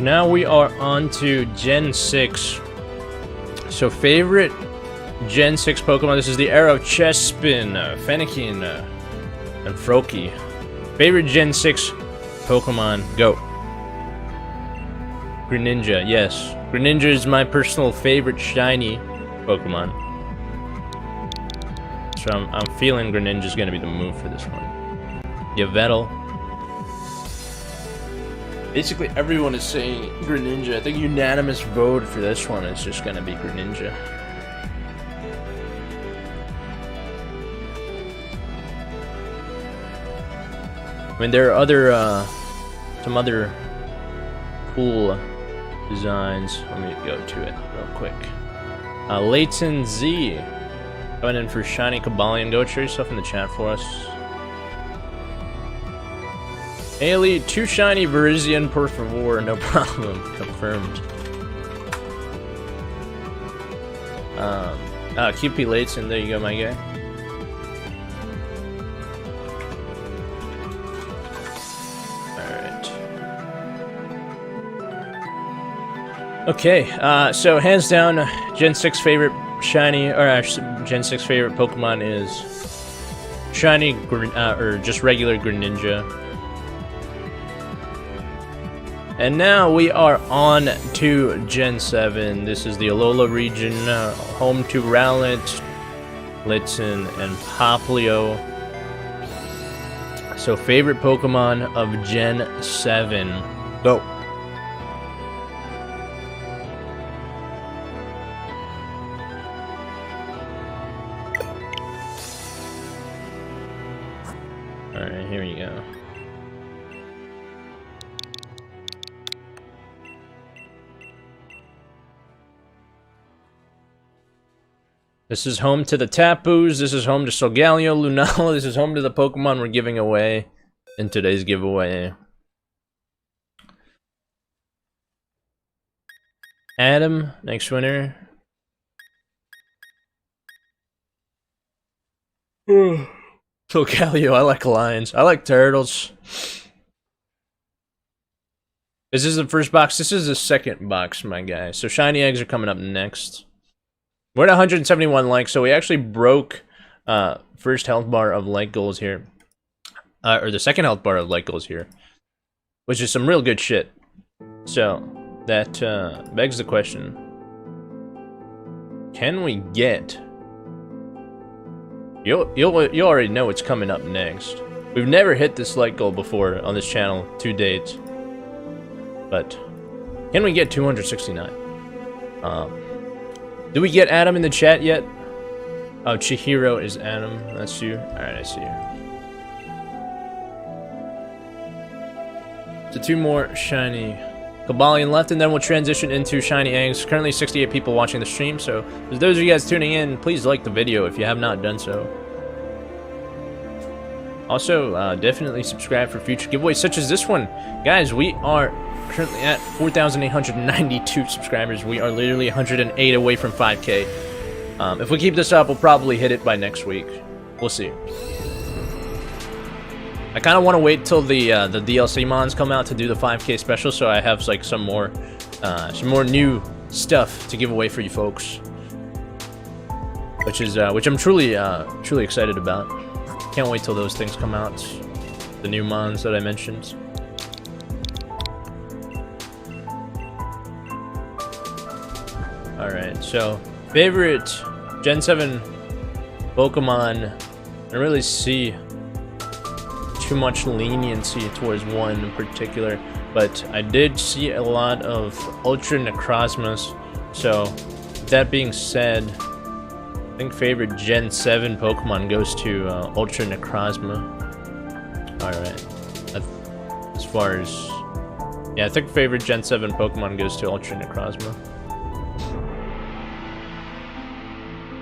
Now we are on to Gen 6. So favorite Gen 6 Pokemon. This is the era of Chespin, Fennekin, and Froakie. Favorite Gen 6 Pokemon, go. Greninja, yes. Greninja is my personal favorite shiny Pokemon. So I'm feeling Greninja's gonna be the move for this one. Yveltal. Basically, everyone is saying Greninja. I think unanimous vote for this one is just gonna be Greninja. I mean, there are other, some other cool designs. Let me go to it real quick. Leighton Z coming in for shiny Cobalion. Go show yourself in the chat for us. Haley, 2 shiny Virizion per favor, no problem. Confirmed. QP Latson, there you go, my guy. Alright. Okay, so hands down, Gen 6 favorite shiny, or Gen 6 favorite Pokemon is shiny, or just regular Greninja. And now we are on to Gen 7. This is the Alola region, home to Rowlet, Blitzen, and Poplio. So favorite Pokemon of Gen 7. Go! Alright, here we go. This is home to the Tapus, this is home to Solgaleo, Lunala, this is home to the Pokemon we're giving away in today's giveaway. Adam, next winner. Solgaleo, I like lions. I like turtles. This is the first box. This is the second box, my guy. So shiny eggs are coming up next. We're at 171 likes, so we actually broke first health bar of like goals here. Or the second health bar of like goals here. Which is some real good shit. So, that begs the question. Can we get... You already know what's coming up next. We've never hit this like goal before on this channel to date. But, can we get 269? Do we get Adam in the chat yet? Oh, Chihiro is Adam. That's you. Alright, I see you. So 2 more shiny Cobalion left, and then we'll transition into shiny eggs. Currently 68 people watching the stream, so for those of you guys tuning in, please like the video if you have not done so. Also, definitely subscribe for future giveaways such as this one. Guys, we are currently at 4,892 subscribers. We are literally 108 away from 5K. If we keep this up, we'll probably hit it by next week. We'll see. I kind of want to wait till the DLC mons come out to do the 5K special, so I have like some more new stuff to give away for you folks, which I'm truly excited about. Can't wait till those things come out. The new mons that I mentioned. Alright, so favorite Gen 7 Pokemon, I don't really see too much leniency towards one in particular, but I did see a lot of Ultra Necrozmas, so that being said, I think favorite Gen 7 Pokemon goes to Ultra Necrozma. Alright, as far as... yeah, I think favorite Gen 7 Pokemon goes to Ultra Necrozma.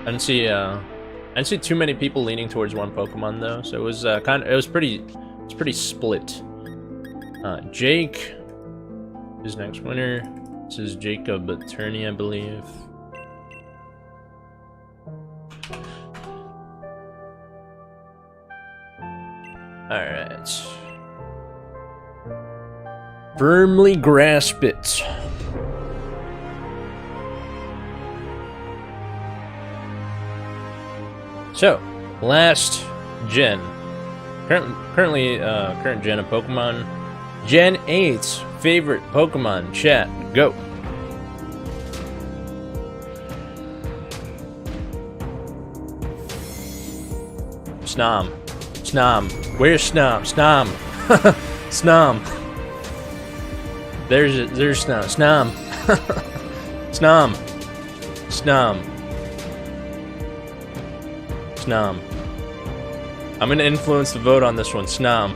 I didn't see too many people leaning towards one Pokemon though, so it was pretty split. Jake is next winner. This is Jacob Attorney, I believe. Alright. Firmly grasp it. So, last gen. Current gen of Pokemon. Gen 8's favorite Pokemon. Chat, go. Snom. Snom. Where's Snom? Snom. Snom. There's Snom. Snom. Snom. Snom. Snom. I'm gonna influence the vote on this one. Snom.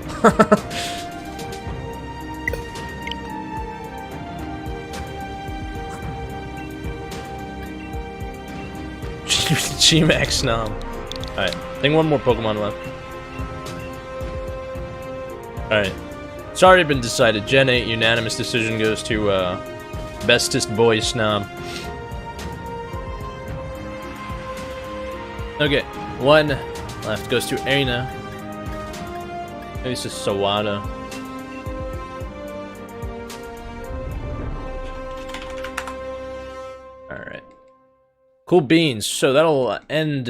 G-Max Snom. Alright, I think one more Pokemon left. Alright. It's already been decided. Gen 8 unanimous decision goes to bestest boy snob. Okay, 1 left goes to Aina. Maybe it's just Sawada. Alright. Cool beans. So that'll end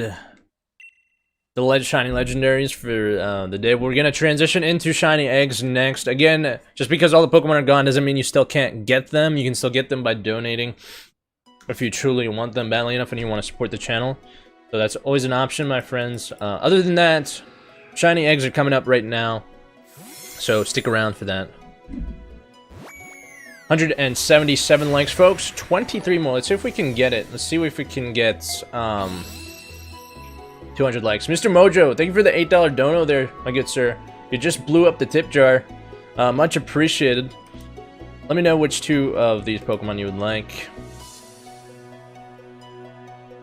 the shiny legendaries for the day. We're gonna transition into shiny eggs next. Again, just because all the Pokemon are gone doesn't mean you still can't get them. You can still get them by donating if you truly want them badly enough and you want to support the channel. So that's always an option, my friends. Other than that, shiny eggs are coming up right now, so stick around for that. 177 likes, folks. 23 more. Let's see if we can get it. Let's see if we can get 200 likes. Mr. Mojo, thank you for the $8 dono there, my good sir. You just blew up the tip jar. Much appreciated. Let me know which 2 of these Pokemon you would like.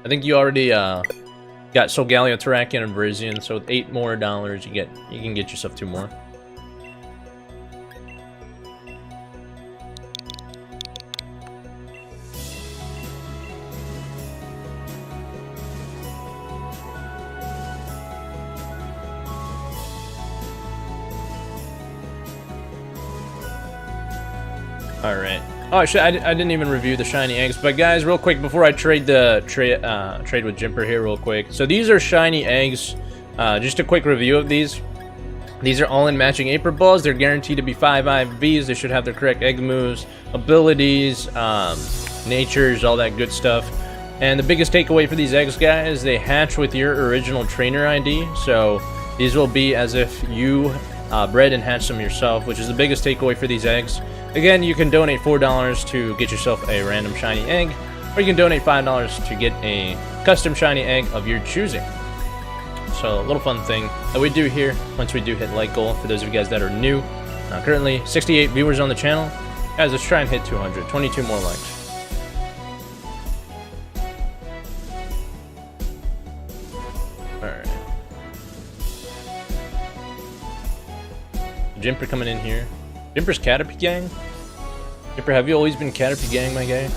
I think you already got Solgaleo, Terrakion, and Virizion, so with $8 more you can get yourself 2 more. Alright. Oh, shit, I didn't even review the shiny eggs. But guys, real quick, before I trade with Jimper here real quick. So these are shiny eggs. Just a quick review of these. These are all in matching Aper Balls. They're guaranteed to be 5 IVs. They should have their correct egg moves, abilities, natures, all that good stuff. And the biggest takeaway for these eggs, guys, they hatch with your original trainer ID. So these will be as if you bred and hatched them yourself, which is the biggest takeaway for these eggs. Again, you can donate $4 to get yourself a random shiny egg, or you can donate $5 to get a custom shiny egg of your choosing. So, a little fun thing that we do here once we do hit like goal, for those of you guys that are new. Currently, 68 viewers on the channel. Guys, let's try and hit 200. 22 more likes. Alright. Jimper coming in here. Jimper's Caterpie gang? Jimper, have you always been Caterpie gang, my guy?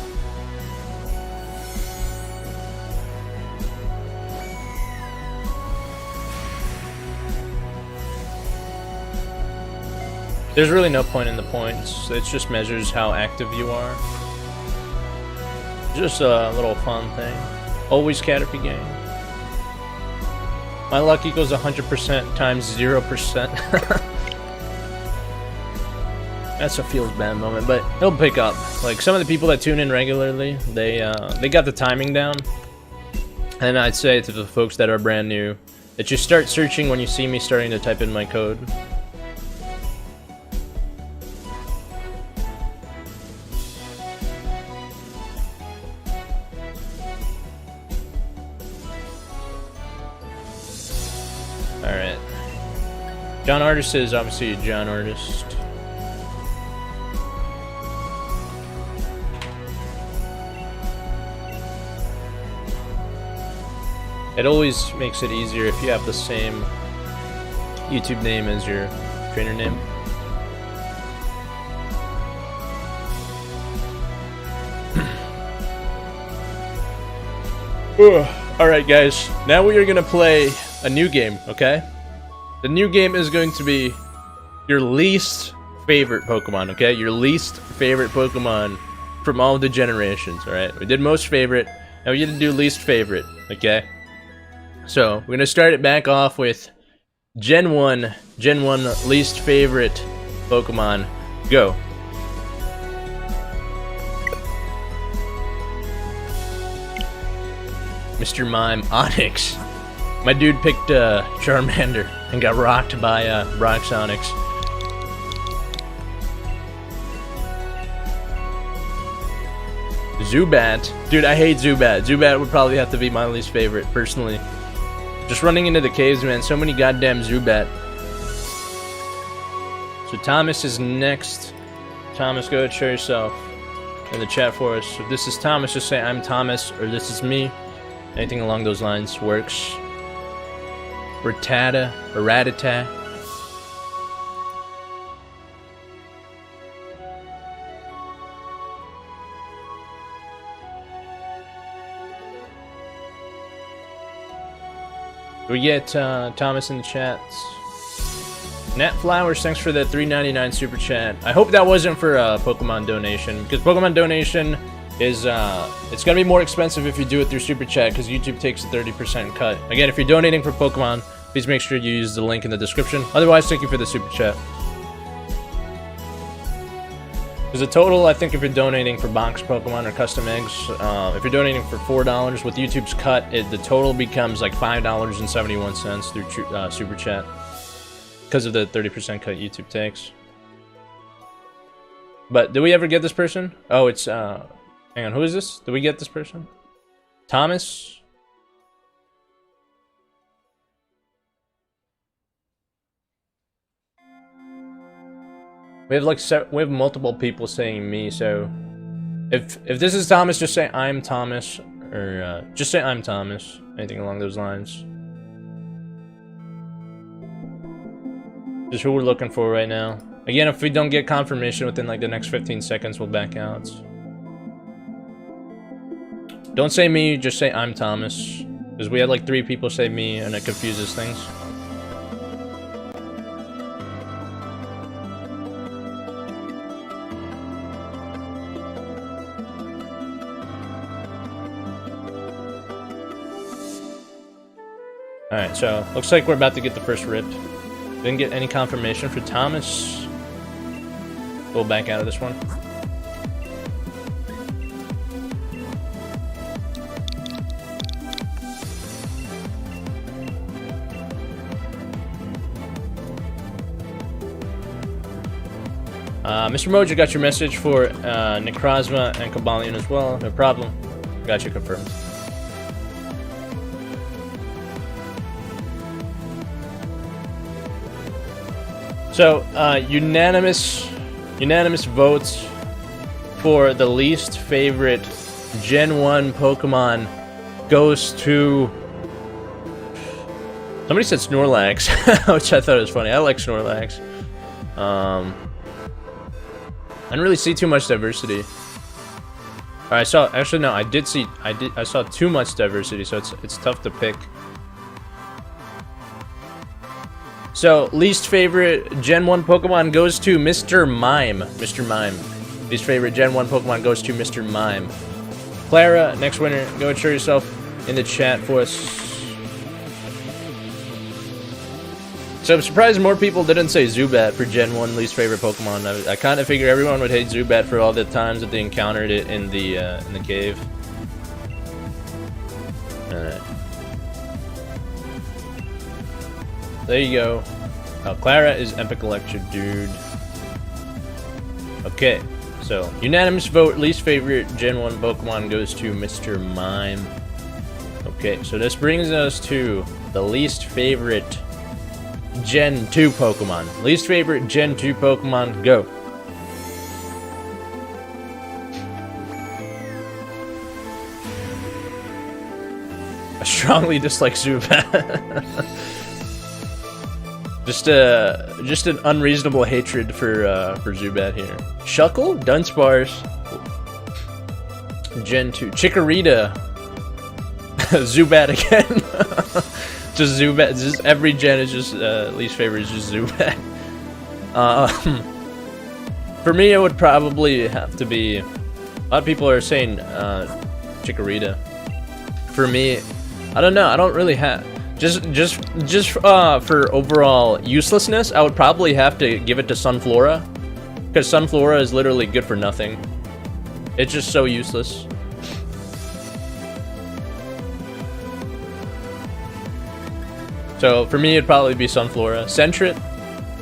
There's really no point in the points. It just measures how active you are. Just a little fun thing. Always Caterpie gang. My luck equals 100% times 0%. That's a feels bad moment, but it'll pick up. Like, some of the people that tune in regularly, they got the timing down. And I'd say to the folks that are brand new, that you start searching when you see me starting to type in my code. Alright. John Artist is obviously John Artist. It always makes it easier if you have the same YouTube name as your trainer name. Alright guys, now we are going to play a new game, okay? The new game is going to be your least favorite Pokemon, okay? Your least favorite Pokemon from all the generations, alright? We did most favorite, now we get to do least favorite, okay? So, we're going to start it back off with Gen 1 least favorite Pokemon. Go. Mr. Mime, Onyx. My dude picked Charmander and got rocked by Brock's Onyx. Zubat. Dude, I hate Zubat. Zubat would probably have to be my least favorite, personally. Just running into the caves, man. So many goddamn Zubat. So Thomas is next. Thomas, go ahead, show yourself in the chat for us. If this is Thomas, just say I'm Thomas, or this is me. Anything along those lines works. Rattata, or Rattata. We get Thomas in the chat. Nat Flowers, thanks for the $3.99 super chat. I hope that wasn't for a Pokemon donation, because Pokemon donation is it's gonna be more expensive if you do it through super chat, because YouTube takes a 30% cut. Again, if you're donating for Pokemon, please make sure you use the link in the description. Otherwise, thank you for the super chat. There's a total, I think, if you're donating for box Pokemon or custom eggs, if you're donating for $4 with YouTube's cut, the total becomes like $5.71 through super chat because of the 30% cut YouTube takes. But did we ever get this person? Oh, it's hang on, who is this? Did we get this person? Thomas? We have multiple people saying me, so if this is Thomas, just say I'm Thomas, or just say I'm Thomas, anything along those lines. Just who we're looking for right now. Again, if we don't get confirmation within like the next 15 seconds, we'll back out. Don't say me, just say I'm Thomas, because we had like 3 people say me, and it confuses things. Alright, so looks like we're about to get the first rip. Didn't get any confirmation for Thomas. We'll back out of this one. Mr. Mojo, got your message for Necrozma and Cobalion as well. No problem. Got you confirmed. So, unanimous votes for the least favorite Gen 1 Pokemon goes to... Somebody said Snorlax, which I thought was funny. I like Snorlax. I didn't really see too much diversity. I saw, actually no, I saw too much diversity, so it's tough to pick. So, least favorite Gen 1 Pokemon goes to Mr. Mime. Mr. Mime. Least favorite Gen 1 Pokemon goes to Mr. Mime. Clara, next winner, go and show yourself in the chat for us. So I'm surprised more people didn't say Zubat for Gen 1 least favorite Pokemon. I kind of figured everyone would hate Zubat for all the times that they encountered it in the cave. Alright. There you go. Clara is Epic Electric, dude. Okay, so unanimous vote, least favorite Gen 1 Pokemon goes to Mr. Mime. Okay, so this brings us to the least favorite Gen 2 Pokemon. Least favorite Gen 2 Pokemon, go. I strongly dislike Zubat. Just an unreasonable hatred for Zubat here. Shuckle, Dunsparce, Gen 2, Chikorita, Zubat again. Just Zubat. Just every gen is just least favorite is just Zubat. For me, it would probably have to be. A lot of people are saying Chikorita. For me, I don't know. I don't really have. Just for overall uselessness, I would probably have to give it to Sunflora, because Sunflora is literally good for nothing. It's just so useless. So for me, it'd probably be Sunflora. Sentret,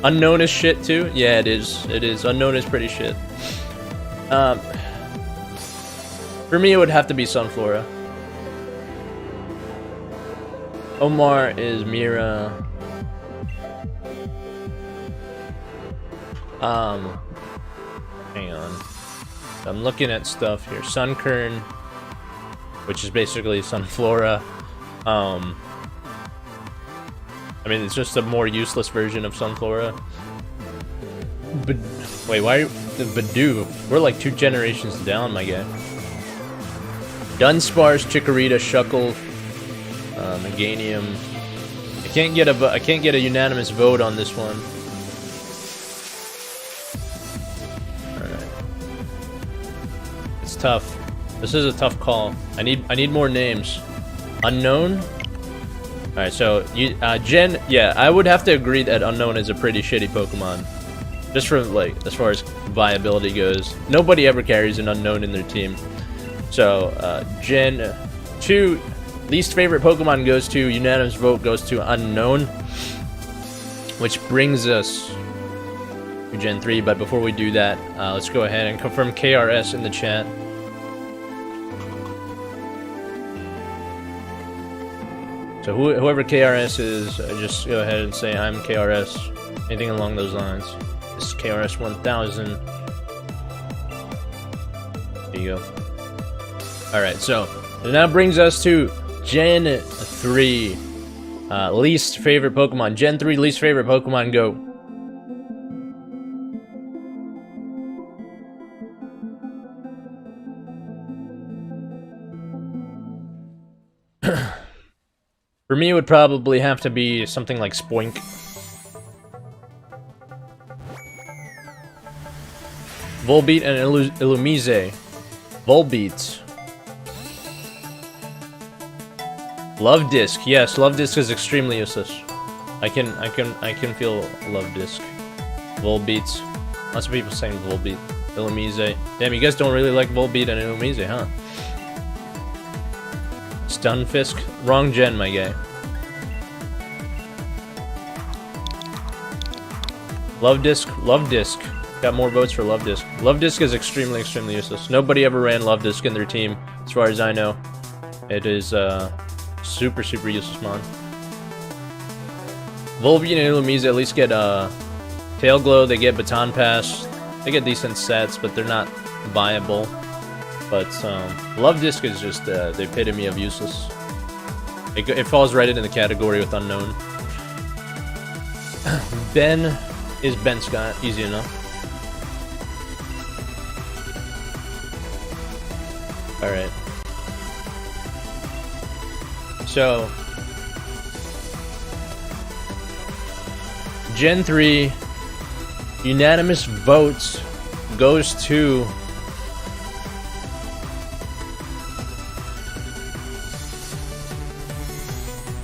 unknown as shit too. Yeah, it is. It is. Unknown is pretty shit. For me, it would have to be Sunflora. Omar is Mira. Hang on. I'm looking at stuff here. Sunkern, which is basically Sunflora. I mean, it's just a more useless version of Sunflora. But wait, why are the Badoo? We're like 2 generations down, my guy. Dunsparce, Chikorita, Shuckle, Meganium. can't get a unanimous vote on this one. All right. It's tough. This is a tough call. I need more names. Unknown. All right, so you Gen. Yeah, I would have to agree that Unknown is a pretty shitty Pokemon. Just from like as far as viability goes, nobody ever carries an Unknown in their team. So Gen 2, least favorite Pokemon goes to, unanimous vote goes to Unknown, which brings us to Gen 3. But before we do that, let's go ahead and confirm KRS in the chat. So whoever KRS is, just go ahead and say I'm KRS. Anything along those lines. This is KRS 1000. There you go. Alright, so that brings us to Gen 3. Least favorite Pokemon. Gen 3 least favorite Pokemon, go. For me, it would probably have to be something like Spoink. Volbeat and Illumise. Volbeat. Love Disc. Yes, Love Disc is extremely useless. I can feel Love Disc. Volbeat. Lots of people saying Volbeat. Illumise. Damn, you guys don't really like Volbeat and Illumise, huh? Stunfisk. Wrong gen, my guy. Love Disc. Love Disc. Got more votes for Love Disc. Love Disc is extremely useless. Nobody ever ran Love Disc in their team, as far as I know. It is super useless mon. Volbeat and Illumise at least get Tail Glow, they get Baton Pass, they get decent sets, but they're not viable. But Love Disc is just the epitome of useless. It falls right into the category with Unknown. Ben is Ben Scott, easy enough. Alright. So, Gen 3, unanimous votes goes to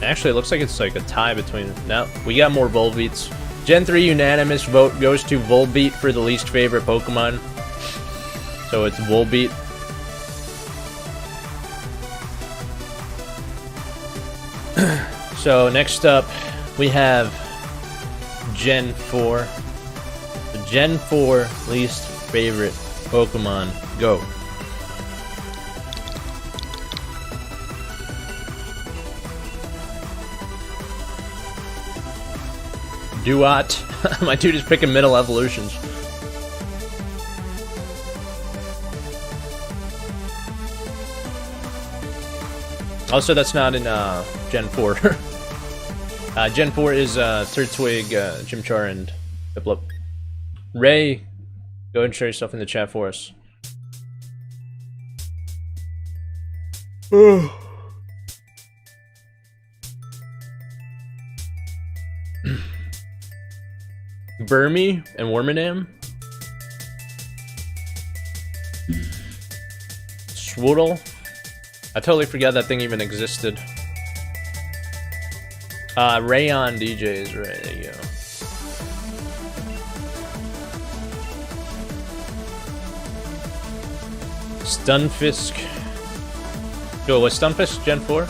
actually, it looks like it's like a tie between. Now, we got more Volbeats. Gen 3 unanimous vote goes to Volbeat for the least favorite Pokemon. So it's Volbeat. So next up, we have Gen 4. The Gen 4 least favorite Pokemon, go. Duat. My dude is picking middle evolutions. Also, that's not in Gen 4. Gen 4 is Turtwig, Chimchar, and Piplup. Ray, go ahead and share yourself in the chat for us. Burmy and Wormadam. Swoodle. I totally forgot that thing even existed. Rayon DJs, right, there you go. Stunfisk. Yo, was Stunfisk Gen 4? I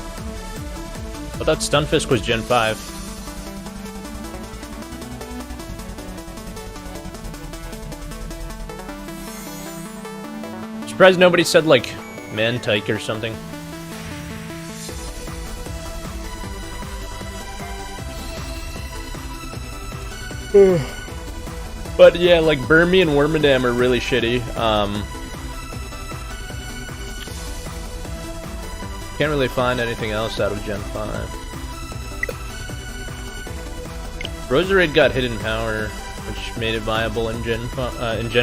thought Stunfisk was Gen 5. Surprised nobody said, like, Mantike or something. But yeah, like Burmy and Wormadam are really shitty. Can't really find anything else out of Gen 5. Roserade got Hidden Power, which made it viable in Gen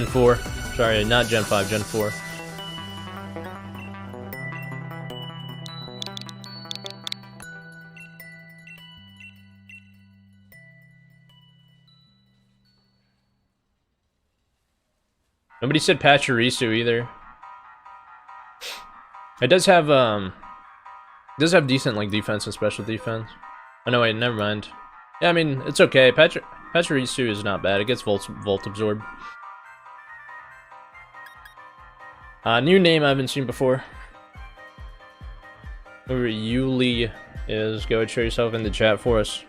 4. Sorry, not Gen 5, Gen 4. Nobody said Pachirisu either. It does have decent like defense and special defense. Oh no, wait, never mind. Yeah, I mean it's okay. Pachirisu is not bad. It gets Volt Absorb. New name I haven't seen before. Whoever Yuli is, go and show yourself in the chat for us.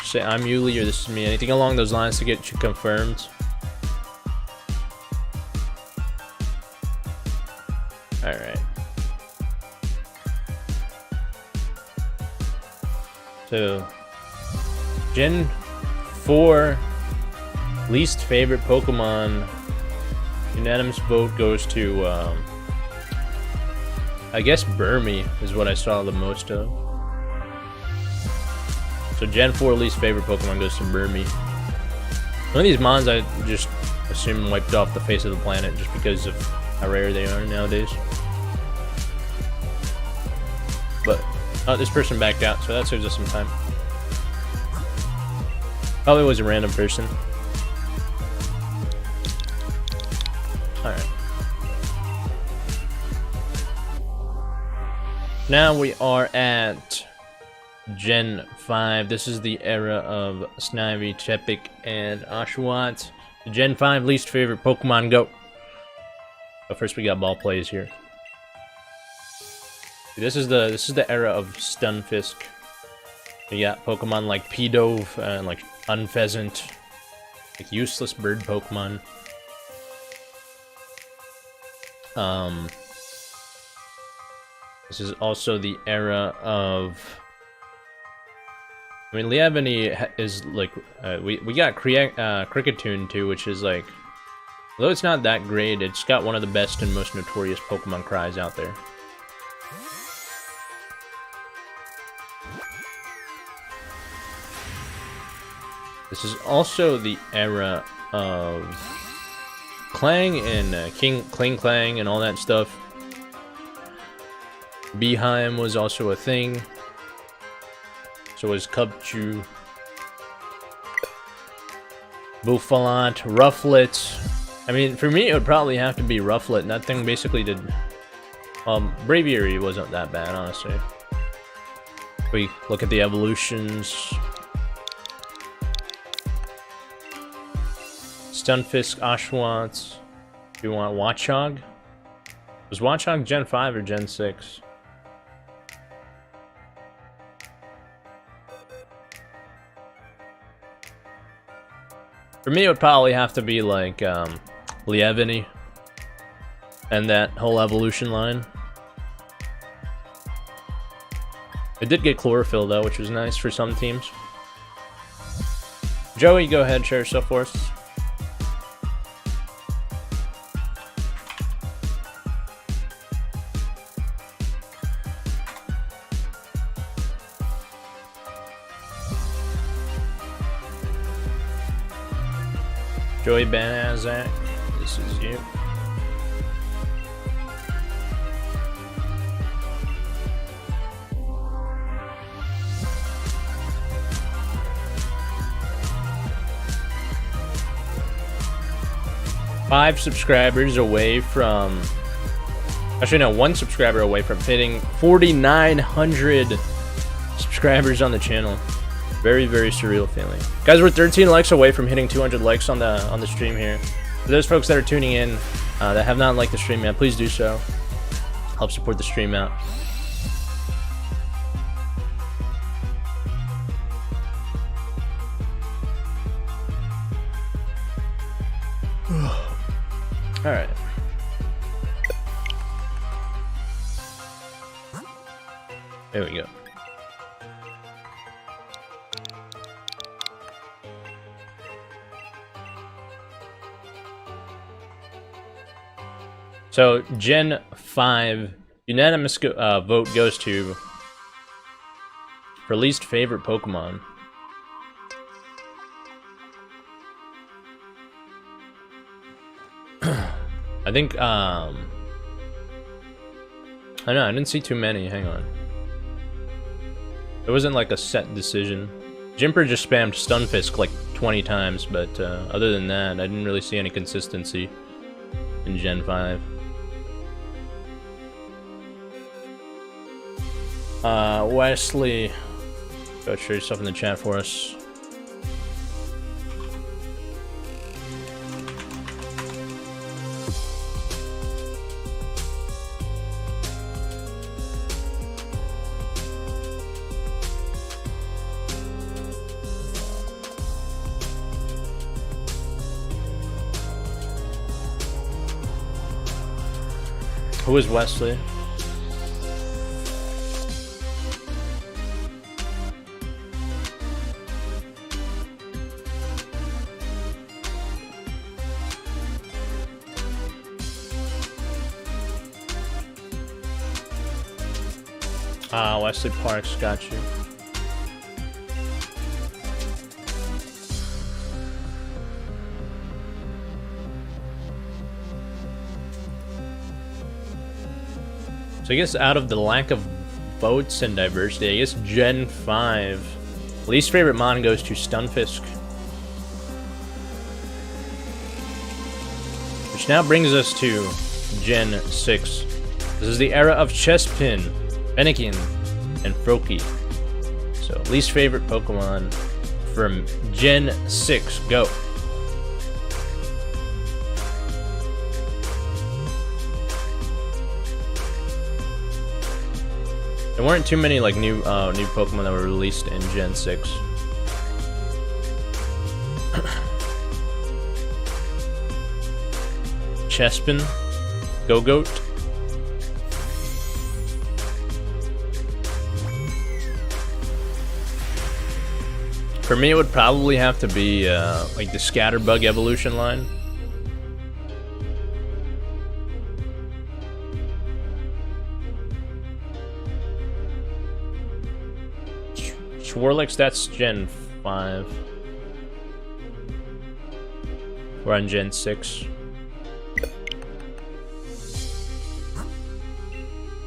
Say I'm Yuli or this is me. Anything along those lines to get you confirmed. Alright. So, Gen 4 least favorite Pokemon. Unanimous vote goes to, I guess Burmy is what I saw the most of. So Gen 4 least favorite Pokemon goes to Burmy. One of these mons I just assume wiped off the face of the planet just because of how rare they are nowadays. But, oh, this person backed out, so that saves us some time. Probably was a random person. Alright. Now we are at Gen 5. This is the era of Snivy, Chepik, and Oshawott. Gen 5 least favorite Pokemon, go! But first we got ball plays here. This is the era of Stunfisk. We got Pokemon like Pidove and like Unpheasant, like useless bird Pokemon. This is also the era of. I mean, Liavani is like we got Cricketune too, which is like, although it's not that great, it's got one of the best and most notorious Pokemon cries out there. This is also the era of Clang and Kling Clang and all that stuff. Beheim was also a thing. So was Cubchoo. Bouffalant, Rufflet. I mean, for me, it would probably have to be Rufflet. And that thing basically did. Braviary wasn't that bad, honestly. If we look at the evolutions. Stunfisk, Oshawott. Do you want Watchog? Was Watchog Gen 5 or Gen 6? For me, it would probably have to be like Liavani and that whole evolution line. It did get Chlorophyll though, which was nice for some teams. Joey, go ahead, share yourself for us. Joey Banazak, this is you. Five subscribers away from, actually no, 1 subscriber away from hitting 4,900 subscribers on the channel. Very, very surreal feeling. Guys, we're 13 likes away from hitting 200 likes on the stream here. For those folks that are tuning in that have not liked the stream yet, please do so. Help support the stream out. All right. There we go. So, Gen 5, unanimous vote goes to for least favorite Pokemon. I think, I don't know, I didn't see too many, hang on. It wasn't like a set decision. Jimper just spammed Stunfisk like 20 times, but other than that, I didn't really see any consistency in Gen 5. Wesley, go share yourself in the chat for us. Who is Wesley? Ah, Wesley Parks, got you. So I guess out of the lack of votes and diversity, I guess Gen 5. Least favorite mon goes to Stunfisk. Which now brings us to Gen 6. This is the era of Chespin, Fennekin, and Froakie. So least favorite Pokemon from Gen 6, go. There weren't too many like new Pokemon that were released in Gen 6. Chespin, Gogoat. For me, it would probably have to be like the Scatterbug evolution line. Schwarlix, that's Gen 5. We're on Gen 6.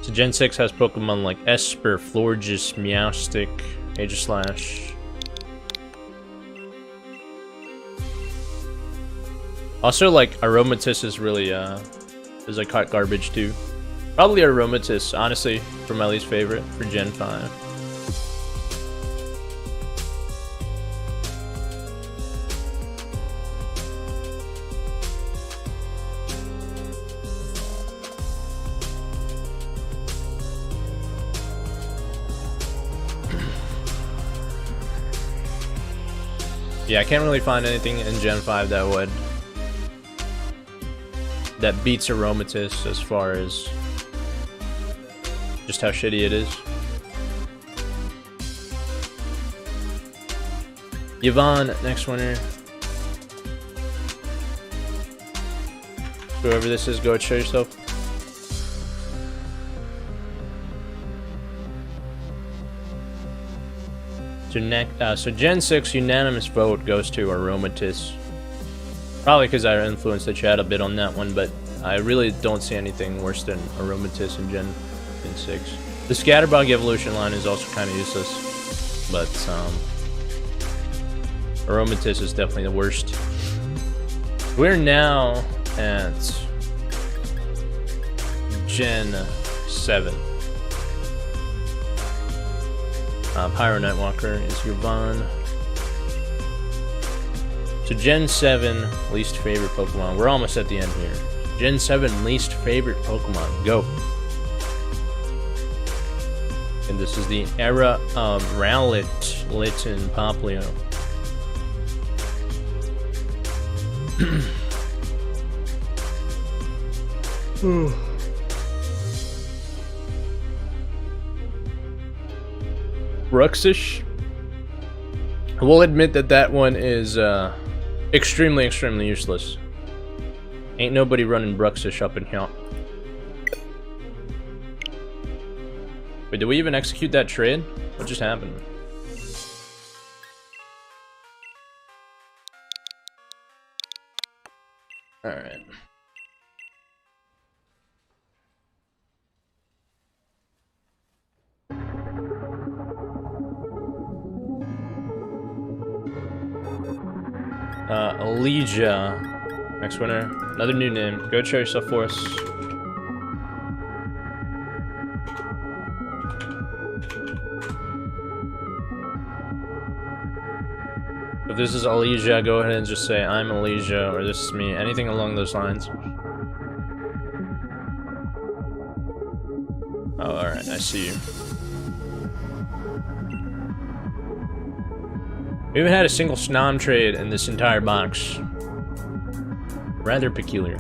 So Gen 6 has Pokemon like Esper, Florges, Meowstic, Aegislash. Also, like, Aromatisse is really, is like hot garbage too. Probably Aromatisse, honestly, for my least favorite for Gen 5. Yeah, I can't really find anything in Gen 5 that beats Aromatisse as far as just how shitty it is. Yvonne, next winner. Whoever this is, go show yourself. So Gen 6 unanimous vote goes to Aromatisse. Probably because I influenced the chat a bit on that one, but I really don't see anything worse than Aromatisse in Gen 6. The Scatterbug evolution line is also kind of useless, but Aromatisse is definitely the worst. We're now at Gen 7. Pyro Nightwalker is your Vaughn. So Gen 7, least favorite Pokemon. We're almost at the end here. Gen 7, least favorite Pokemon. Go. And this is the era of Rowlet, Litten, Poplio. Bruxish. We'll admit that that one is extremely useless. Ain't nobody running Bruxish up in here. Wait, did we even execute that trade? What just happened? Alright. Alegia. Next winner. Another new name. Go show yourself for us. If this is Alegia, go ahead and just say, I'm Alegia, or this is me. Anything along those lines. Oh, alright, I see you. We haven't had a single Snom trade in this entire box. Rather peculiar.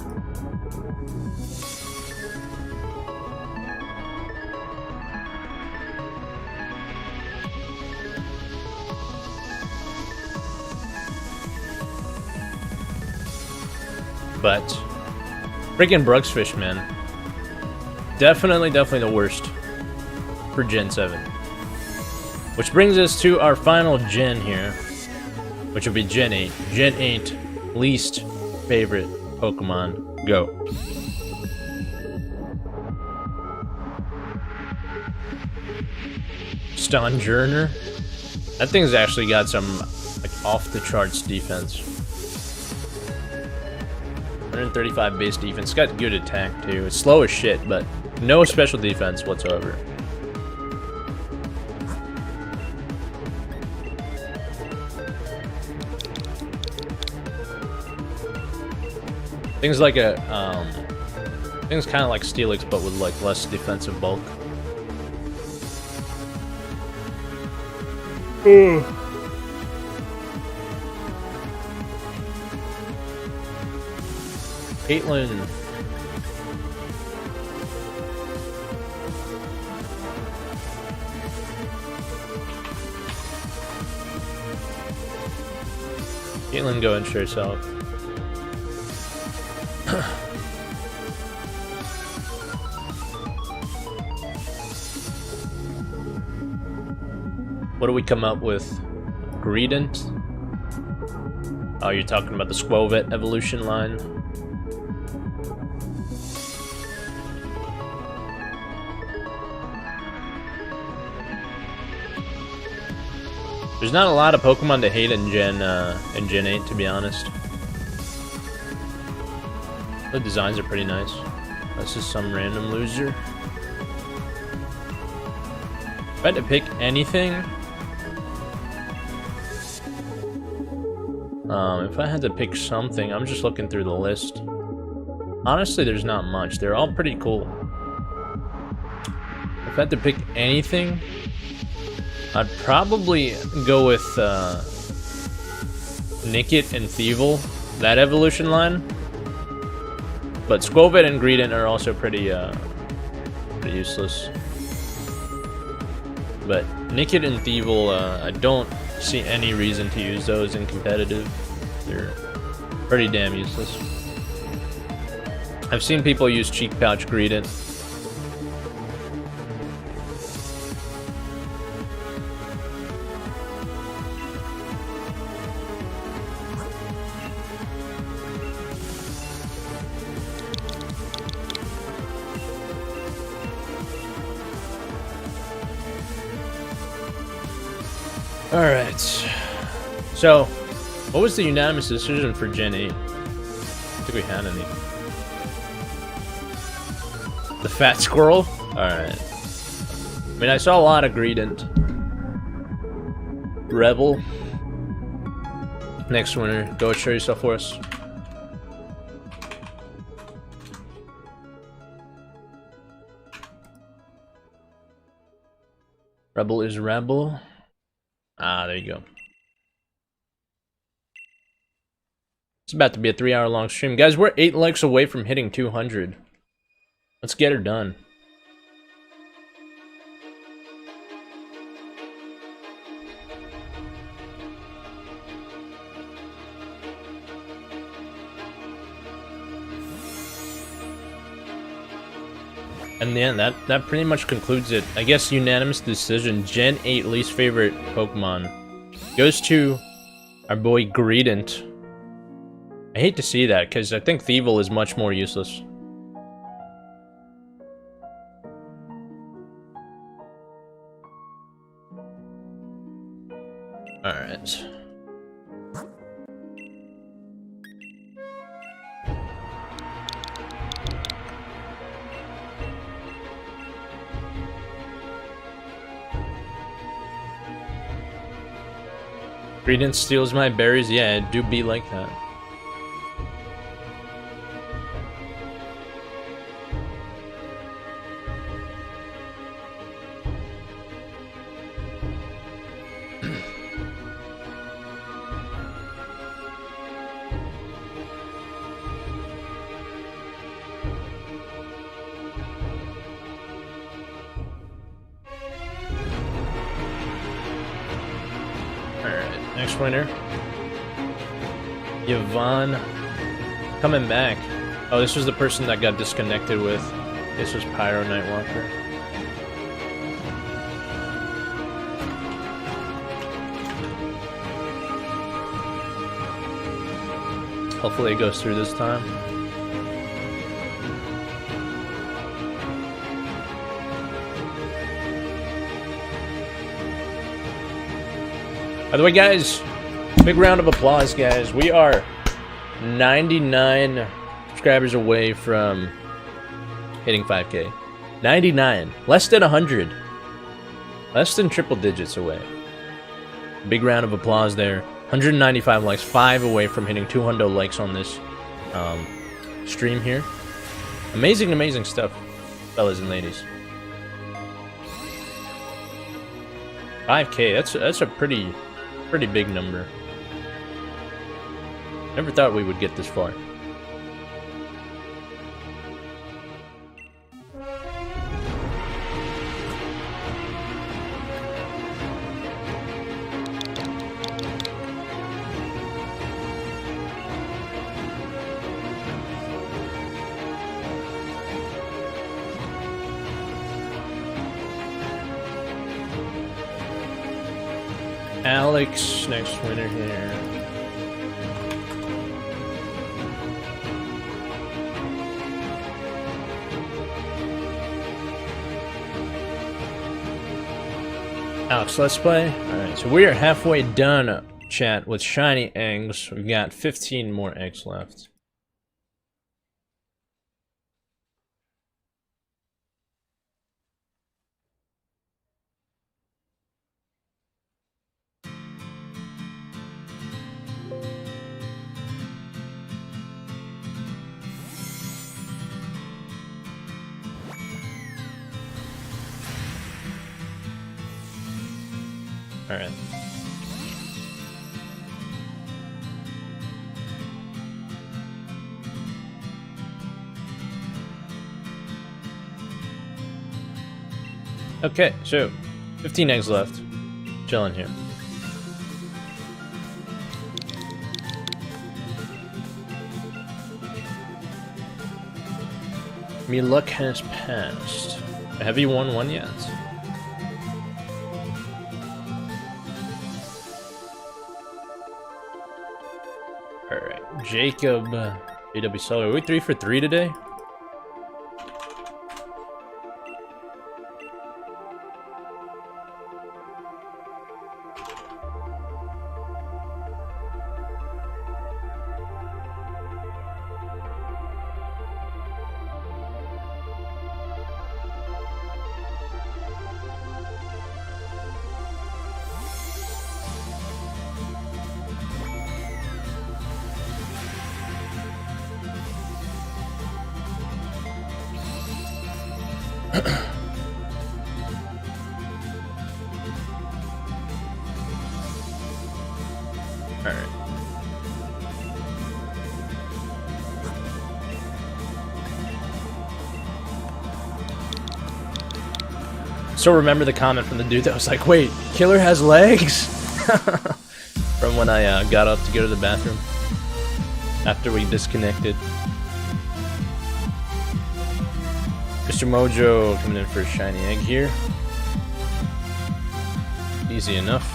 But freaking Bruxfish, man. Definitely the worst for Gen 7. Which brings us to our final gen here, which will be Gen 8. Gen 8, least favorite Pokemon. Go. Stonjourner? That thing's actually got some like off-the-charts defense. 135 base defense. It's got good attack too. It's slow as shit, but no special defense whatsoever. Things like a things kind of like Steelix, but with like less defensive bulk. Caitlyn. Caitlyn, go and show yourself. What do we come up with? Greedent? Oh, you're talking about the Squovet evolution line? There's not a lot of Pokemon to hate in Gen 8, to be honest. The designs are pretty nice. This is some random loser. If I had to pick anything, if I had to pick something, I'm just looking through the list. Honestly, there's not much. They're all pretty cool. If I had to pick anything, I'd probably go with Nickit and Thievul, that evolution line. But Squovet and Greedent are also pretty useless. But Nickit and Thievul, I don't see any reason to use those in competitive. They're pretty damn useless. I've seen people use Cheek Pouch Greedent. Alright, so what was the unanimous decision for Gen 8? I don't think we had any. The Fat Squirrel? Alright. I mean, I saw a lot of Greedent. Rebel. Next winner. Go show yourself for us. Rebel is Rebel. Ah, there you go. It's about to be a 3-hour long stream. Guys, we're 8 likes away from hitting 200. Let's get her done. And yeah, that pretty much concludes it. I guess unanimous decision. Gen 8 least favorite Pokemon goes to our boy Greedent. I hate to see that, because I think Thievul is much more useless. Alright. Credence steals my berries. Yeah, it do be like that. Next winner, Yvonne, coming back. Oh, this was the person that got disconnected with. This was Pyro Nightwalker. Hopefully it goes through this time. By the way, guys, big round of applause, guys. We are 99 subscribers away from hitting 5K. 99. Less than 100. Less than triple digits away. Big round of applause there. 195 likes. 5 away from hitting 200 likes on this stream here. Amazing, amazing stuff, fellas and ladies. 5K, that's a pretty big number. Never thought we would get this far. Alex, next winner here. Alex, let's play. Alright, so we are halfway done, chat, with shiny eggs. We've got 15 more eggs left. All right. Okay, so 15 eggs left. Chilling here. Me luck has passed. Have you won one yet? Jacob, AW Solar. Are we 3 for 3 today? Still remember the comment from the dude that was like, wait, Killer has legs? From when I got up to go to the bathroom after we disconnected. Mr. Mojo coming in for a shiny egg here. Easy enough.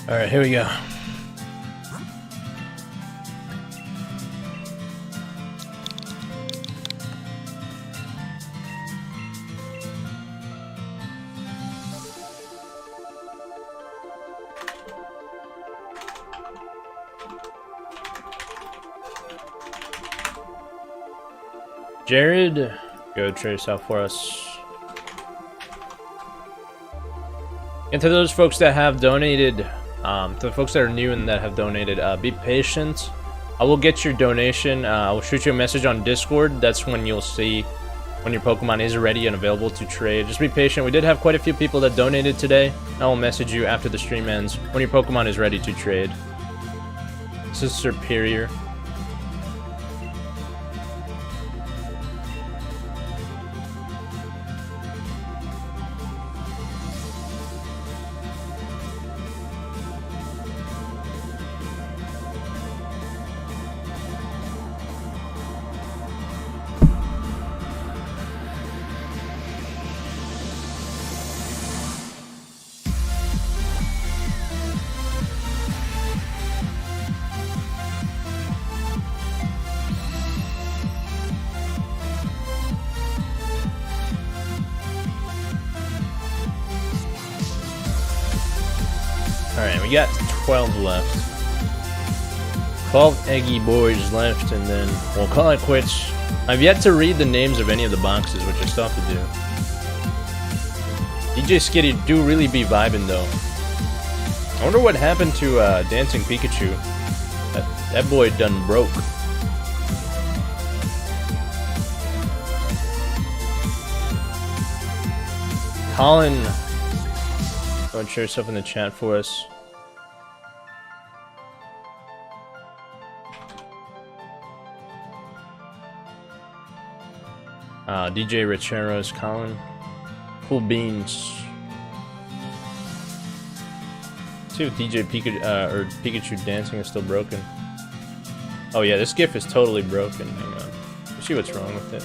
Alright, here we go. Jared, go trace out for us. And to those folks that have donated, to the folks that are new and that have donated, be patient. I will get your donation. I will shoot you a message on Discord. That's when you'll see when your Pokemon is ready and available to trade. Just be patient. We did have quite a few people that donated today. I will message you after the stream ends when your Pokemon is ready to trade. This is Superior. Alright, we got 12 left. 12 eggy boys left, and then we'll call it quits. I've yet to read the names of any of the boxes, which I still have to do. DJ Skitty do really be vibing, though. I wonder what happened to Dancing Pikachu. That boy done broke. Colin, go and share yourself in the chat for us. DJ Richeros, Colin. Cool beans. Let's see if DJ Pikachu dancing is still broken. Oh yeah, this GIF is totally broken. Hang on. Let's see what's wrong with it.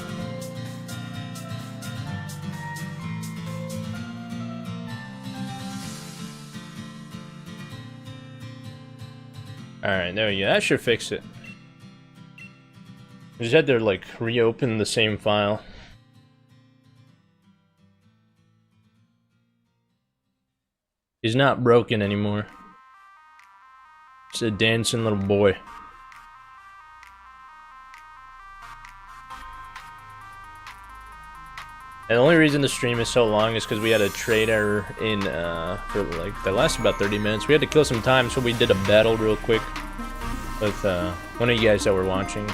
Alright, there we go. That should fix it. I just had to, like, reopen the same file. He's not broken anymore. It's a dancing little boy. And the only reason the stream is so long is because we had a trade error in, for like, that lasted about 30 minutes. We had to kill some time, so we did a battle real quick with, one of you guys that were watching.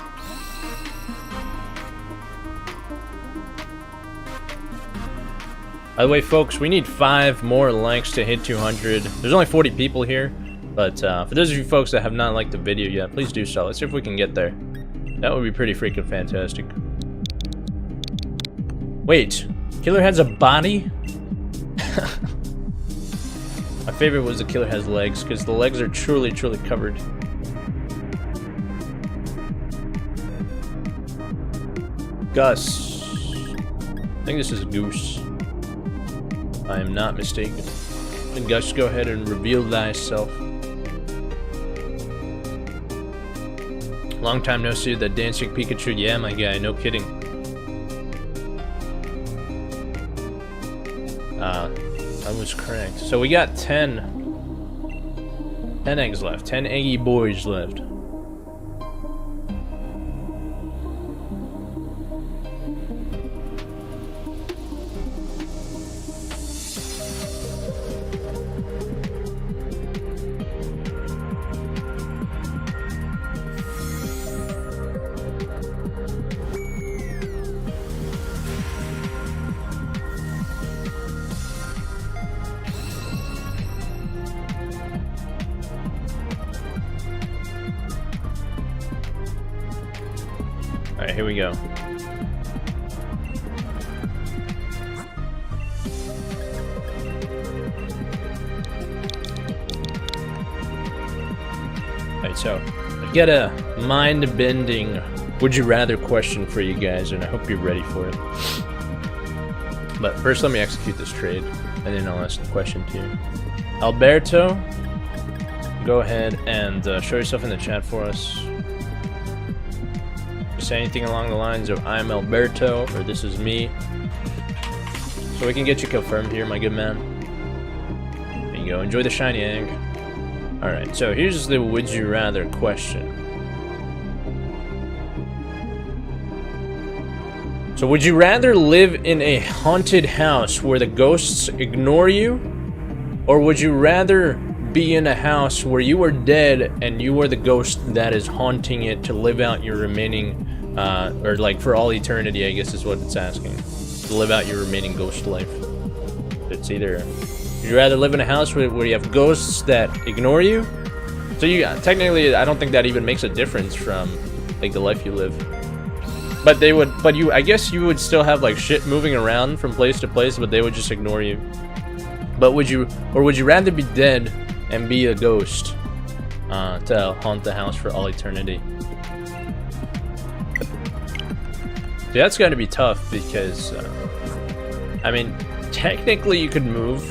By the way, folks, we need 5 more likes to hit 200. There's only 40 people here, but, for those of you folks that have not liked the video yet, please do so. Let's see if we can get there. That would be pretty freaking fantastic. Wait, killer has a body? My favorite was the killer has legs, because the legs are truly, truly covered. Gus. I think this is Goose. I am not mistaken. And Gus, go ahead and reveal thyself. Long time no see, that dancing Pikachu. Yeah, my guy, no kidding. I was correct. So we got 10 eggs left. 10 eggy boys left. Alright, here we go. Alright, so I get a mind-bending would you rather question for you guys, and I hope you're ready for it. But first let me execute this trade, and then I'll ask the question to you. Alberto, go ahead and show yourself in the chat for us. Just say anything along the lines of "I'm Alberto" or "This is me," so we can get you confirmed here, my good man. There you go. Enjoy the shiny egg. All right. So here's the "Would you rather" question. So would you rather live in a haunted house where the ghosts ignore you, or would you rather be in a house where you are dead and you are the ghost that is haunting it to live out your remaining, or like for all eternity, I guess is what it's asking, to live out your remaining ghost life? It's either, would you rather live in a house where you have ghosts that ignore you? So you technically, I don't think that even makes a difference from like the life you live. But they would, I guess you would still have like shit moving around from place to place, but they would just ignore you. But would you rather be dead and be a ghost to haunt the house for all eternity? See, that's going to be tough because, I mean, technically you could move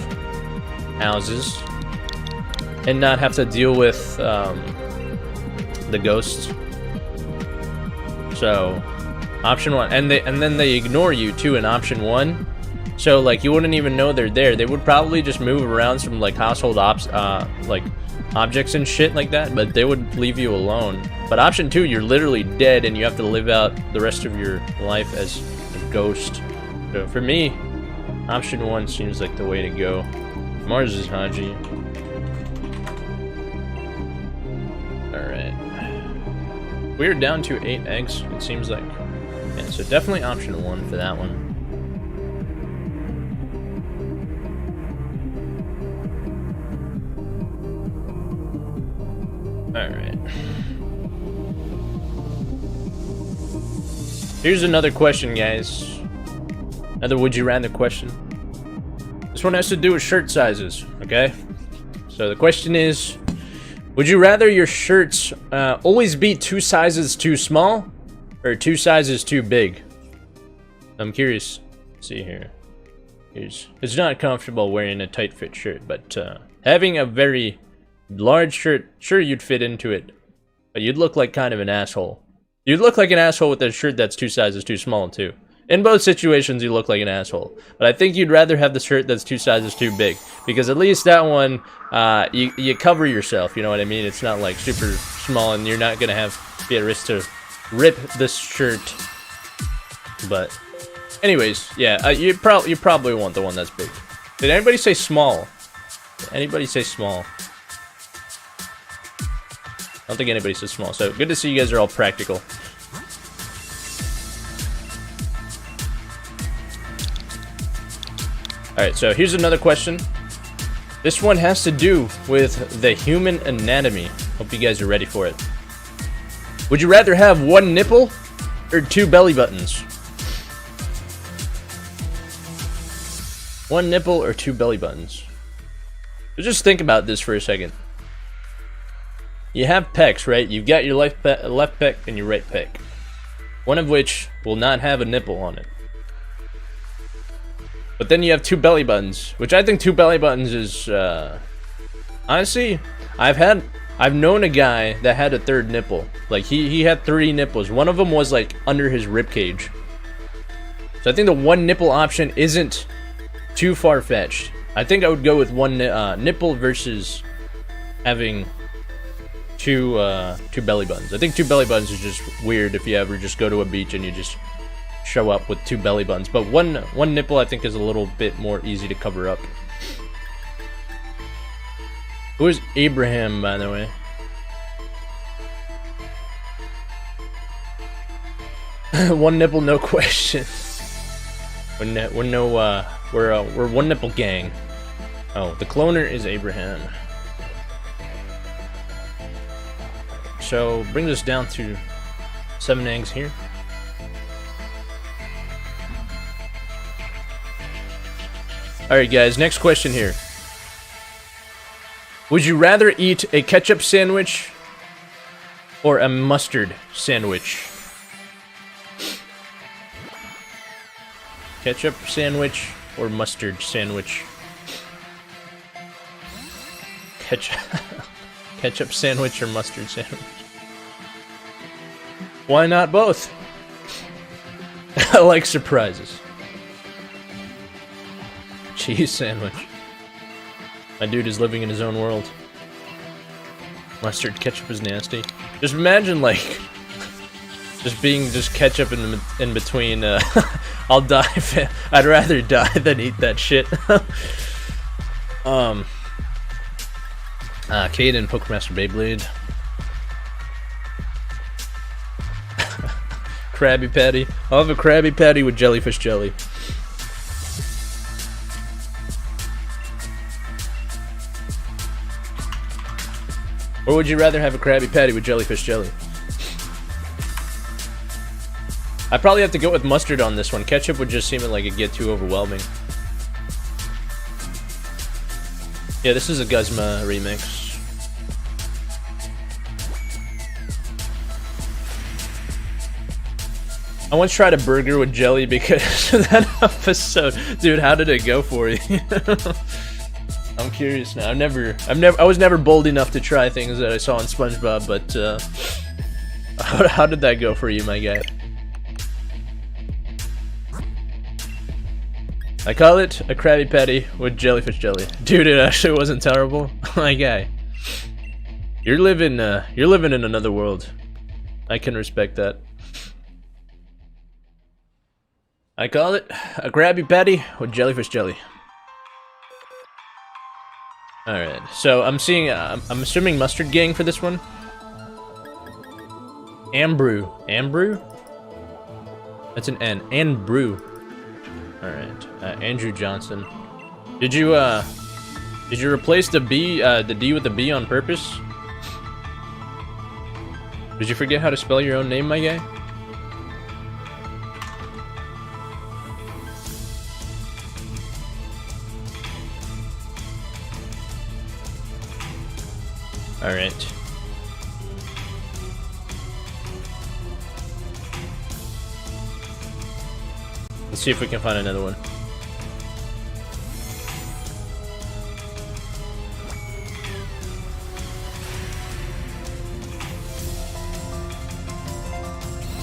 houses and not have to deal with the ghosts. So, option one, and then they ignore you too in option one. So like you wouldn't even know they're there. They would probably just move around some like household like objects and shit like that, but they would leave you alone. But option two, you're literally dead and you have to live out the rest of your life as a ghost. So for me, option one seems like the way to go. Mars is Haji. Alright. We're down to 8 eggs, it seems like. Yeah, so definitely option one for that one. Alright. Here's another question, guys. Another would you rather question. This one has to do with shirt sizes, okay? So the question is, would you rather your shirts always be 2 sizes too small or 2 sizes too big? I'm curious. Let's see here. It's not comfortable wearing a tight fit shirt, but having a very large shirt, sure you'd fit into it, but you'd look like kind of an asshole. You'd look like an asshole with a shirt that's 2 sizes too small too. In both situations, you look like an asshole. But I think you'd rather have the shirt that's 2 sizes too big, because at least that one, you cover yourself. You know what I mean? It's not like super small, and you're not gonna be at risk to rip this shirt. But, anyways, yeah, you probably want the one that's big. Did anybody say small? Did anybody say small? I don't think anybody says small, so good to see you guys are all practical. Alright, so here's another question. This one has to do with the human anatomy. Hope you guys are ready for it. Would you rather have 1 nipple or 2 belly buttons? 1 nipple or 2 belly buttons? So just think about this for a second. You have pecs, right? You've got your left pec and your right pec. One of which will not have a nipple on it. But then you have 2 belly buttons, which I think 2 belly buttons is, honestly, I've known a guy that had a 3rd nipple. Like, he had 3 nipples. One of them was, like, under his ribcage. So I think the 1 nipple option isn't too far-fetched. I think I would go with 1 nipple versus having two belly buttons. I think 2 belly buttons is just weird if you ever just go to a beach and you just show up with 2 belly buttons. But one nipple I think is a little bit more easy to cover up. Who is Abraham, by the way? One nipple, no question. We're 1 nipple gang. Oh, the cloner is Abraham. So brings us down to 7 eggs here. Alright guys, next question here. Would you rather eat a ketchup sandwich or a mustard sandwich? Ketchup sandwich or mustard sandwich? Ketchup. Ketchup sandwich or mustard sandwich? Why not both? I like surprises. Cheese sandwich. My dude is living in his own world. Mustard ketchup is nasty. Just imagine, like, just ketchup in between. I'll die. I'd rather die than eat that shit. Caden, Pokemaster Beyblade. Krabby Patty. I'll have a Krabby Patty with jellyfish jelly. Or would you rather have a Krabby Patty with jellyfish jelly? I'd probably have to go with mustard on this one. Ketchup would just seem like it'd get too overwhelming. Yeah, this is a Guzma remix. I once tried a burger with jelly because of that episode. Dude, how did it go for you? I'm curious now. I was never bold enough to try things that I saw on SpongeBob, but how did that go for you, my guy? I call it a Krabby Patty with jellyfish jelly. Dude, it actually wasn't terrible. My guy. You're living in another world. I can respect that. I call it a Krabby Patty with jellyfish jelly. Alright, so I'm assuming Mustard Gang for this one. Ambrew. Ambrew? That's an N. Ambrew. Alright, Andrew Johnson. Did you replace the B, the D with the B on purpose? Did you forget how to spell your own name, my guy? Alright. Let's see if we can find another one.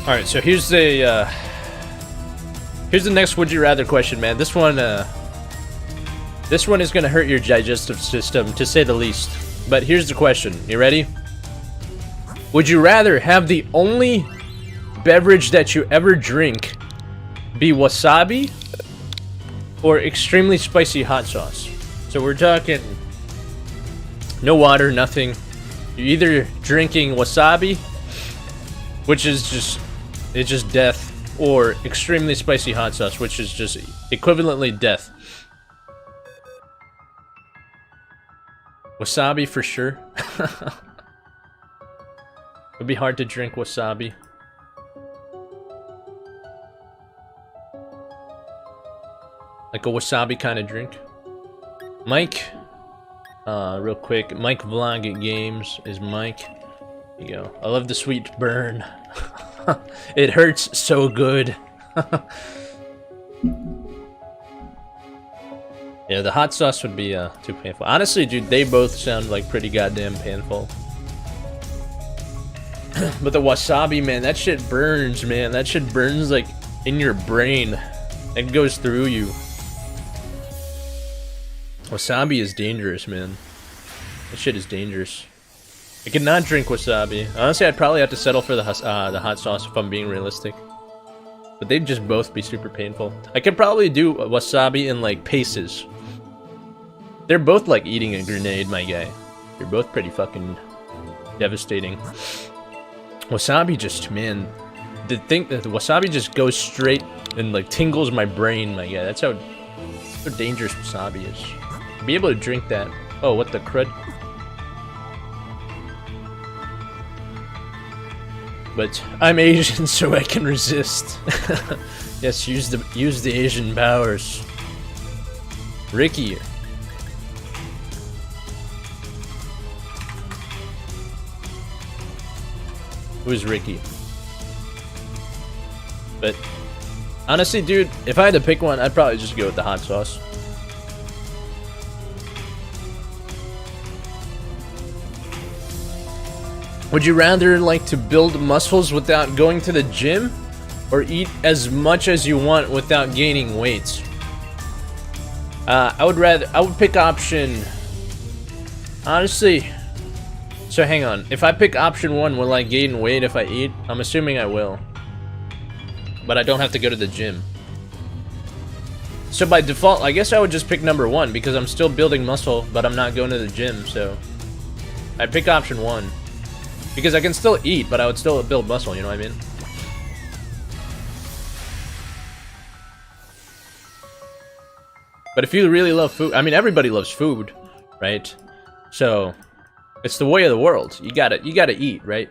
Alright, so here's the next would you rather question, man. This one is gonna hurt your digestive system, to say the least. But here's the question. You ready? Would you rather have the only beverage that you ever drink be wasabi or extremely spicy hot sauce? So we're talking no water, nothing. You're either drinking wasabi, which is just death, or extremely spicy hot sauce, which is just equivalently death. Wasabi for sure. It'd be hard to drink wasabi. Like a wasabi kind of drink. Mike, real quick. Mike Vlog Games is Mike. Here you go. I love the sweet burn. It hurts so good. Yeah, the hot sauce would be too painful. Honestly, dude, they both sound like pretty goddamn painful. But the wasabi, man, that shit burns, man. That shit burns like in your brain. It goes through you. Wasabi is dangerous, man. That shit is dangerous. I could not drink wasabi. Honestly, I'd probably have to settle for the hot sauce if I'm being realistic. But they'd just both be super painful. I could probably do wasabi in like paces. They're both like eating a grenade, my guy. They're both pretty fucking devastating. Wasabi just, man, the wasabi just goes straight and like tingles my brain, my guy. That's how dangerous wasabi is. To be able to drink that. Oh, what the crud? But I'm Asian, so I can resist. Yes, use the Asian powers. Ricky. Who's Ricky? But honestly, dude, if I had to pick one, I'd probably just go with the hot sauce. Would you rather like to build muscles without going to the gym, or eat as much as you want without gaining weight? I would pick option, honestly. So hang on, if I pick option 1, will I gain weight if I eat? I'm assuming I will, but I don't have to go to the gym. So by default, I guess I would just pick number 1 because I'm still building muscle, but I'm not going to the gym. So I'd pick option 1 because I can still eat, but I would still build muscle. You know what I mean? But if you really love food, I mean, everybody loves food, right? So it's the way of the world. You gotta eat, right?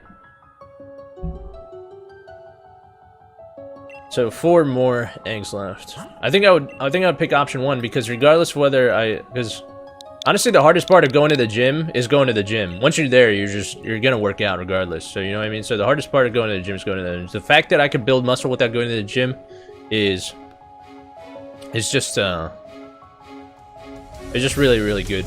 So 4 more eggs left. I think I would pick option 1 because regardless of whether because honestly the hardest part of going to the gym is going to the gym. Once you're there, you're gonna work out regardless. So you know what I mean? So the hardest part of going to the gym is going to the gym. The fact that I could build muscle without going to the gym is just it's just really, really good.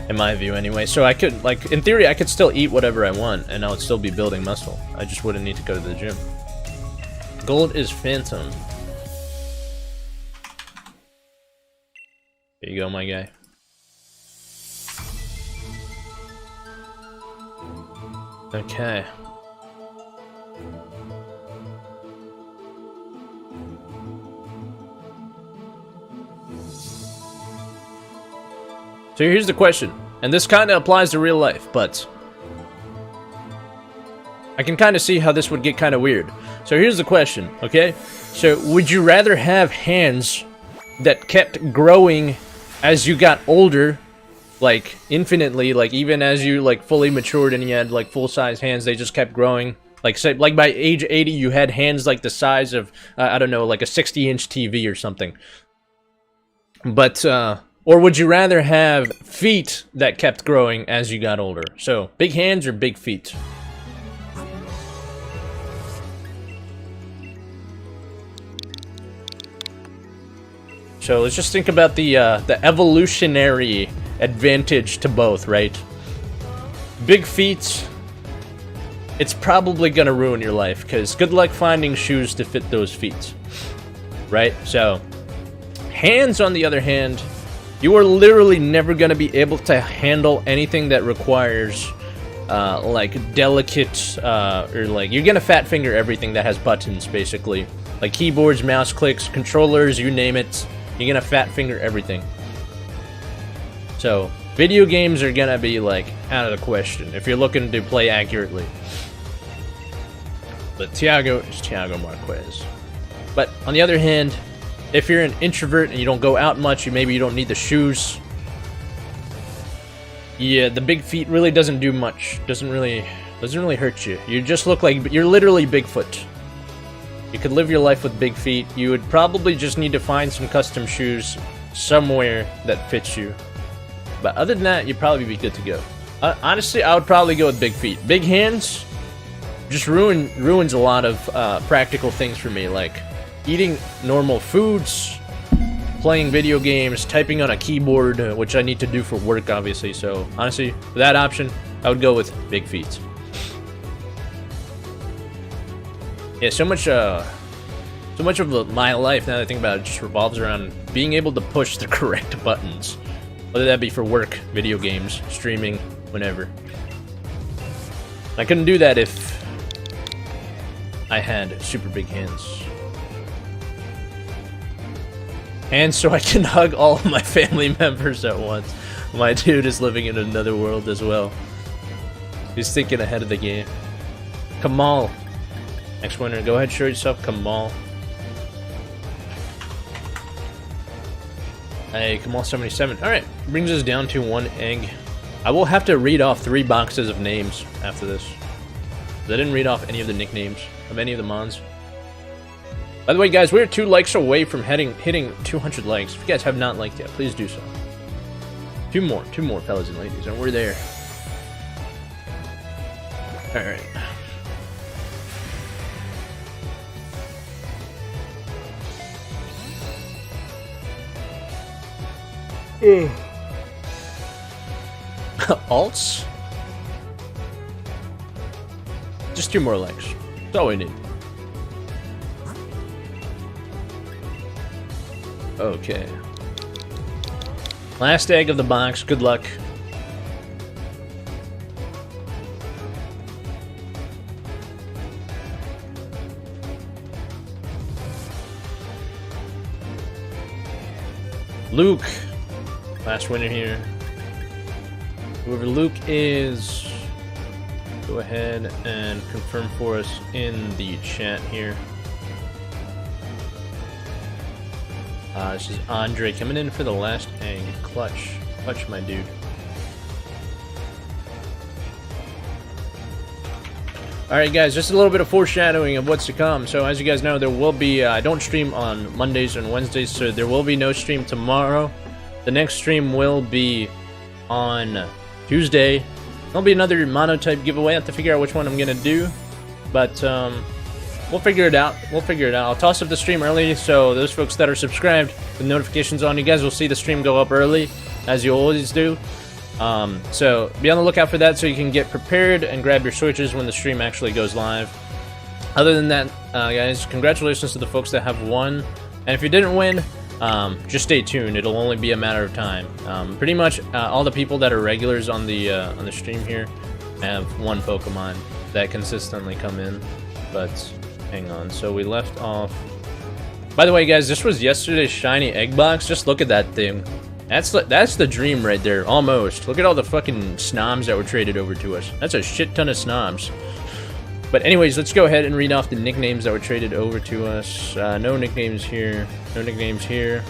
In my view, anyway. So I could, like, in theory, I could still eat whatever I want, and I would still be building muscle. I just wouldn't need to go to the gym. Gold is Phantom. There you go, my guy. Okay. So here's the question, and this kind of applies to real life, but I can kind of see how this would get kind of weird. So here's the question, okay? So would you rather have hands that kept growing as you got older, like infinitely, like even as you like fully matured and you had like full-size hands, they just kept growing? Like say, like by age 80, you had hands like the size of, I don't know, like a 60-inch TV or something. But, or would you rather have feet that kept growing as you got older? So, big hands or big feet? So let's just think about the evolutionary advantage to both, right? Big feet, it's probably gonna ruin your life, because good luck finding shoes to fit those feet, right? So, hands, on the other hand, you are literally never going to be able to handle anything that requires, like, delicate, or, like, you're going to fat finger everything that has buttons, basically. Like, keyboards, mouse clicks, controllers, you name it. You're going to fat finger everything. So, video games are going to be, like, out of the question if you're looking to play accurately. But Thiago is Thiago Marquez. But, on the other hand, if you're an introvert and you don't go out much, maybe you don't need the shoes. Yeah, the big feet really doesn't do much. Doesn't really hurt you. You just look like you're literally Bigfoot. You could live your life with big feet. You would probably just need to find some custom shoes somewhere that fits you. But other than that, you'd probably be good to go. Honestly, I would probably go with big feet. Big hands just ruins a lot of practical things for me, like eating normal foods, playing video games, typing on a keyboard, which I need to do for work, obviously. So, honestly, for that option, I would go with big feet. Yeah, so much of my life, now that I think about it, just revolves around being able to push the correct buttons. Whether that be for work, video games, streaming, whenever. I couldn't do that if I had super big hands. And so I can hug all of my family members at once. My dude is living in another world as well. He's thinking ahead of the game. Kamal. Next winner, go ahead, show yourself, Kamal. Hey, Kamal 77. Alright, brings us down to 1 egg. I will have to read off 3 boxes of names after this. I didn't read off any of the nicknames of any of the mons. By the way, guys, we're 2 likes away from hitting 200 likes. If you guys have not liked yet, please do so. 2 more, fellas and ladies, and we're there. Alright. Alts? Just 2 more legs. That's all we need. Okay. Last egg of the box. Good luck. Luke. Last winner here. Whoever Luke is, go ahead and confirm for us in the chat here. This is Andre coming in for the last egg. Clutch. Clutch, my dude. Alright guys, just a little bit of foreshadowing of what's to come. So as you guys know, there will be, I don't stream on Mondays and Wednesdays, so there will be no stream tomorrow. The next stream will be on Tuesday. There'll be another mono-type giveaway. I have to figure out which one I'm going to do. But, we'll figure it out. We'll figure it out. I'll toss up the stream early, so those folks that are subscribed with notifications on, you guys will see the stream go up early, as you always do. So be on the lookout for that so you can get prepared and grab your switches when the stream actually goes live. Other than that, guys, congratulations to the folks that have won. And if you didn't win, just stay tuned. It'll only be a matter of time. Pretty much all the people that are regulars on the stream here have one Pokemon that consistently come in. But hang on. So we left off. By the way, guys, this was yesterday's shiny egg box. Just look at that thing. That's the dream right there, almost. Look at all the fucking snoms that were traded over to us. That's a shit ton of snoms. But anyways, let's go ahead and read off the nicknames that were traded over to us. No nicknames here. No nicknames here.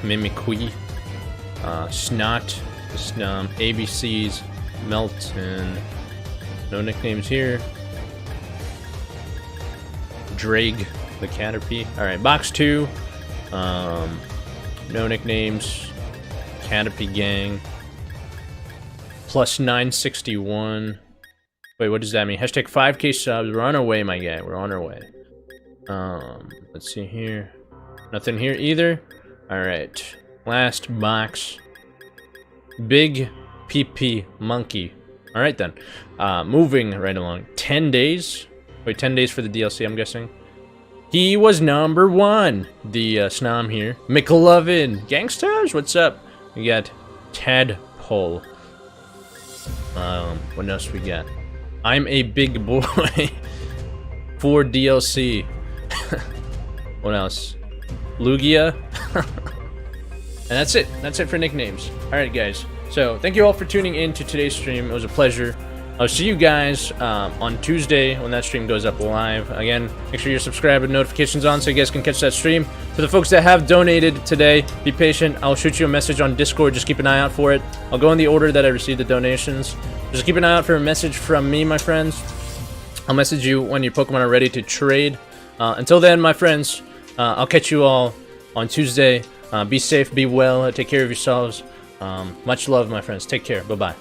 Mimikry. Snot. Snom. ABCs. Melton. No nicknames here. Drag. The Caterpie. Alright, box 2. No nicknames. Caterpie Gang. Plus 961. Wait, what does that mean? Hashtag 5k subs. We're on our way, my guy. We're on our way. Let's see here. Nothing here either. Alright. Last box. Big PP Monkey. Alright then. Moving right along. 10 days? Wait, 10 days for the DLC, I'm guessing. He was number 1. The Snom here. McLovin. Gangsters, what's up? We got Tadpole. What else we got? I'm a big boy. 4 DLC. What else? Lugia. And that's it. That's it for nicknames. Alright, guys. So, thank you all for tuning in to today's stream. It was a pleasure. I'll see you guys on Tuesday when that stream goes up live. Again, make sure you're subscribed with notifications on so you guys can catch that stream. For the folks that have donated today, be patient. I'll shoot you a message on Discord. Just keep an eye out for it. I'll go in the order that I received the donations. Just keep an eye out for a message from me, my friends. I'll message you when your Pokemon are ready to trade. Until then, my friends, I'll catch you all on Tuesday. Be safe, be well, take care of yourselves. Much love, my friends. Take care. Bye-bye.